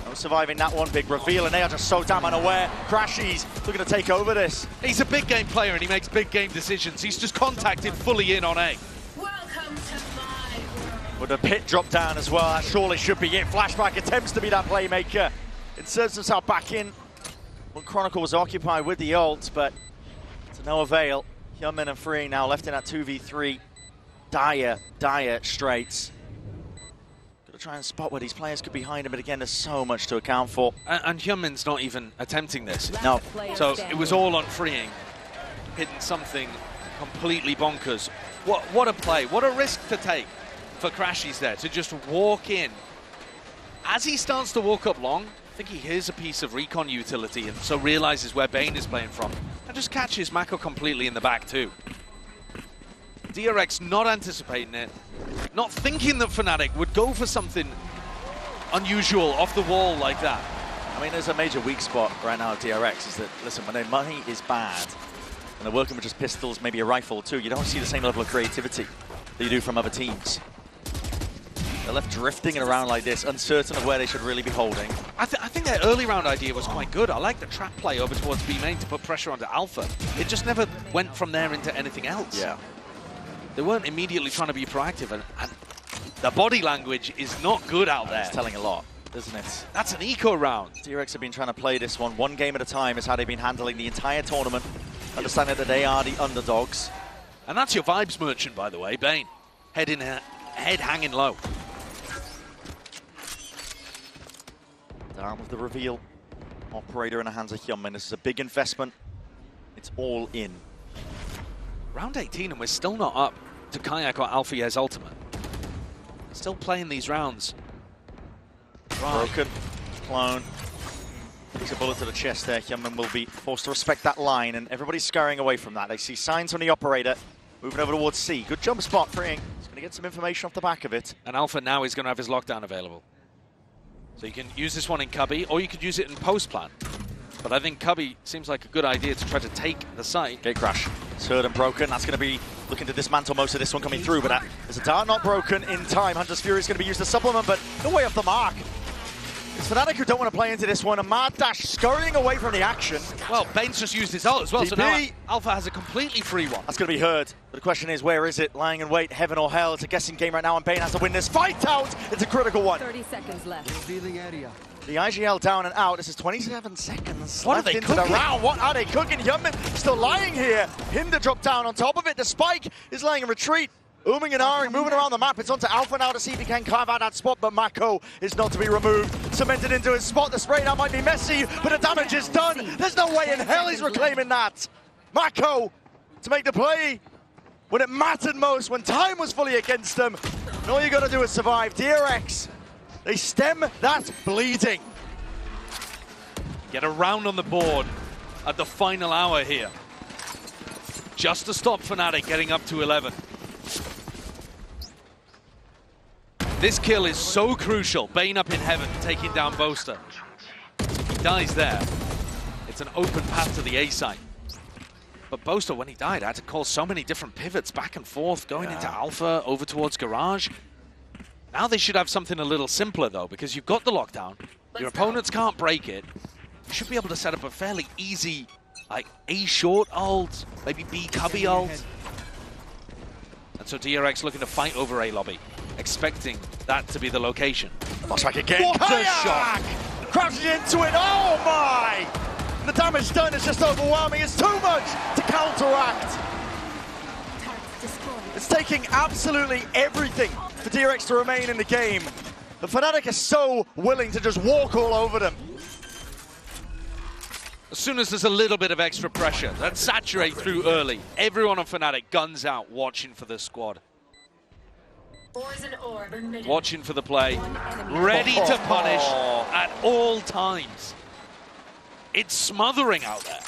No surviving that one. Big reveal, and they are just so damn unaware. Crashies looking to take over this. He's a big game player and he makes big game decisions. He's just contacted fully in on A. Welcome to my world. With a pit drop down as well, that surely should be it. Flashback attempts to be that playmaker. Inserts himself back in when Chronicle was occupied with the ult, but to no avail. Hyunmin and Free now left in that 2v3. Dire straits. Gotta try and spot where these players could be behind him, but again, there's so much to account for. And Hyunmin's not even attempting this. No. So it was all on Freeing, hitting something completely bonkers. What a play, what a risk to take for Crashies there, to just walk in. As he starts to walk up long, I think he hears a piece of recon utility and so realizes where Bane is playing from, and just catches Mako completely in the back too. DRX not anticipating it, not thinking that Fnatic would go for something unusual off the wall like that. I mean, there's a major weak spot right now at DRX, is that, listen, when their money is bad, and they're working with just pistols, maybe a rifle or two, you don't see the same level of creativity that you do from other teams. They're left drifting around like this, uncertain of where they should really be holding. I think their early round idea was quite good. I like the trap play over towards B main to put pressure onto Alpha. It just never went from there into anything else. Yeah. They weren't immediately trying to be proactive, and the body language is not good out there. It's telling a lot, isn't it? That's an eco round. DRX have been trying to play this one game at a time, is how they've been handling the entire tournament, understanding that they are the underdogs. And that's your vibes merchant, by the way, Bane. Head hanging low. Down with the reveal. Operator in the hands of Hyunmin. This is a big investment. It's all in. Round 18 and we're still not up to Kayak or Alfier's ultimate. Still playing these rounds. Right. Broken. Clone. Takes a bullet to the chest there. Hyunmin will be forced to respect that line, and everybody's scurrying away from that. They see signs from the operator. Moving over towards C. Good jump spot, Freeing. He's going to get some information off the back of it. And Alpha now is going to have his lockdown available. So you can use this one in Cubby, or you could use it in post-plan. But I think Cubby seems like a good idea to try to take the site. Gate crash. It's heard and broken. That's going to be looking to dismantle most of this one coming through, but there's a dart not broken in time. Hunter's Fury is going to be used to supplement, but no way off the mark. It's Fnatic who don't want to play into this one. A mad dash scurrying away from the action. Well, Bane's just used his ult as well, DP. so now Alpha has a completely free one. That's going to be heard. But the question is, where is it? Lying in wait, heaven or hell. It's a guessing game right now, and Bane has to win this fight out. It's a critical one. 30 seconds left. The IGL down and out. This is 27 seconds What left are they into the cooking? round. What are they cooking? Hyunmin still lying here. Him to drop down on top of it. The spike is laying in retreat. Ooming and ahhing, moving around the map. It's onto Alpha now to see if he can carve out that spot, but Mako is not to be removed. Cemented into his spot. The spray down might be messy, but the damage is done. There's no way in hell he's reclaiming that. Mako to make the play when it mattered most, when time was fully against them. And all you got to do is survive. DRX, they stem that bleeding. Get a round on the board at the final hour here. Just to stop Fnatic getting up to 11. This kill is so crucial. Bane up in heaven, taking down Boaster. He dies there. It's an open path to the A site. But Boaster, when he died, had to call so many different pivots back and forth, going into Alpha, over towards Garage. Now they should have something a little simpler, though, because you've got the lockdown. Your opponents can't break it. You should be able to set up a fairly easy, like, A short ult, maybe B cubby ult. And so DRX looking to fight over A lobby, expecting that to be the location. Flashback again. What a Kayak! shot! Crashes into it. Oh my! The damage done is just overwhelming. It's too much to counteract. It's taking absolutely everything for DRX to remain in the game. But Fnatic is so willing to just walk all over them. As soon as there's a little bit of extra pressure, that saturate through early. Everyone on Fnatic guns out, watching for the squad. Watching for the play, ready to punish at all times. It's smothering out there.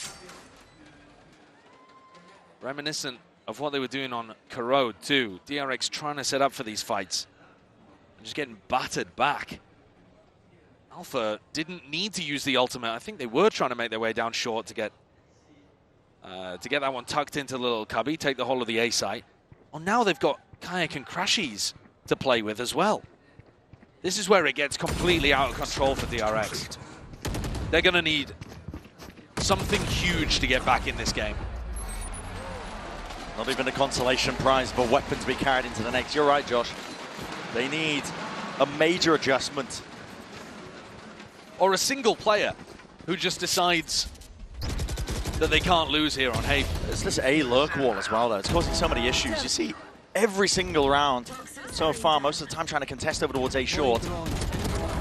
Reminiscent of what they were doing on Corrode too. DRX trying to set up for these fights. And just getting battered back. Alpha didn't need to use the ultimate. I think they were trying to make their way down short to get that one tucked into the little cubby, take the whole of the A site. Well, now they've got Kayak and Crashies to play with as well. This is where it gets completely out of control for DRX. They're going to need something huge to get back in this game. Not even a consolation prize, but weapon to be carried into the next. You're right, Josh. They need a major adjustment. Or a single player who just decides that they can't lose here on Haven. There's this A lurk wall as well, though. It's causing so many issues. You see every single round so far, most of the time trying to contest over towards A short.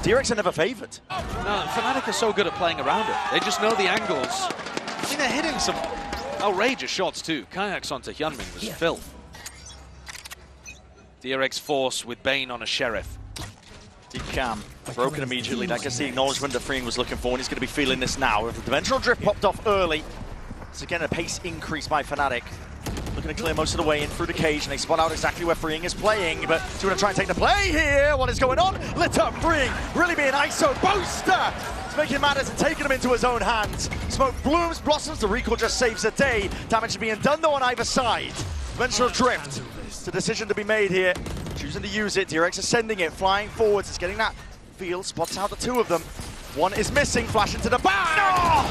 DRX are never favored. No, Fnatic are so good at playing around it. They just know the angles. I mean, they're hitting some outrageous shots too. Kayaks onto Hyunmin was filth. DRX force with Bane on a Sheriff. Deep cam, broken immediately. That gets the acknowledgement that Freeing was looking for, and he's going to be feeling this now. If the Dimensional Drift popped off early, it's again a pace increase by Fnatic. Looking to clear most of the way in through the cage, and they spot out exactly where Freeing is playing, but he's going to try and take the play here. What is going on? Lit up Freeing, really being ISO booster. It's making matters and taking him into his own hands. Smoke blooms, blossoms, the recall just saves the day. Damage is being done though on either side. Dimensional Drift, it's a decision to be made here. Choosing to use it, DRX is sending it, flying forwards, it's getting that feel, spots out the two of them. One is missing, flash into the back!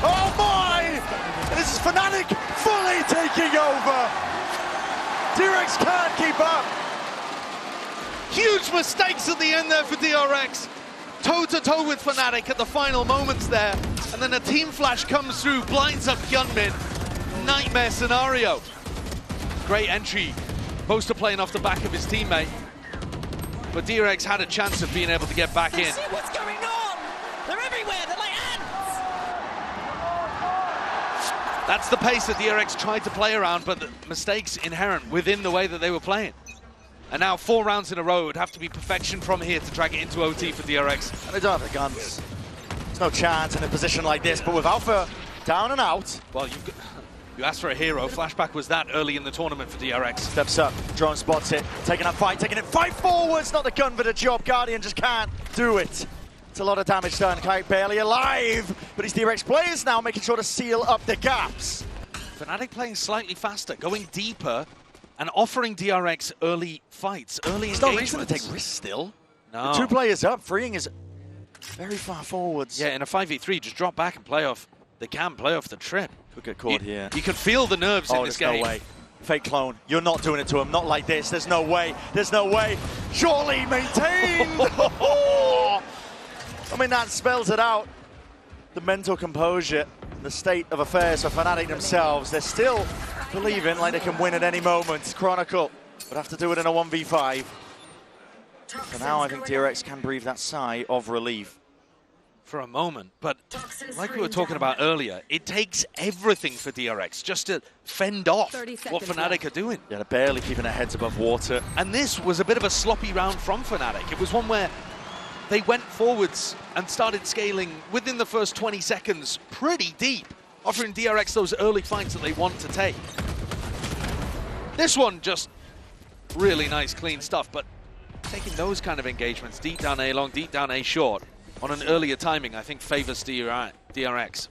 Oh my! And this is Fnatic fully taking over! DRX can't keep up! Huge mistakes at the end there for DRX. Toe-to-toe with Fnatic at the final moments there. And then a team flash comes through, blinds up Hyunmin. Nightmare scenario. Great entry. Poster playing off the back of his teammate. But DRX had a chance of being able to get back in. See what's going on? They're everywhere, they're like ants! That's the pace that DRX tried to play around, but the mistakes inherent within the way that they were playing. And now 4 rounds in a row would have to be perfection from here to drag it into OT for DRX. And they don't have the guns. There's no chance in a position like this, but with Alpha down and out. Well, you asked for a hero. Flashback was that early in the tournament for DRX. Steps up, drone spots it, taking that fight, taking it fight forwards, not the gun for the job. Guardian just can't do it. It's a lot of damage done. Kayak barely alive, but these DRX players now making sure to seal up the gaps. Fnatic playing slightly faster, going deeper, and offering DRX early fights, early engagements. There's no reason to take risks still. No. The 2 players up, Freeing is very far forwards. Yeah, in a 5v3, just drop back and play off the cam, play off the trip. Could get caught here. You can feel the nerves in this game. No way. Fake clone, you're not doing it to him, not like this. There's no way, there's no way. Surely maintained! I mean, that spells it out. The mental composure, the state of affairs for Fnatic themselves. They're still believing like they can win at any moment. Chronicle would have to do it in a 1v5. For now, I think DRX can breathe that sigh of relief. For a moment, but like we were talking about earlier, it takes everything for DRX just to fend off what Fnatic are doing. Yeah, they're barely keeping their heads above water. And this was a bit of a sloppy round from Fnatic. It was one where they went forwards and started scaling within the first 20 seconds pretty deep, offering DRX those early fights that they want to take. This one just really nice, clean stuff, but taking those kind of engagements deep down A long, deep down A short, on an earlier timing, I think favors DRX.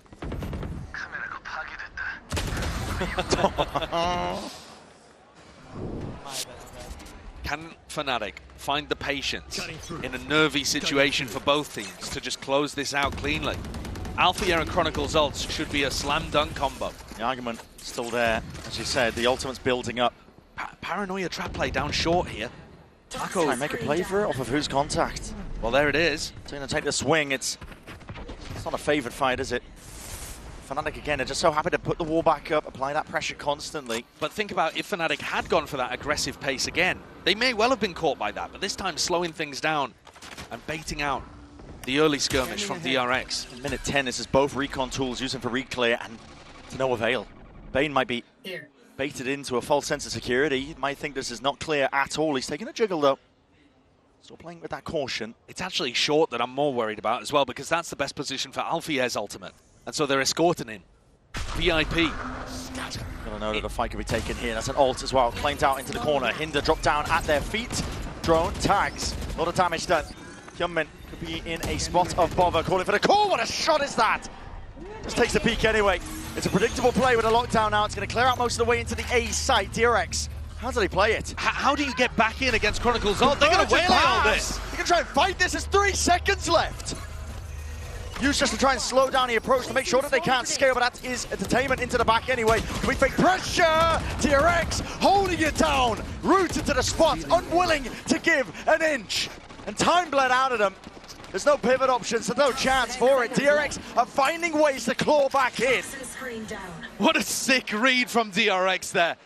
Can Fnatic find the patience in a nervy situation for both teams to just close this out cleanly? Althea and Chronicle's ults should be a slam dunk combo. The argument still there, as you said, the ultimate's building up. Paranoia trap play down short here. Try and make a play for it off of whose contact. Well, there it is. It's going to take the swing. It's not a favored fight, is it? Fnatic again are just so happy to put the wall back up, apply that pressure constantly. But think about if Fnatic had gone for that aggressive pace again. They may well have been caught by that, but this time slowing things down and baiting out the early skirmish from DRX. In minute 10, this is both recon tools using for reclear and to no avail. Bane might be baited into a false sense of security. He might think this is not clear at all. He's taking a jiggle though. Still playing with that caution. It's actually short that I'm more worried about as well, because that's the best position for Alfier's ultimate. And so they're escorting him. VIP. Gotta know that the fight could be taken here. That's an ult as well. Claimed out into the corner. Hinder dropped down at their feet. Drone tags. A lot of damage done. Hyunmin could be in a spot of bother. Calling for the call. What a shot is that? Just takes the peek anyway. It's a predictable play with a lockdown now. It's going to clear out most of the way into the A site. DRX How did he play it? How do you get back in against Chronicles? Oh, they're going to waylay all this. You can try and fight this. There's 3 seconds left. Used just to try and slow down the approach to make sure that they can't scale, but that is entertainment into the back anyway. Can we fake pressure? DRX holding it down, rooted to the spot, unwilling to give an inch. And time bled out of them. There's no pivot options, there's no chance for it. DRX are finding ways to claw back in. What a sick read from DRX there.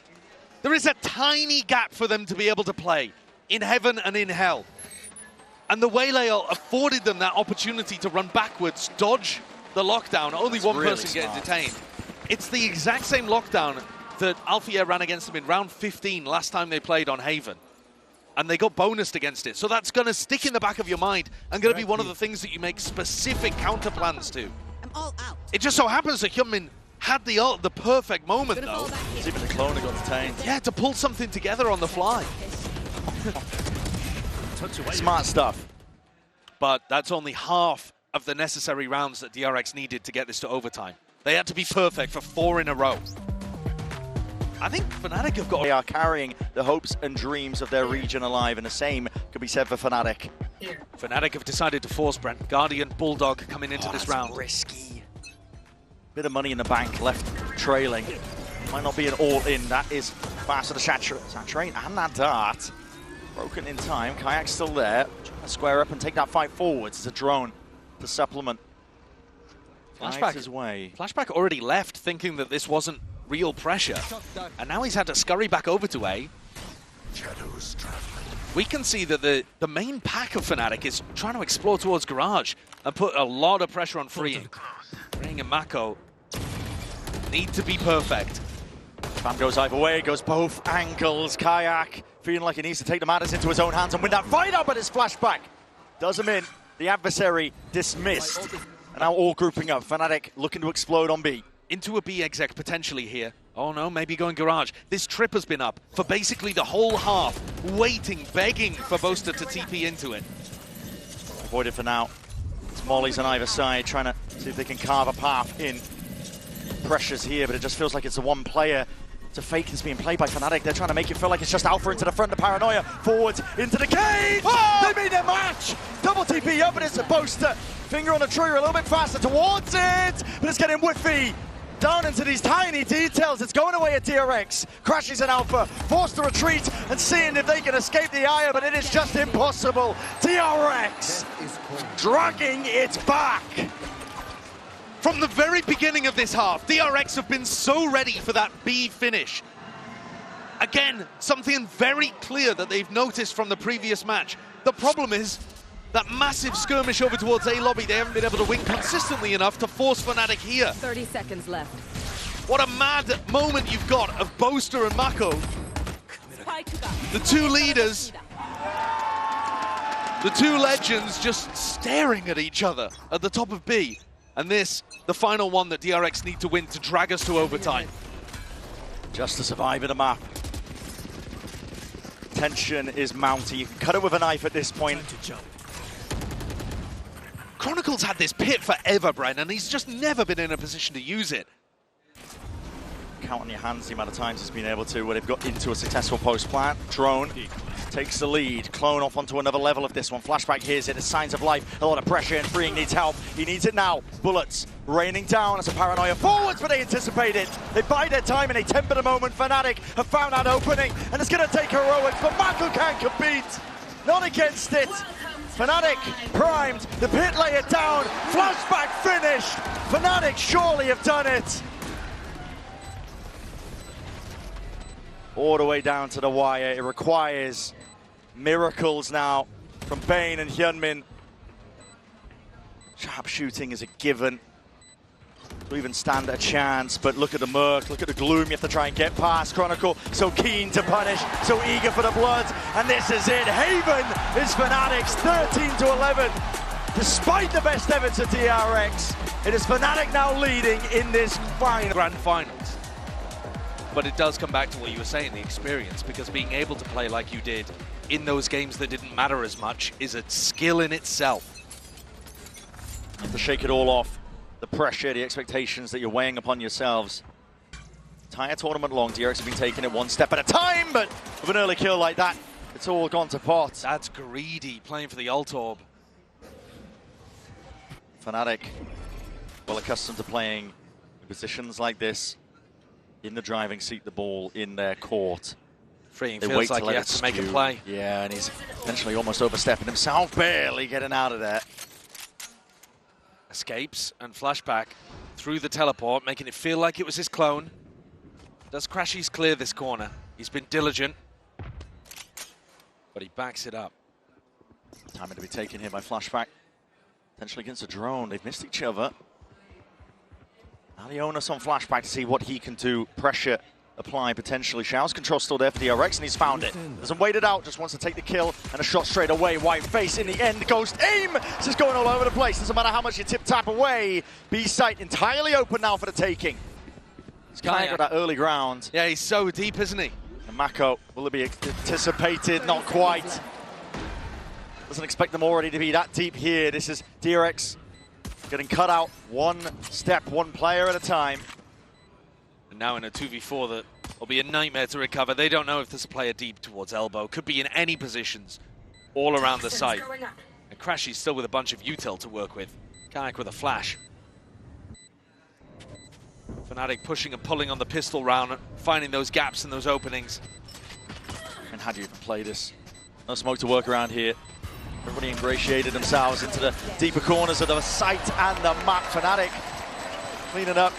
There is a tiny gap for them to be able to play in heaven and in hell. And the waylay afforded them that opportunity to run backwards, dodge the lockdown, only one really person getting smart. detained. It's the exact same lockdown that Alfie ran against them in round 15 last time they played on Haven. And they got bonused against it. So that's going to stick in the back of your mind and going to be one of the things that you make specific counter plans to. I'm all out. It just so happens that Hyunmin had the perfect moment, though. Even the clone got detained. Yeah, to pull something together on the fly. Smart stuff. But that's only half of the necessary rounds that DRX needed to get this to overtime. They had to be perfect for 4 in a row. I think Fnatic have got... They are carrying the hopes and dreams of their region alive, and the same could be said for Fnatic. Fnatic have decided to force Brent. Guardian, Bulldog coming into this round. Risky. Bit of money in the bank left trailing. Might not be an all-in. That is faster to saturate, and that dart. Broken in time. Kayak's still there. Trying to square up and take that fight forwards. It's a drone to supplement. Flashback his way. Flashback already left thinking that this wasn't real pressure. And now he's had to scurry back over to A. We can see that the main pack of Fnatic is trying to explore towards Garage and put a lot of pressure on Freeing. Freeing and Mako need to be perfect. Spam goes either way, goes both angles. Kayak feeling like he needs to take the matters into his own hands and win that fight up, but his flashback does him in. The adversary dismissed. And now all grouping up. Fnatic looking to explode on B. Into a B exec potentially here. Oh no, maybe going Garage. This trip has been up for basically the whole half, waiting, begging for Boaster to TP into it. Avoided for now. It's Molly's on either side, trying to see if they can carve a path in. Pressures here, but it just feels like it's the one player. It's a fake that's being played by Fnatic. They're trying to make it feel like it's just Alpha into the front, the paranoia. Forwards, into the cage! Oh! They made their match! Double TP up, and it's a Boaster. Finger on the trigger, a little bit faster towards it, but it's getting whiffy. Down into these tiny details. It's going away at DRX. Crashes in Alpha, forced to retreat and seeing if they can escape the ire, but it is just impossible. DRX dragging it back. From the very beginning of this half, DRX have been so ready for that B finish. Again, something very clear that they've noticed from the previous match. The problem is that massive skirmish over towards A lobby, they haven't been able to win consistently enough to force Fnatic here. 30 seconds left. What a mad moment you've got of Boaster and Mako. The two leaders, the two legends just staring at each other at the top of B. And this, the final one that DRX need to win to drag us to overtime. Just to survive in the map. Tension is mounting. You can cut it with a knife at this point. Chronicles had this pit forever, Bren, and he's just never been in a position to use it. Count on your hands the amount of times he's been able to when they've got into a successful post plant. Drone takes the lead. Clone off onto another level of this one. Flashback hears it. There's signs of life. A lot of pressure, and Freeing needs help. He needs it now. Bullets raining down as a paranoia forwards, but they anticipate it. They bide their time and they temper the moment. Fnatic have found that opening, and it's going to take heroics, but Mako can't compete. Not against it. Fnatic primed. The pit lay it down. Flashback finished. Fnatic surely have done it. All the way down to the wire. It requires miracles now from Bane and Hyunmin. Sharp shooting is a given to even stand a chance, but look at the murk, look at the gloom you have to try and get past. Chronicle so keen to punish, so eager for the blood, and this is it. Haven is Fnatic's 13-11. Despite the best efforts of DRX, it is Fnatic now leading in this final. Grand finals. But it does come back to what you were saying, the experience, because being able to play like you did in those games that didn't matter as much is a skill in itself. You have to shake it all off. The pressure, the expectations that you're weighing upon yourselves. Entire tournament long, DRX have been taking it one step at a time, but with an early kill like that, it's all gone to pot. That's greedy, playing for the ult orb. Fnatic, well accustomed to playing in positions like this, in the driving seat, the ball in their court. Freeing They feels wait like to he let has it to make a spew. play. Yeah, and he's eventually almost overstepping himself, barely getting out of there. Escapes and flashback through the teleport, making it feel like it was his clone. Does Crashies clear this corner? He's been diligent, but he backs it up. Time to be taken here by flashback. Potentially against a drone. They've missed each other. Now the onus on flashback to see what he can do. Pressure apply potentially. Showers control still there for DRX, and he's found it. Doesn't wait it out, just wants to take the kill and a shot straight away. White face in the end. Ghost aim. This is going all over the place. Doesn't matter how much you tip tap away. B site entirely open now for the taking. Sky got that early ground. Yeah, he's so deep, isn't he? And Mako, will it be anticipated? Not quite. Doesn't expect them already to be that deep here. This is DRX getting cut out one step, one player at a time. And now in a 2v4 that will be a nightmare to recover. They don't know if there's a player deep towards elbow. Could be in any positions all around the site. And Crashy's still with a bunch of util to work with. Kayak with a flash. Fnatic pushing and pulling on the pistol round, finding those gaps and those openings. And how do you even play this? No smoke to work around here. Everybody ingratiated themselves into the deeper corners of the site and the map. Fnatic cleaning up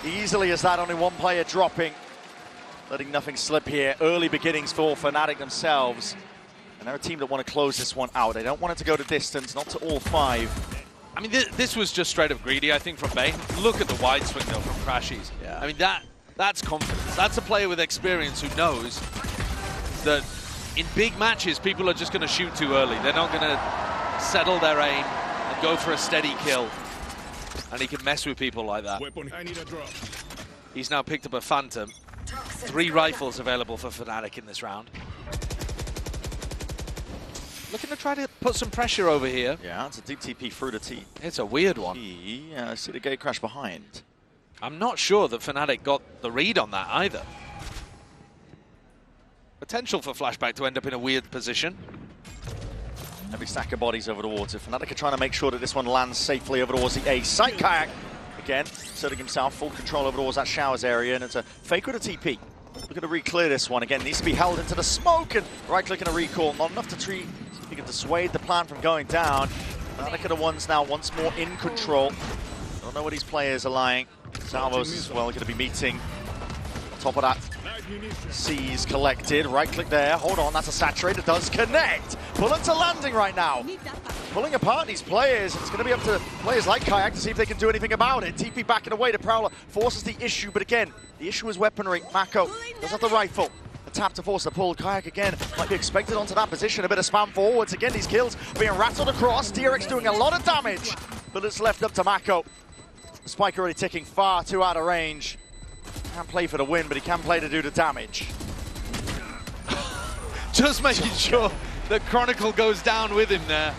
easily as that, only one player dropping. Letting nothing slip here. Early beginnings for Fnatic themselves. And they're a team that want to close this one out. They don't want it to go to distance, not to all five. I mean, this was just straight up greedy, I think, from Bane. Look at the wide swing, though, from Crashies. Yeah. I mean, that's confidence. That's a player with experience who knows that in big matches, people are just going to shoot too early. They're not going to settle their aim and go for a steady kill. And he can mess with people like that. I need a drop. He's now picked up a Phantom. 3 rifles available for Fnatic in this round. Looking to try to put some pressure over here. Yeah, it's a deep TP through the T. It's a weird one. I see the gate crash behind. I'm not sure that Fnatic got the read on that either. Potential for flashback to end up in a weird position. Every stack of bodies over towards it. Fnatic are trying to make sure that this one lands safely over towards the A site. Kayak, again, asserting himself, full control over towards that showers area, and it's a fake with a TP. Looking to re-clear this one. Again, needs to be held into the smoke, and right-click and a recall. Not enough to treat. He can dissuade the plan from going down. Fnatic are the ones now once more in control. Don't know where these players are lying. Salvos as well going to be meeting. On top of that, C's collected. Right-click there. Hold on, that's a saturator. Does connect. Bullet to landing right now. Pulling apart these players. It's going to be up to players like Kayak to see if they can do anything about it. TP backing away. The Prowler forces the issue, but again, the issue is weaponry. Mako does have the rifle. A tap to force the pull. Kayak again might be expected onto that position. A bit of spam forwards. Again, these kills being rattled across. DRX doing a lot of damage, but it's left up to Mako. The spike already ticking far too out of range. Can't play for the win, but he can play to do the damage. Just making sure that Chronicle goes down with him there.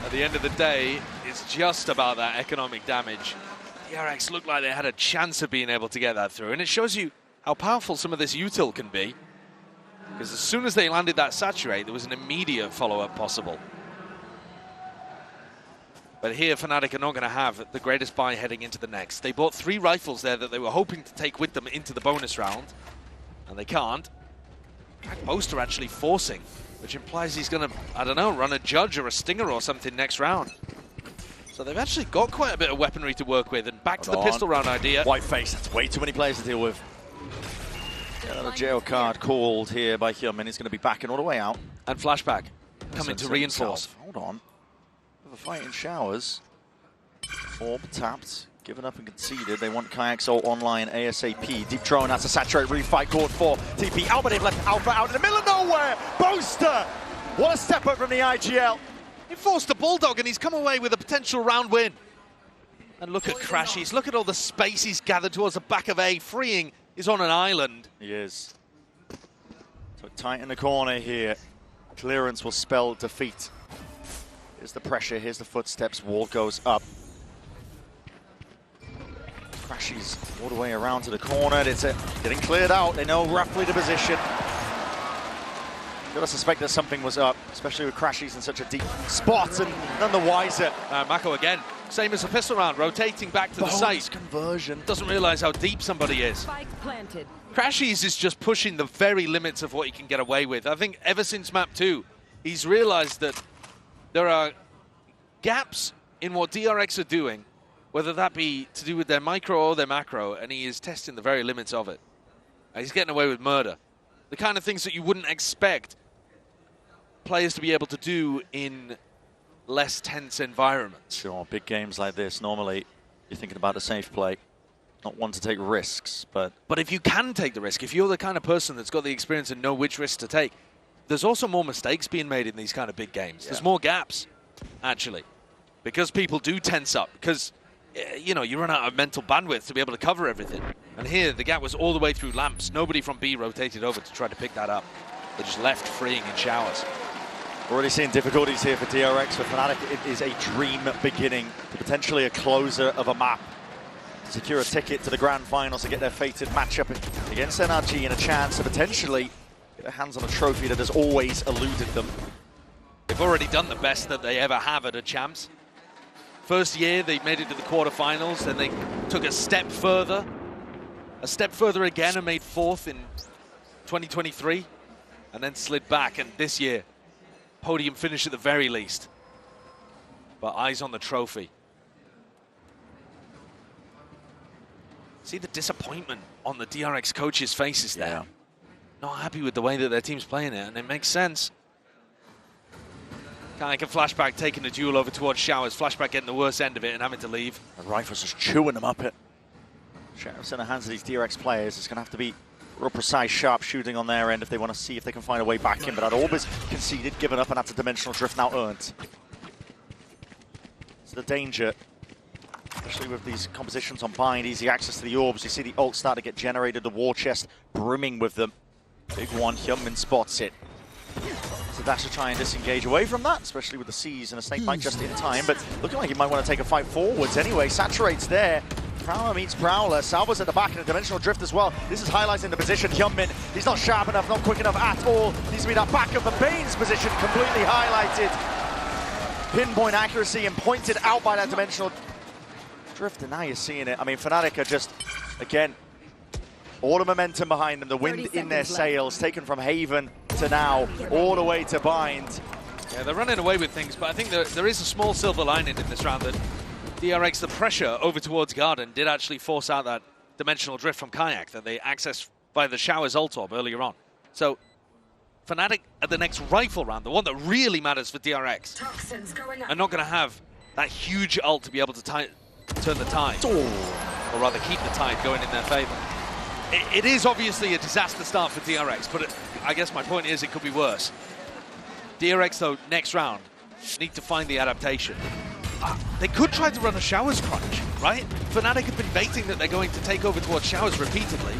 At the end of the day, it's just about that economic damage. DRX looked like they had a chance of being able to get that through, and it shows you how powerful some of this util can be. Because as soon as they landed that saturate, there was an immediate follow-up possible. But here, Fnatic are not going to have the greatest buy heading into the next. They bought 3 rifles there that they were hoping to take with them into the bonus round, and they can't. Most are actually forcing, which implies he's going to, I don't know, run a Judge or a Stinger or something next round. So they've actually got quite a bit of weaponry to work with, and back to the pistol round idea. White face, that's way too many players to deal with. Another jail card called here by Hyunmin. He's going to be backing all the way out. And flashback coming to reinforce. Hold on. A fight in showers. Orb tapped, given up and conceded. They want Kayak's ult online ASAP. Deep drone, that's a saturate refight. Cord 4. TP out, but they've left Alpha out in the middle of nowhere. Boaster! What a step up from the IGL. He forced the Bulldog, and he's come away with a potential round win. And look at Crashies. Look at all the space he's gathered towards the back of A. Freeing is on an island. He is. So tight in the corner here. Clearance will spell defeat. Here's the pressure, here's the footsteps, wall goes up. Crashes all the way around to the corner. It's getting cleared out. They know roughly the position. Gotta suspect that something was up, especially with Crashies in such a deep spot, and none the wiser. Mako again, same as the pistol round, rotating back to the site. Conversion. Doesn't realize how deep somebody is. Spike planted. Crashies is just pushing the very limits of what he can get away with. I think ever since map 2, he's realized that there are gaps in what DRX are doing, whether that be to do with their micro or their macro, and he is testing the very limits of it. He's getting away with murder. The kind of things that you wouldn't expect players to be able to do in less tense environments. Sure, big games like this, normally you're thinking about a safe play, not one to take risks, but if you can take the risk, if you're the kind of person that's got the experience and know which risks to take, there's also more mistakes being made in these kind of big games. Yeah. There's more gaps, actually, because people do tense up, because you know, you run out of mental bandwidth to be able to cover everything. And here, the gap was all the way through lamps. Nobody from B rotated over to try to pick that up. They just left freeing in showers. Already seeing difficulties here for DRX. For Fnatic, it is a dream beginning to potentially a closer of a map. To secure a ticket to the grand finals to get their fated matchup against NRG and a chance to potentially get their hands on a trophy that has always eluded them. They've already done the best that they ever have at a champs. First year, they made it to the quarterfinals, then they took a step further again and made 4th in 2023, and then slid back, and this year, podium finish at the very least. But eyes on the trophy. See the disappointment on the DRX coaches' faces there. Yeah. Not happy with the way that their team's playing it, and it makes sense. Kind of like a flashback taking the duel over towards showers, flashback getting the worst end of it and having to leave. The rifles just chewing them up. Sheriff's in the hands of these DRX players. It's going to have to be real precise, sharp shooting on their end if they want to see if they can find a way back in. But that orb is conceded, given up, and that's a dimensional drift now earned. So the danger, especially with these compositions on Bind, easy access to the orbs. You see the ult start to get generated, the war chest brimming with them. Big one, Hyunmin spots it. So Dash to try and disengage away from that, especially with the C's and a snake bite just in time. But looking like he might want to take a fight forwards anyway. Saturates there. Prowler meets Prowler. Salva's at the back in a dimensional drift as well. This is highlighting the position. Hyunmin, he's not sharp enough, not quick enough at all. Needs to be that back of the Bane's position, completely highlighted. Pinpoint accuracy and pointed out by that dimensional drift. And now you're seeing it. I mean, Fnatic are just, again, all the momentum behind them, the wind in their sails, taken from Haven to now, all the way to Bind. Yeah, they're running away with things, but I think there is a small silver lining in this round that DRX, the pressure over towards Garden, did actually force out that dimensional drift from Kayak that they accessed by the Showers ult orb earlier on. So, Fnatic at the next rifle round, the one that really matters for DRX, are not going to have that huge ult to be able to turn the tide, or rather keep the tide going in their favor. It is obviously a disaster start for DRX, but I guess my point is it could be worse. DRX, though, next round, need to find the adaptation. They could try to run a Showers crunch, right? Fnatic have been baiting that they're going to take over towards Showers repeatedly,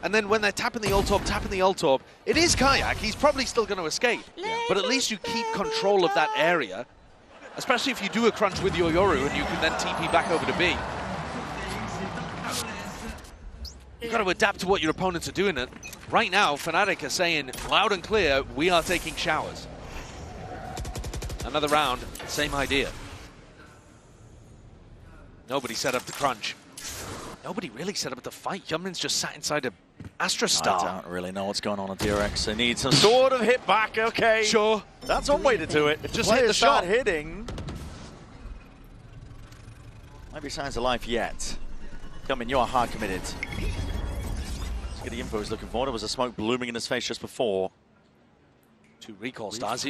and then when they're tapping the ult orb, it is Kayak. He's probably still going to escape, but at least you keep control of that area, especially if you do a crunch with your Yoru and you can then TP back over to B. You've got to adapt to what your opponents are doing. And right now, Fnatic are saying loud and clear, we are taking Showers. Another round, same idea. Nobody set up the crunch. Nobody really set up the fight. Hyunmin's just sat inside a Astra Star. I don't really know what's going on with DRX. They need some sort of hit back, okay. Sure. That's one way to do it. If just hit the shot. Hitting. Might be signs of life yet. Hyunmin, you are hard committed. Let's get the info he's looking for. There was a smoke blooming in his face just before. 2 recall stars.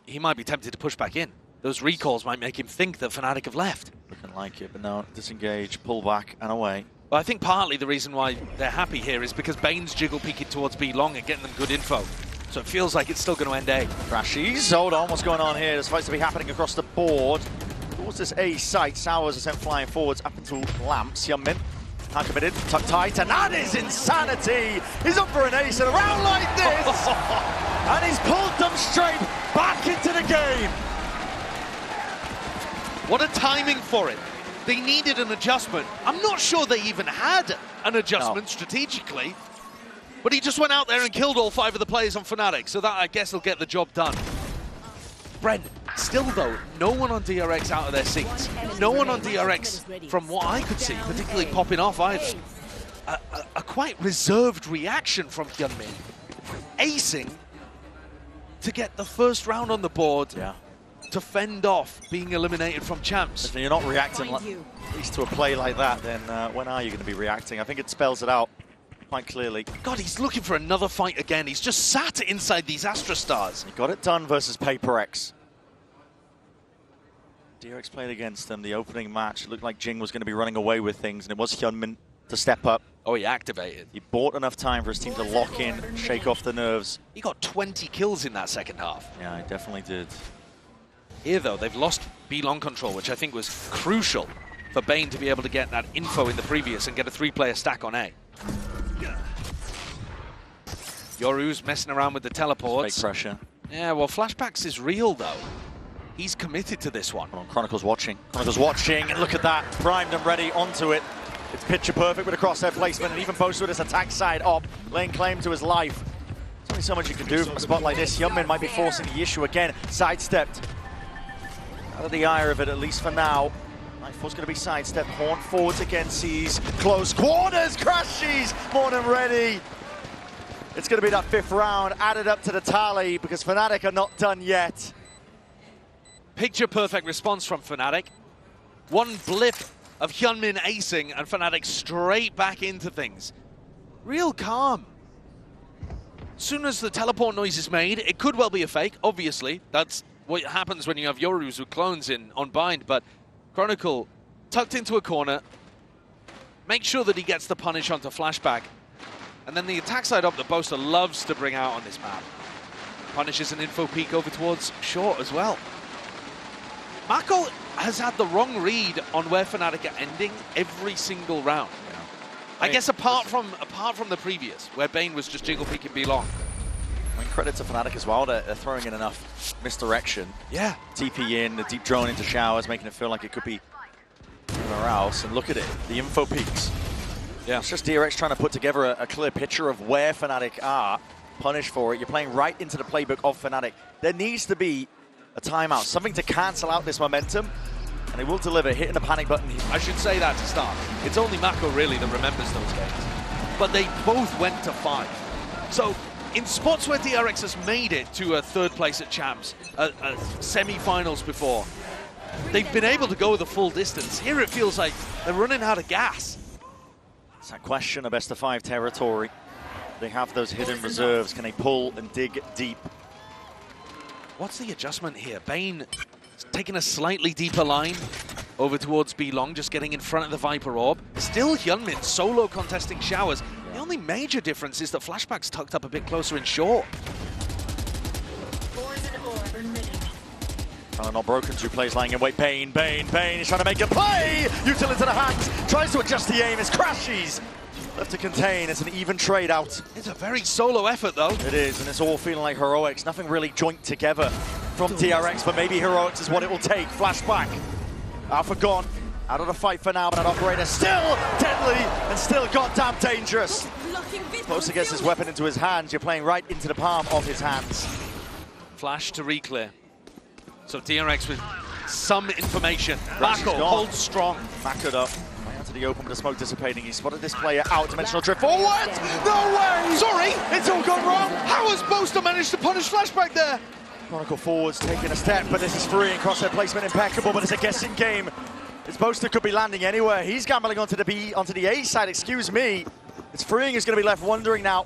He might be tempted to push back in. Those recalls might make him think that Fnatic have left. Looking like it, but no, disengage, pull back, and away. Well, I think partly the reason why they're happy here is because Bane's jiggle peeking towards B long and getting them good info. So it feels like it's still going to end A. Crashies, hold on, what's going on here? There's fights to be happening across the board. Towards this A site, Sowers are sent flying forwards up into lamps. Hyunmin, hard committed, tuck tight, and that is insanity! He's up for an ace and around like this! And he's pulled them straight back into the game! What a timing for it. they needed an adjustment. I'm not sure they even had an adjustment strategically, but he just went out there and killed all 5 of the players on Fnatic, so that, I guess, will get the job done. Brent, still though, no one on DRX out of their seats. No one on DRX, from what I could see, particularly popping off either. A quite reserved reaction from Hyunmin. Acing to get the first round on the board, to fend off being eliminated from Champs. If you're not reacting at least to a play like that, then when are you going to be reacting? I think it spells it out quite clearly. God, he's looking for another fight again. He's just sat inside these Astra Stars. He got it done versus Paper X. DRX played against them the opening match. It looked like Jing was going to be running away with things, and it was Hyunmin to step up. Oh, he activated. He bought enough time for his team to lock in, shake off the nerves. He got 20 kills in that second half. Yeah, he definitely did. Here, though, they've lost B-Long control, which I think was crucial for Bane to be able to get that info in the previous and get a 3-player stack on A. Yoru's messing around with the teleports. Fake pressure. Yeah, well, Flashbacks is real, though. He's committed to this one. Come on, Chronicle's watching. Chronicle's watching, and look at that. Primed and ready onto it. It's picture perfect with a crosshair placement, and even posted with his attack side up, laying claim to his life. There's only so much you can do from a spot like this. Hyunmin might be forcing the issue again. Sidestepped. Out of the ire of it, at least for now. Nightfall's going to be sidestepped. Horn forwards again, sees close quarters. Crashes, more than ready. It's going to be that 5th round added up to the tally because Fnatic are not done yet. Picture perfect response from Fnatic. One blip of Hyunmin acing and Fnatic straight back into things. Real calm. As soon as the teleport noise is made, it could well be a fake, obviously. That's what happens when you have Yorus with clones in on bind, but Chronicle tucked into a corner, make sure that he gets the punish onto Flashback, and then the attack side up that Boaster loves to bring out on this map. Punishes an info peek over towards short as well. Mako has had the wrong read on where Fnatic are ending every single round. Yeah. I guess apart from the previous, where Bane was just jiggle peeking B-Long. I mean, credit to Fnatic as well. They're throwing in enough misdirection. Yeah. TP in, the deep drone into showers, making it feel like it could be anywhere else. And look at it, the info peaks. Yeah. It's just DRX trying to put together a clear picture of where Fnatic are. Punish for it. You're playing right into the playbook of Fnatic. There needs to be a timeout, something to cancel out this momentum, and they will deliver, hitting the panic button. I should say that to start. It's only Mako really that remembers those games. But they both went to 5. So in spots where DRX has made it to a 3rd place at Champs, semi-finals before, they've been able to go the full distance. Here it feels like they're running out of gas. It's that question of best of 5 territory. They have those hidden reserves. Can they pull and dig deep? What's the adjustment here? Bane taking a slightly deeper line over towards B-Long, just getting in front of the Viper Orb. Still Hyunmin solo contesting showers. The only major difference is that Flashback's tucked up a bit closer in short. Not broken, 2 plays lying in wait. Bane is trying to make a play! Util into the hands, tries to adjust the aim, it's crashes! Left to contain, it's an even trade out. It's a very solo effort though. It is, and it's all feeling like heroics. Nothing really joint together from DRX, but maybe heroics is what it will take. Flashback. Alpha gone. Out of the fight for now, but that operator still deadly and still goddamn dangerous. Close to gets his weapon into his hands. You're playing right into the palm of his hands. Flash to re-clear. So DRX with some information. Mako holds strong. Mako'd up. To the open, but the smoke dissipating. He spotted this player out. Dimensional drift forward. No way! Sorry! It's all gone wrong. How has Boaster managed to punish Flashback there? Chronicle forwards taking a step, but this is free and crosshair placement impeccable, but it's a guessing game. His Boaster could be landing anywhere. He's gambling onto the A side, excuse me. It's freeing, is going to be left wondering now.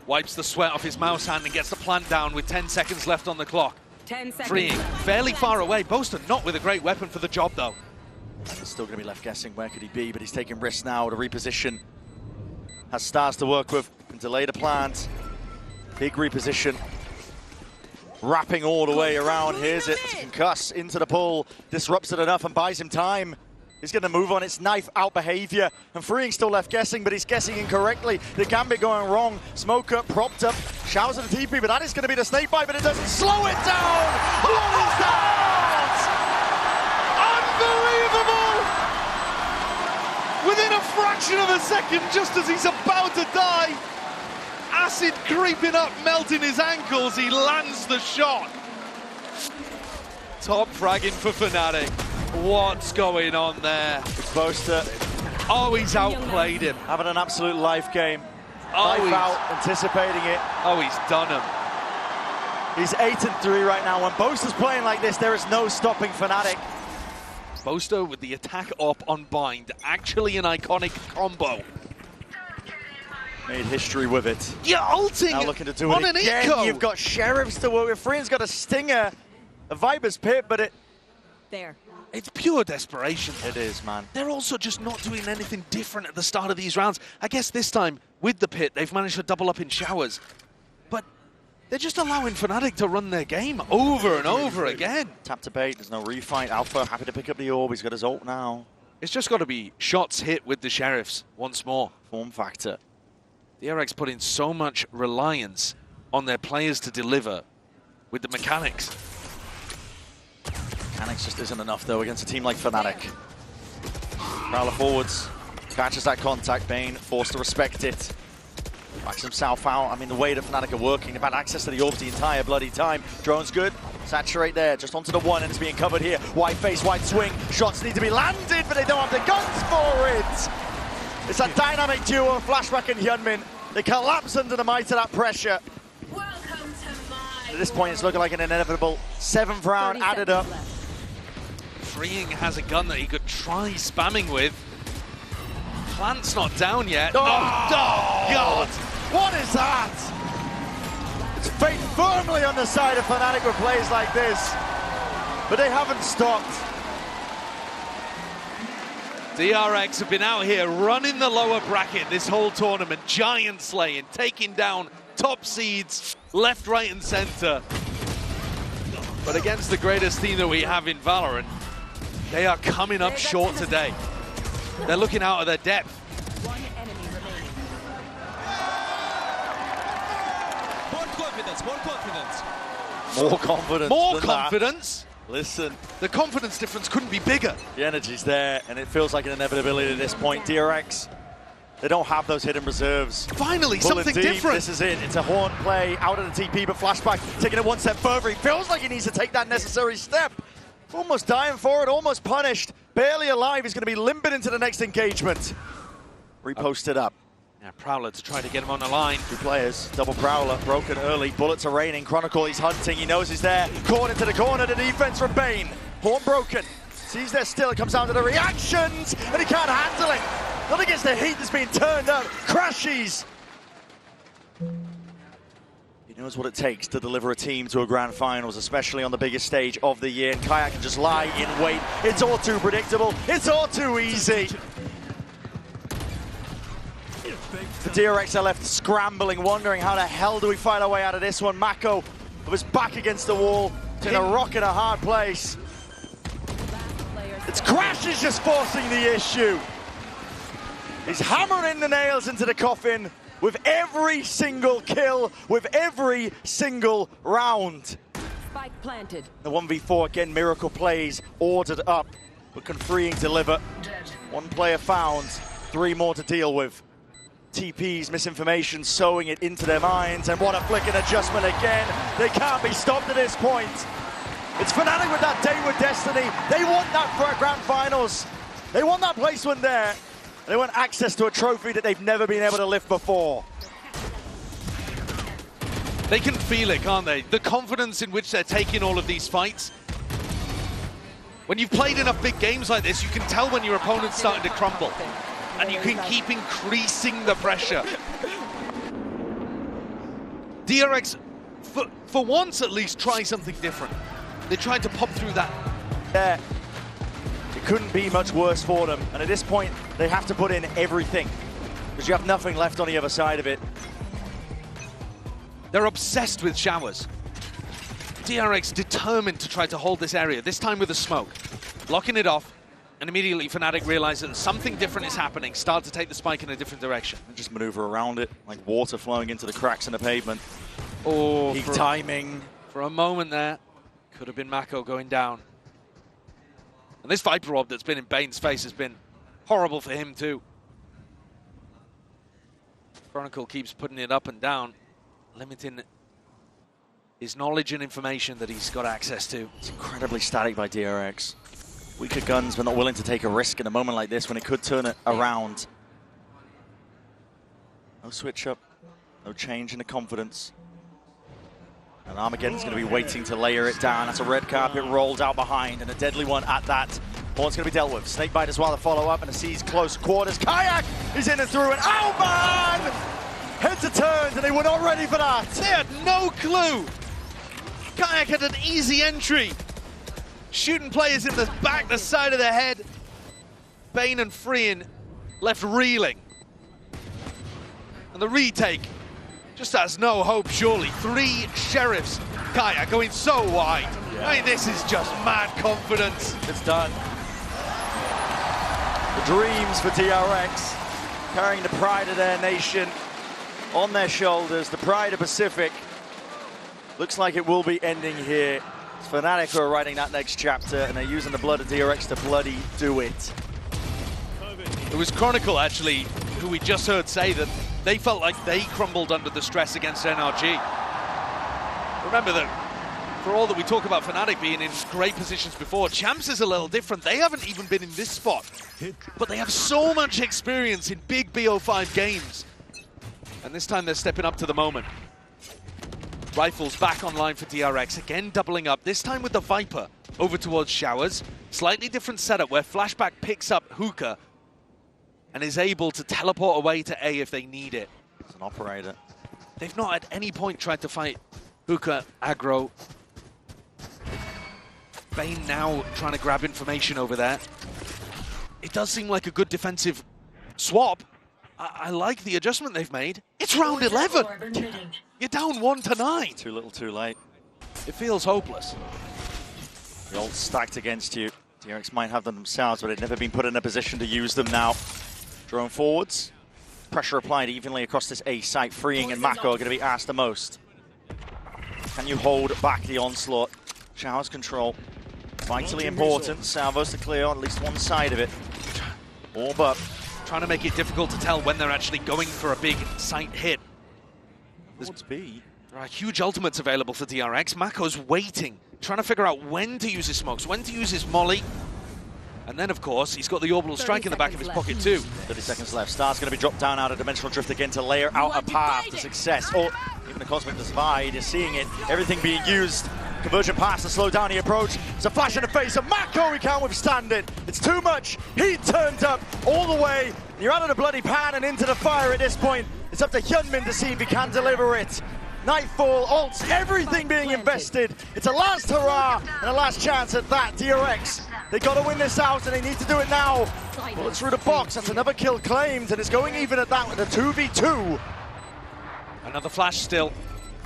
Wipes the sweat off his mouse hand and gets the plant down with 10 seconds left on the clock. 10 seconds. Freeing, fairly far away. Boaster not with a great weapon for the job though. He's still going to be left guessing where could he be, but he's taking risks now to reposition. Has stars to work with and delay the plant. Big reposition. Wrapping all the way around. Here's it. Concuss into the pull. Disrupts it enough and buys him time. He's going to move on. It's knife out behavior. And Freeing still left guessing, but he's guessing incorrectly. The gambit going wrong. Smoke up, propped up. Showers of the TP, but that is going to be the snake bite, but it doesn't slow it down. What is that? Unbelievable! Within a fraction of a second, just as he's about to die, acid creeping up, melting his ankles, he lands the shot. Top fragging for Fnatic. What's going on there? Exposed to Oh, he's outplayed him. having an absolute life game. Oh, Life he's, out, anticipating it. oh, he's done him. He's 8-3 right now. When Boaster's playing like this, there is no stopping Fnatic. Boaster with the attack up on Bind. Actually an iconic combo. Made history with it. You're ulting Now looking to do on it an again. eco. You've got Sheriffs to work with. Freen's got a Stinger, a Viper's Pit, but it There. It's pure desperation. is, man. They're also just not doing anything different at the start of these rounds. I guess this time, with the pit, they've managed to double up in showers. But they're just allowing Fnatic to run their game over and over again. Tap to bait, there's no refight. Alpha happy to pick up the orb. He's got his ult now. It's just got to be shots hit with the Sheriffs once more. Form factor. DRX put in so much reliance on their players to deliver with the mechanics. Mechanics just isn't enough, though, against a team like Fnatic. Prowler forwards. Catches that contact. Bane forced to respect it. Backs himself out. I mean, the way that Fnatic are working, they've had access to the orbs the entire bloody time. Drone's good. Saturate there. Just onto the one, and it's being covered here. White face, white swing. Shots need to be landed, but they don't have the guns for it. It's a dynamic duo, Flashback and Hyunmin. They collapse under the might of that pressure. Welcome to my At this point, it's looking like an inevitable 7th round 30 added up. seconds left. Freeing has a gun that he could try spamming with. Plant's not down yet. Oh, God! What is that? It's fate firmly on the side of Fnatic with plays like this, but they haven't stopped. DRX have been out here running the lower bracket this whole tournament, giant slaying, taking down top seeds left, right, and center. But against the greatest team that we have in Valorant, they are coming up short today. They're looking out of their depth. One enemy remaining. More confidence, more confidence. More confidence. More than that. confidence. Listen, The confidence difference couldn't be bigger. the energy's there, and it feels like an inevitability at this point. DRX, they don't have those hidden reserves. Finally, Bullet something deep, different. This is it. It's a horn play out of the TP, but Flashback taking it one step further. He feels like he needs to take that necessary step. Almost dying for it, almost punished. Barely alive. He's going to be limping into the next engagement. Reposted up. Yeah, Prowler to try to get him on the line. Two players, double Prowler, broken early. Bullets are raining. Chronicle, he's hunting. He knows he's there. Caught into the corner. The defense from Bane. Horn broken. Sees there still. It comes down to the reactions, and he can't handle it. Not against the heat that's being turned up. Crashes. He knows what it takes to deliver a team to a grand finals, especially on the biggest stage of the year. And Kayak can just lie in wait. It's all too predictable. It's all too easy. The DRX are left scrambling, wondering how the hell do we find our way out of this one. Mako with his back against the wall. It's in a rock in a hard place. It's Crash is just forcing the issue. He's hammering the nails into the coffin with every single kill, with every single round. Spike planted. The 1v4, again, miracle plays ordered up, but can Freeing deliver? One player found, 3 more to deal with. TP's misinformation sowing it into their minds, and what a flicking adjustment again. They can't be stopped at this point. It's Fnatic with that day with Destiny. They want that for grand finals. They want that placement there. They want access to a trophy that they've never been able to lift before. They can feel it, can't they? The confidence in which they're taking all of these fights. When you've played enough big games like this, you can tell when your opponent's starting to crumble. And you can keep increasing the pressure. DRX, for once at least, try something different. They tried to pop through that. Yeah. It couldn't be much worse for them. And at this point, they have to put in everything, because you have nothing left on the other side of it. They're obsessed with showers. DRX determined to try to hold this area, this time with a smoke. Locking it off, and immediately Fnatic realize that something different is happening, start to take the spike in a different direction. And just maneuver around it, like water flowing into the cracks in the pavement. Oh, Peak timing. For a moment there, could have been Mako going down. And this Viper Orb that's been in Bane's face has been horrible for him too. Chronicle keeps putting it up and down, limiting his knowledge and information that he's got access to. It's incredibly static by DRX. Weaker guns, but not willing to take a risk in a moment like this when it could turn it around. No switch up, no change in the confidence. And Armageddon's going to be waiting to layer it down. That's a red carpet rolled out behind, and a deadly one at that. Horn's going to be dealt with. Snakebite as well, the follow-up, and a C's close quarters. Kayak is in and through, and oh man! Heads are turned, and they were not ready for that. They had no clue. Kayak had an easy entry. Shooting players in the back, the side of the head. Bane and Freeing left reeling. And the retake just has no hope, surely. 3 sheriffs. Kayak going so wide. Yeah. I mean, this is just mad confidence. It's done. The dreams for DRX, carrying the pride of their nation on their shoulders, the pride of Pacific. Looks like it will be ending here. It's Fnatic who are writing that next chapter, and they're using the blood of DRX to bloody do it. It was Chronicle, actually, who we just heard say that they felt like they crumbled under the stress against NRG. Remember that for all that we talk about Fnatic being in great positions before, Champs is a little different. They haven't even been in this spot, but they have so much experience in big BO5 games. And this time they're stepping up to the moment. Rifles back online for DRX, again doubling up, this time with the Viper over towards Showers. Slightly different setup where Flashback picks up Hookah and is able to teleport away to A if they need it. It's an operator. They've not at any point tried to fight Hookah aggro. Bane now trying to grab information over there. It does seem like a good defensive swap. I like the adjustment they've made. It's round 11. You're down 1-9. Too little, too late. It feels hopeless. The ult stacked against you. DRX might have them themselves, but they've never been put in a position to use them now. Drone forwards. Pressure applied evenly across this A site. Freeing and Mako are going to be asked the most. Can you hold back the onslaught? Showers control. Vitally important. Salvos to clear on at least one side of it. Orb up. Trying to make it difficult to tell when they're actually going for a big site hit. There are huge ultimates available for DRX. Mako's waiting, trying to figure out when to use his smokes, when to use his molly. And then, of course, he's got the orbital strike in the back of his pocket too. 30 seconds left. Star's going to be dropped down out of Dimensional Drift again to layer out a path to success. Or even the Cosmic Divide is seeing it. Everything being used. Conversion pass to slow down the approach. It's a flash in the face of Mako. He can't withstand it. It's too much. He turned up all the way. You're out of the bloody pan and into the fire at this point. It's up to Hyunmin to see if he can deliver it. Nightfall, ults, everything being invested. It's a last hurrah and a last chance at that. DRX, they got to win this out and they need to do it now. Bullets through the box, that's another kill claimed, and it's going even at that with a 2v2. Another flash still.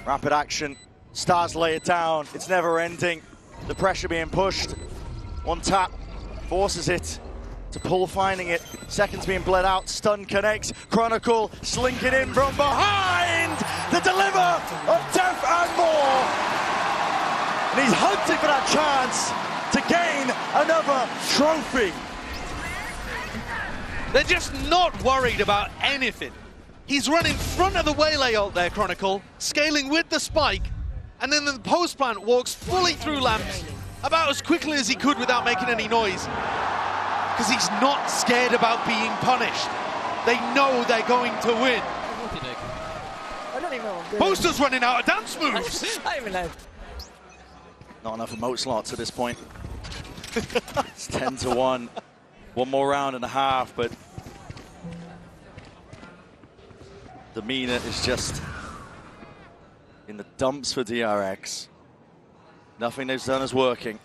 Rapid action, Stars lay it down. It's never ending. The pressure being pushed. One tap, forces it to pull, finding it. Seconds being bled out, stun connects. Chronicle slinking in from behind to deliver of death and more. And he's hunting for that chance to gain another trophy. They're just not worried about anything. He's run in front of the Waylay ult there, Chronicle, scaling with the spike, and then the post plant walks fully through lamps about as quickly as he could without making any noise. Because he's not scared about being punished. They know they're going to win. I don't even know what I'm doing. Poster's running out of dance moves. I don't even know. Not enough emote slots at this point. It's 10-1. One more round and a half, but demeanor is just in the dumps for DRX. Nothing they've done is working.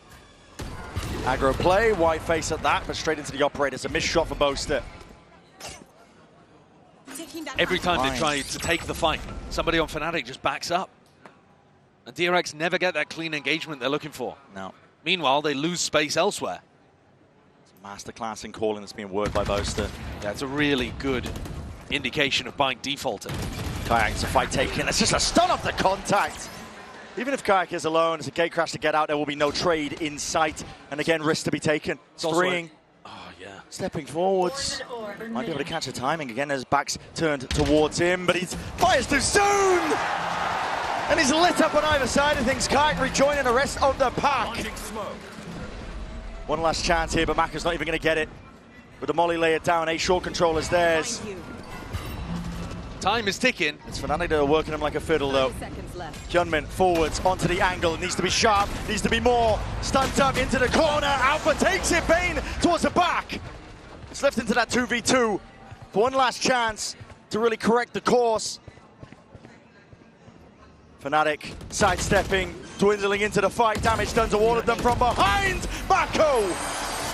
Aggro play, white face at that, but straight into the operator. It's a missed shot for Boaster. Every time they try to take the fight, somebody on Fnatic just backs up. And DRX never get that clean engagement they're looking for. No. Meanwhile, they lose space elsewhere. It's a masterclass in calling that's being worked by Boaster. That's a really good indication of Bike defaulting. Kayak, it's a fight taken. It's just a stun off the contact. Even if Kayak is alone, it's a gate crash to get out. There will be no trade in sight. And again, risk to be taken. It's freeing. Oh, Yeah. Stepping forwards. Might be able to catch the timing again as back's turned towards him, but he fires too soon! And he's lit up on either side of things. Kite rejoining the rest of the pack. One last chance here, but Mako's not even going to get it. With the molly lay it down, a short controller's theirs. Time is ticking. It's Fnatic that are working him like a fiddle, though. Seconds left. Hyunmin forwards onto the angle. It needs to be sharp, needs to be more. Stunt up into the corner. Alpha takes it. Bane towards the back. It's left into that 2v2 for one last chance to really correct the course. Fnatic sidestepping, dwindling into the fight. Damage done to all of them from behind. Mako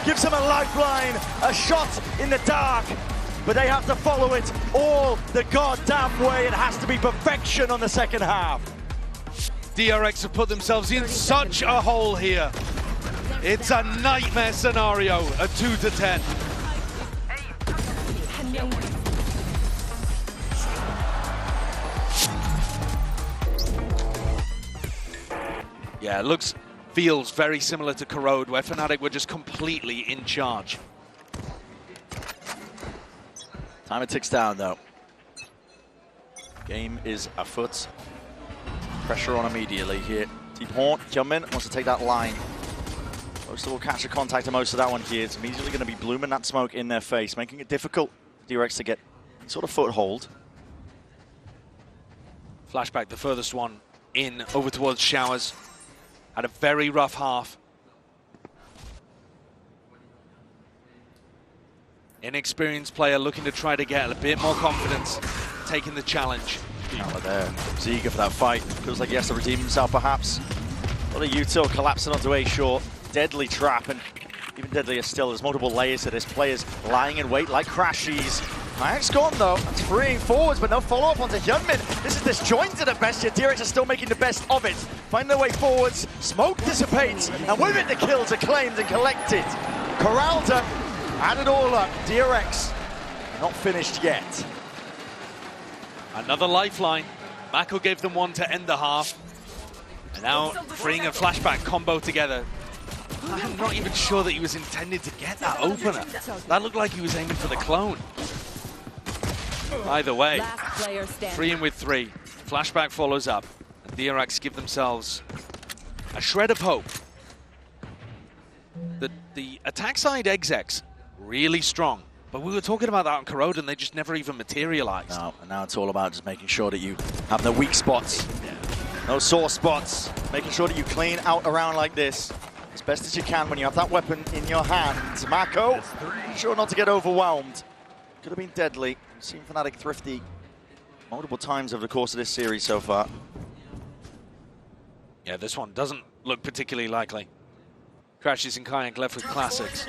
gives him a lifeline, a shot in the dark. But they have to follow it all the goddamn way. It has to be perfection on the second half. DRX have put themselves in such a hole here. It's a nightmare scenario, a 2-10. Yeah, it feels very similar to Corrode, where Fnatic were just completely in charge. Timer ticks down, though. Game is afoot. Pressure on immediately here. Deep Horn, Hyunmin wants to take that line. Most will catch the contact of most of that one here. It's immediately going to be blooming that smoke in their face, making it difficult for DRX to get sort of foothold. Flashback, the furthest one in, over towards Showers. Had a very rough half. Inexperienced player looking to try to get a bit more confidence, taking the challenge. Out there, he's eager for that fight. Feels like he has to redeem himself, perhaps. What a util collapsing onto a short, deadly trap, and even deadlier still. There's multiple layers to this. Players lying in wait like Crashies. Kayak's gone though. That's freeing forwards, but no follow-up onto Hyunmin. This is disjointed at best. Yet DRX are still making the best of it. Find their way forwards. Smoke dissipates, and with it, the kills are claimed and collected. Corralda. Add it all up, DRX not finished yet. Another lifeline. Mako gave them one to end the half. And now freeing a flashback combo together. I'm not even sure that he was intended to get that opener. That looked like he was aiming for the clone. Either way, freeing with 3. Flashback follows up. And DRX give themselves a shred of hope. The attack side execs really strong, but we were talking about that on Corrode and they just never even materialized. No, and now it's all about just making sure that you have no weak spots, no sore spots, making sure that you clean out around like this as best as you can when you have that weapon in your hands. Mako, sure not to get overwhelmed. Could have been deadly. We've seen Fnatic thrifty multiple times over the course of this series so far. Yeah, this one doesn't look particularly likely. Crashes and Kayak left with classics.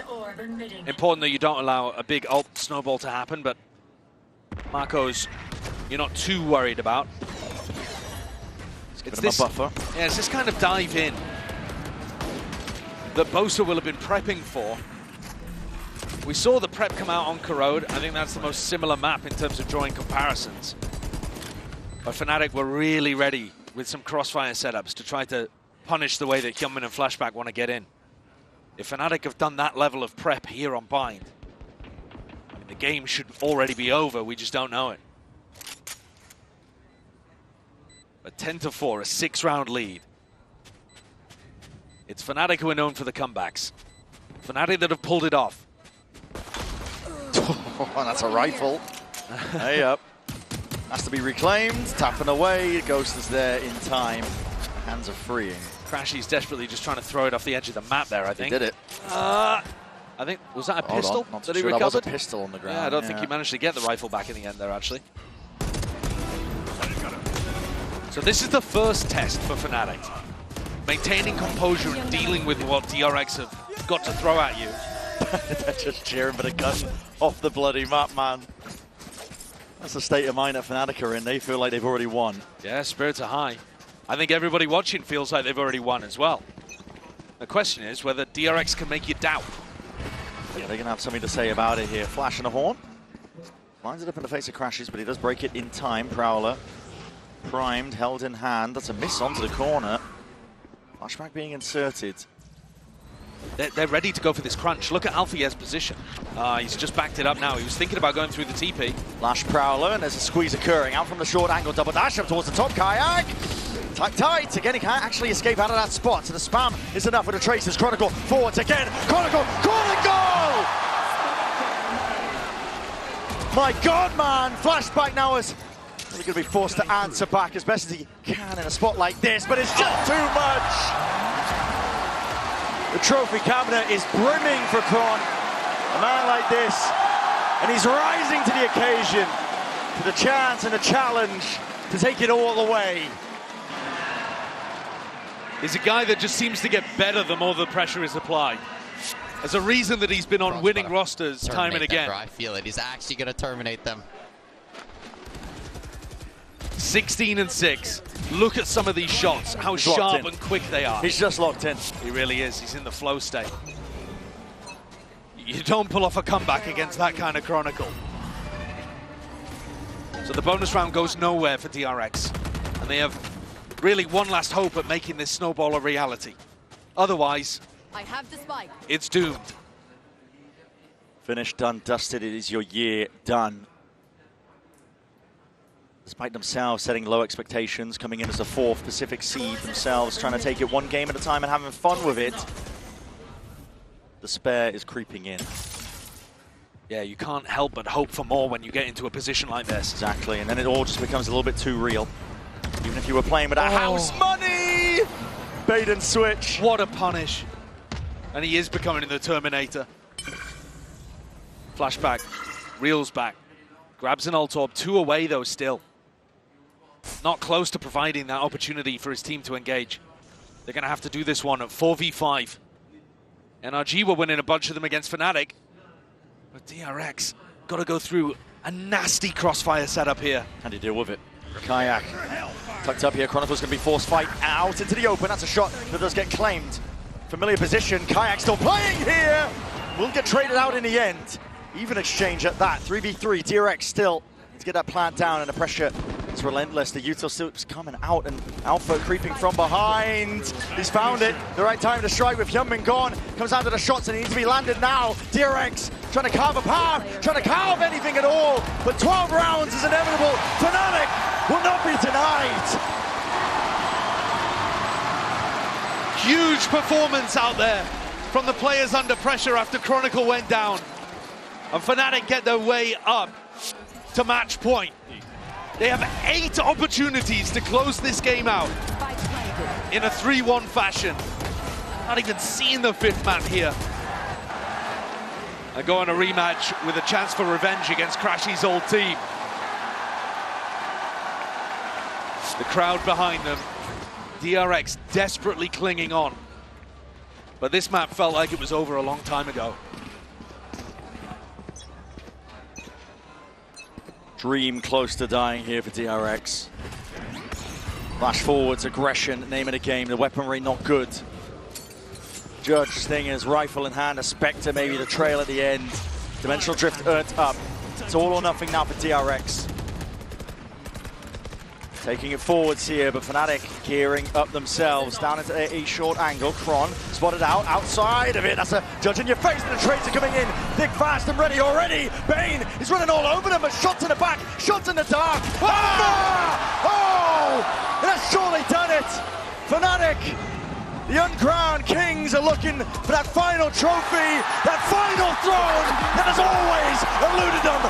Important that you don't allow a big ult snowball to happen, but Marco's you're not too worried about. It's this buffer. Yeah, it's this kind of dive in that Bosa will have been prepping for. We saw the prep come out on Corrode. I think that's the most similar map in terms of drawing comparisons. But Fnatic were really ready with some crossfire setups to try to punish the way that Hyunmin and Flashback want to get in. If Fnatic have done that level of prep here on Bind, I mean, the game should already be over, we just don't know it. But 10-4, a 6-round lead. It's Fnatic who are known for the comebacks. Fnatic that have pulled it off. Oh, that's a rifle. Hey up. Has to be reclaimed, tapping away. Ghost is there in time. Hands are freeing. Crashy's desperately just trying to throw it off the edge of the map there, I think. He did it. I think, was that a pistol that he recovered? That was a pistol on the ground. Yeah, I don't think he managed to get the rifle back in the end there, actually. So this is the first test for Fnatic. Maintaining composure and dealing with what DRX have got to throw at you. They're just cheering for the gun off the bloody map, man. That's the state of mind that Fnatic are in. They feel like they've already won. Yeah, spirits are high. I think everybody watching feels like they've already won as well. The question is whether DRX can make you doubt. Yeah, they're going to have something to say about it here. Flash and a horn. Lines it up in the face of Crashes, but he does break it in time. Prowler primed, held in hand. That's a miss onto the corner. Flashback being inserted. They're ready to go for this crunch. Look at Alfier's position. He's just backed it up now. He was thinking about going through the TP. Lash Prowler, and there's a squeeze occurring. Out from the short angle, double dash up towards the top. Kayak! Tight. Again, he can't actually escape out of that spot. So the spam is enough with the traces. Chronicle forwards again. Chronicle! My God, man! Flashback now is really going to be forced to answer back as best as he can in a spot like this, but it's just too much! The trophy cabinet is brimming for Kron. A man like this, and he's rising to the occasion, to the chance and the challenge to take it all the way. He's a guy that just seems to get better the more the pressure is applied. There's a reason that he's been on winning rosters time and again. I feel it. He's actually going to terminate them. 16-6. Look at some of these shots, how sharp and quick they are. He's just locked in. He really is. He's in the flow state. You don't pull off a comeback against that kind of Chronicle. So the bonus round goes nowhere for DRX. And they have really one last hope at making this snowball a reality. Otherwise, I have the spike. it's doomed. Finished, done, dusted. It is your year done. Despite themselves setting low expectations, coming in as a 4th Pacific seed themselves, trying to take it one game at a time and having fun with it. Despair is creeping in. Yeah, you can't help but hope for more when you get into a position like this. Exactly, and then it all just becomes a little bit too real. Even if you were playing with that house money! Bait and switch. What a punish. And he is becoming the Terminator. Flashback, reels back, grabs an ult orb, 2 away though still. Not close to providing that opportunity for his team to engage. They're going to have to do this one at 4v5. NRG were winning a bunch of them against Fnatic. But DRX got to go through a nasty crossfire setup here. How do you deal with it? Kayak tucked up here. Chronicle's going to be forced fight out into the open. That's a shot that does get claimed. Familiar position. Kayak still playing here. Will get traded out in the end. Even exchange at that. 3v3. DRX still to get that plant down, and the pressure is relentless. The Util still coming out, and Alpha creeping from behind. He's found it. The right time to strike with Hyunmin gone. Comes down to the shots, and he needs to be landed now. DRX trying to carve a path, trying to carve anything at all. But 12 rounds is inevitable. Fnatic will not be denied. Huge performance out there from the players under pressure after Chronicle went down. And Fnatic get their way up to match point. They have 8 opportunities to close this game out in a 3-1 fashion. Not even seeing the 5th man here. And go on a rematch with a chance for revenge against Crashy's old team. The crowd behind them. DRX desperately clinging on. But this map felt like it was over a long time ago. Dream close to dying here for DRX. Flash forwards, aggression, name of the game. The weaponry not good. Judge Stinger's rifle in hand, a Spectre maybe the trail at the end. Dimensional Drift earned up. It's all or nothing now for DRX. Taking it forwards here, but Fnatic gearing up themselves. Down into a short angle. Kron spotted out, outside of it. That's a Judge in your face, and the trades are coming in. Thick, fast, and ready already. Bane is running all over them, but shots in the back, shots in the dark. Oh! That's surely done it. Fnatic, the uncrowned kings, are looking for that final trophy, that final throne that has always eluded them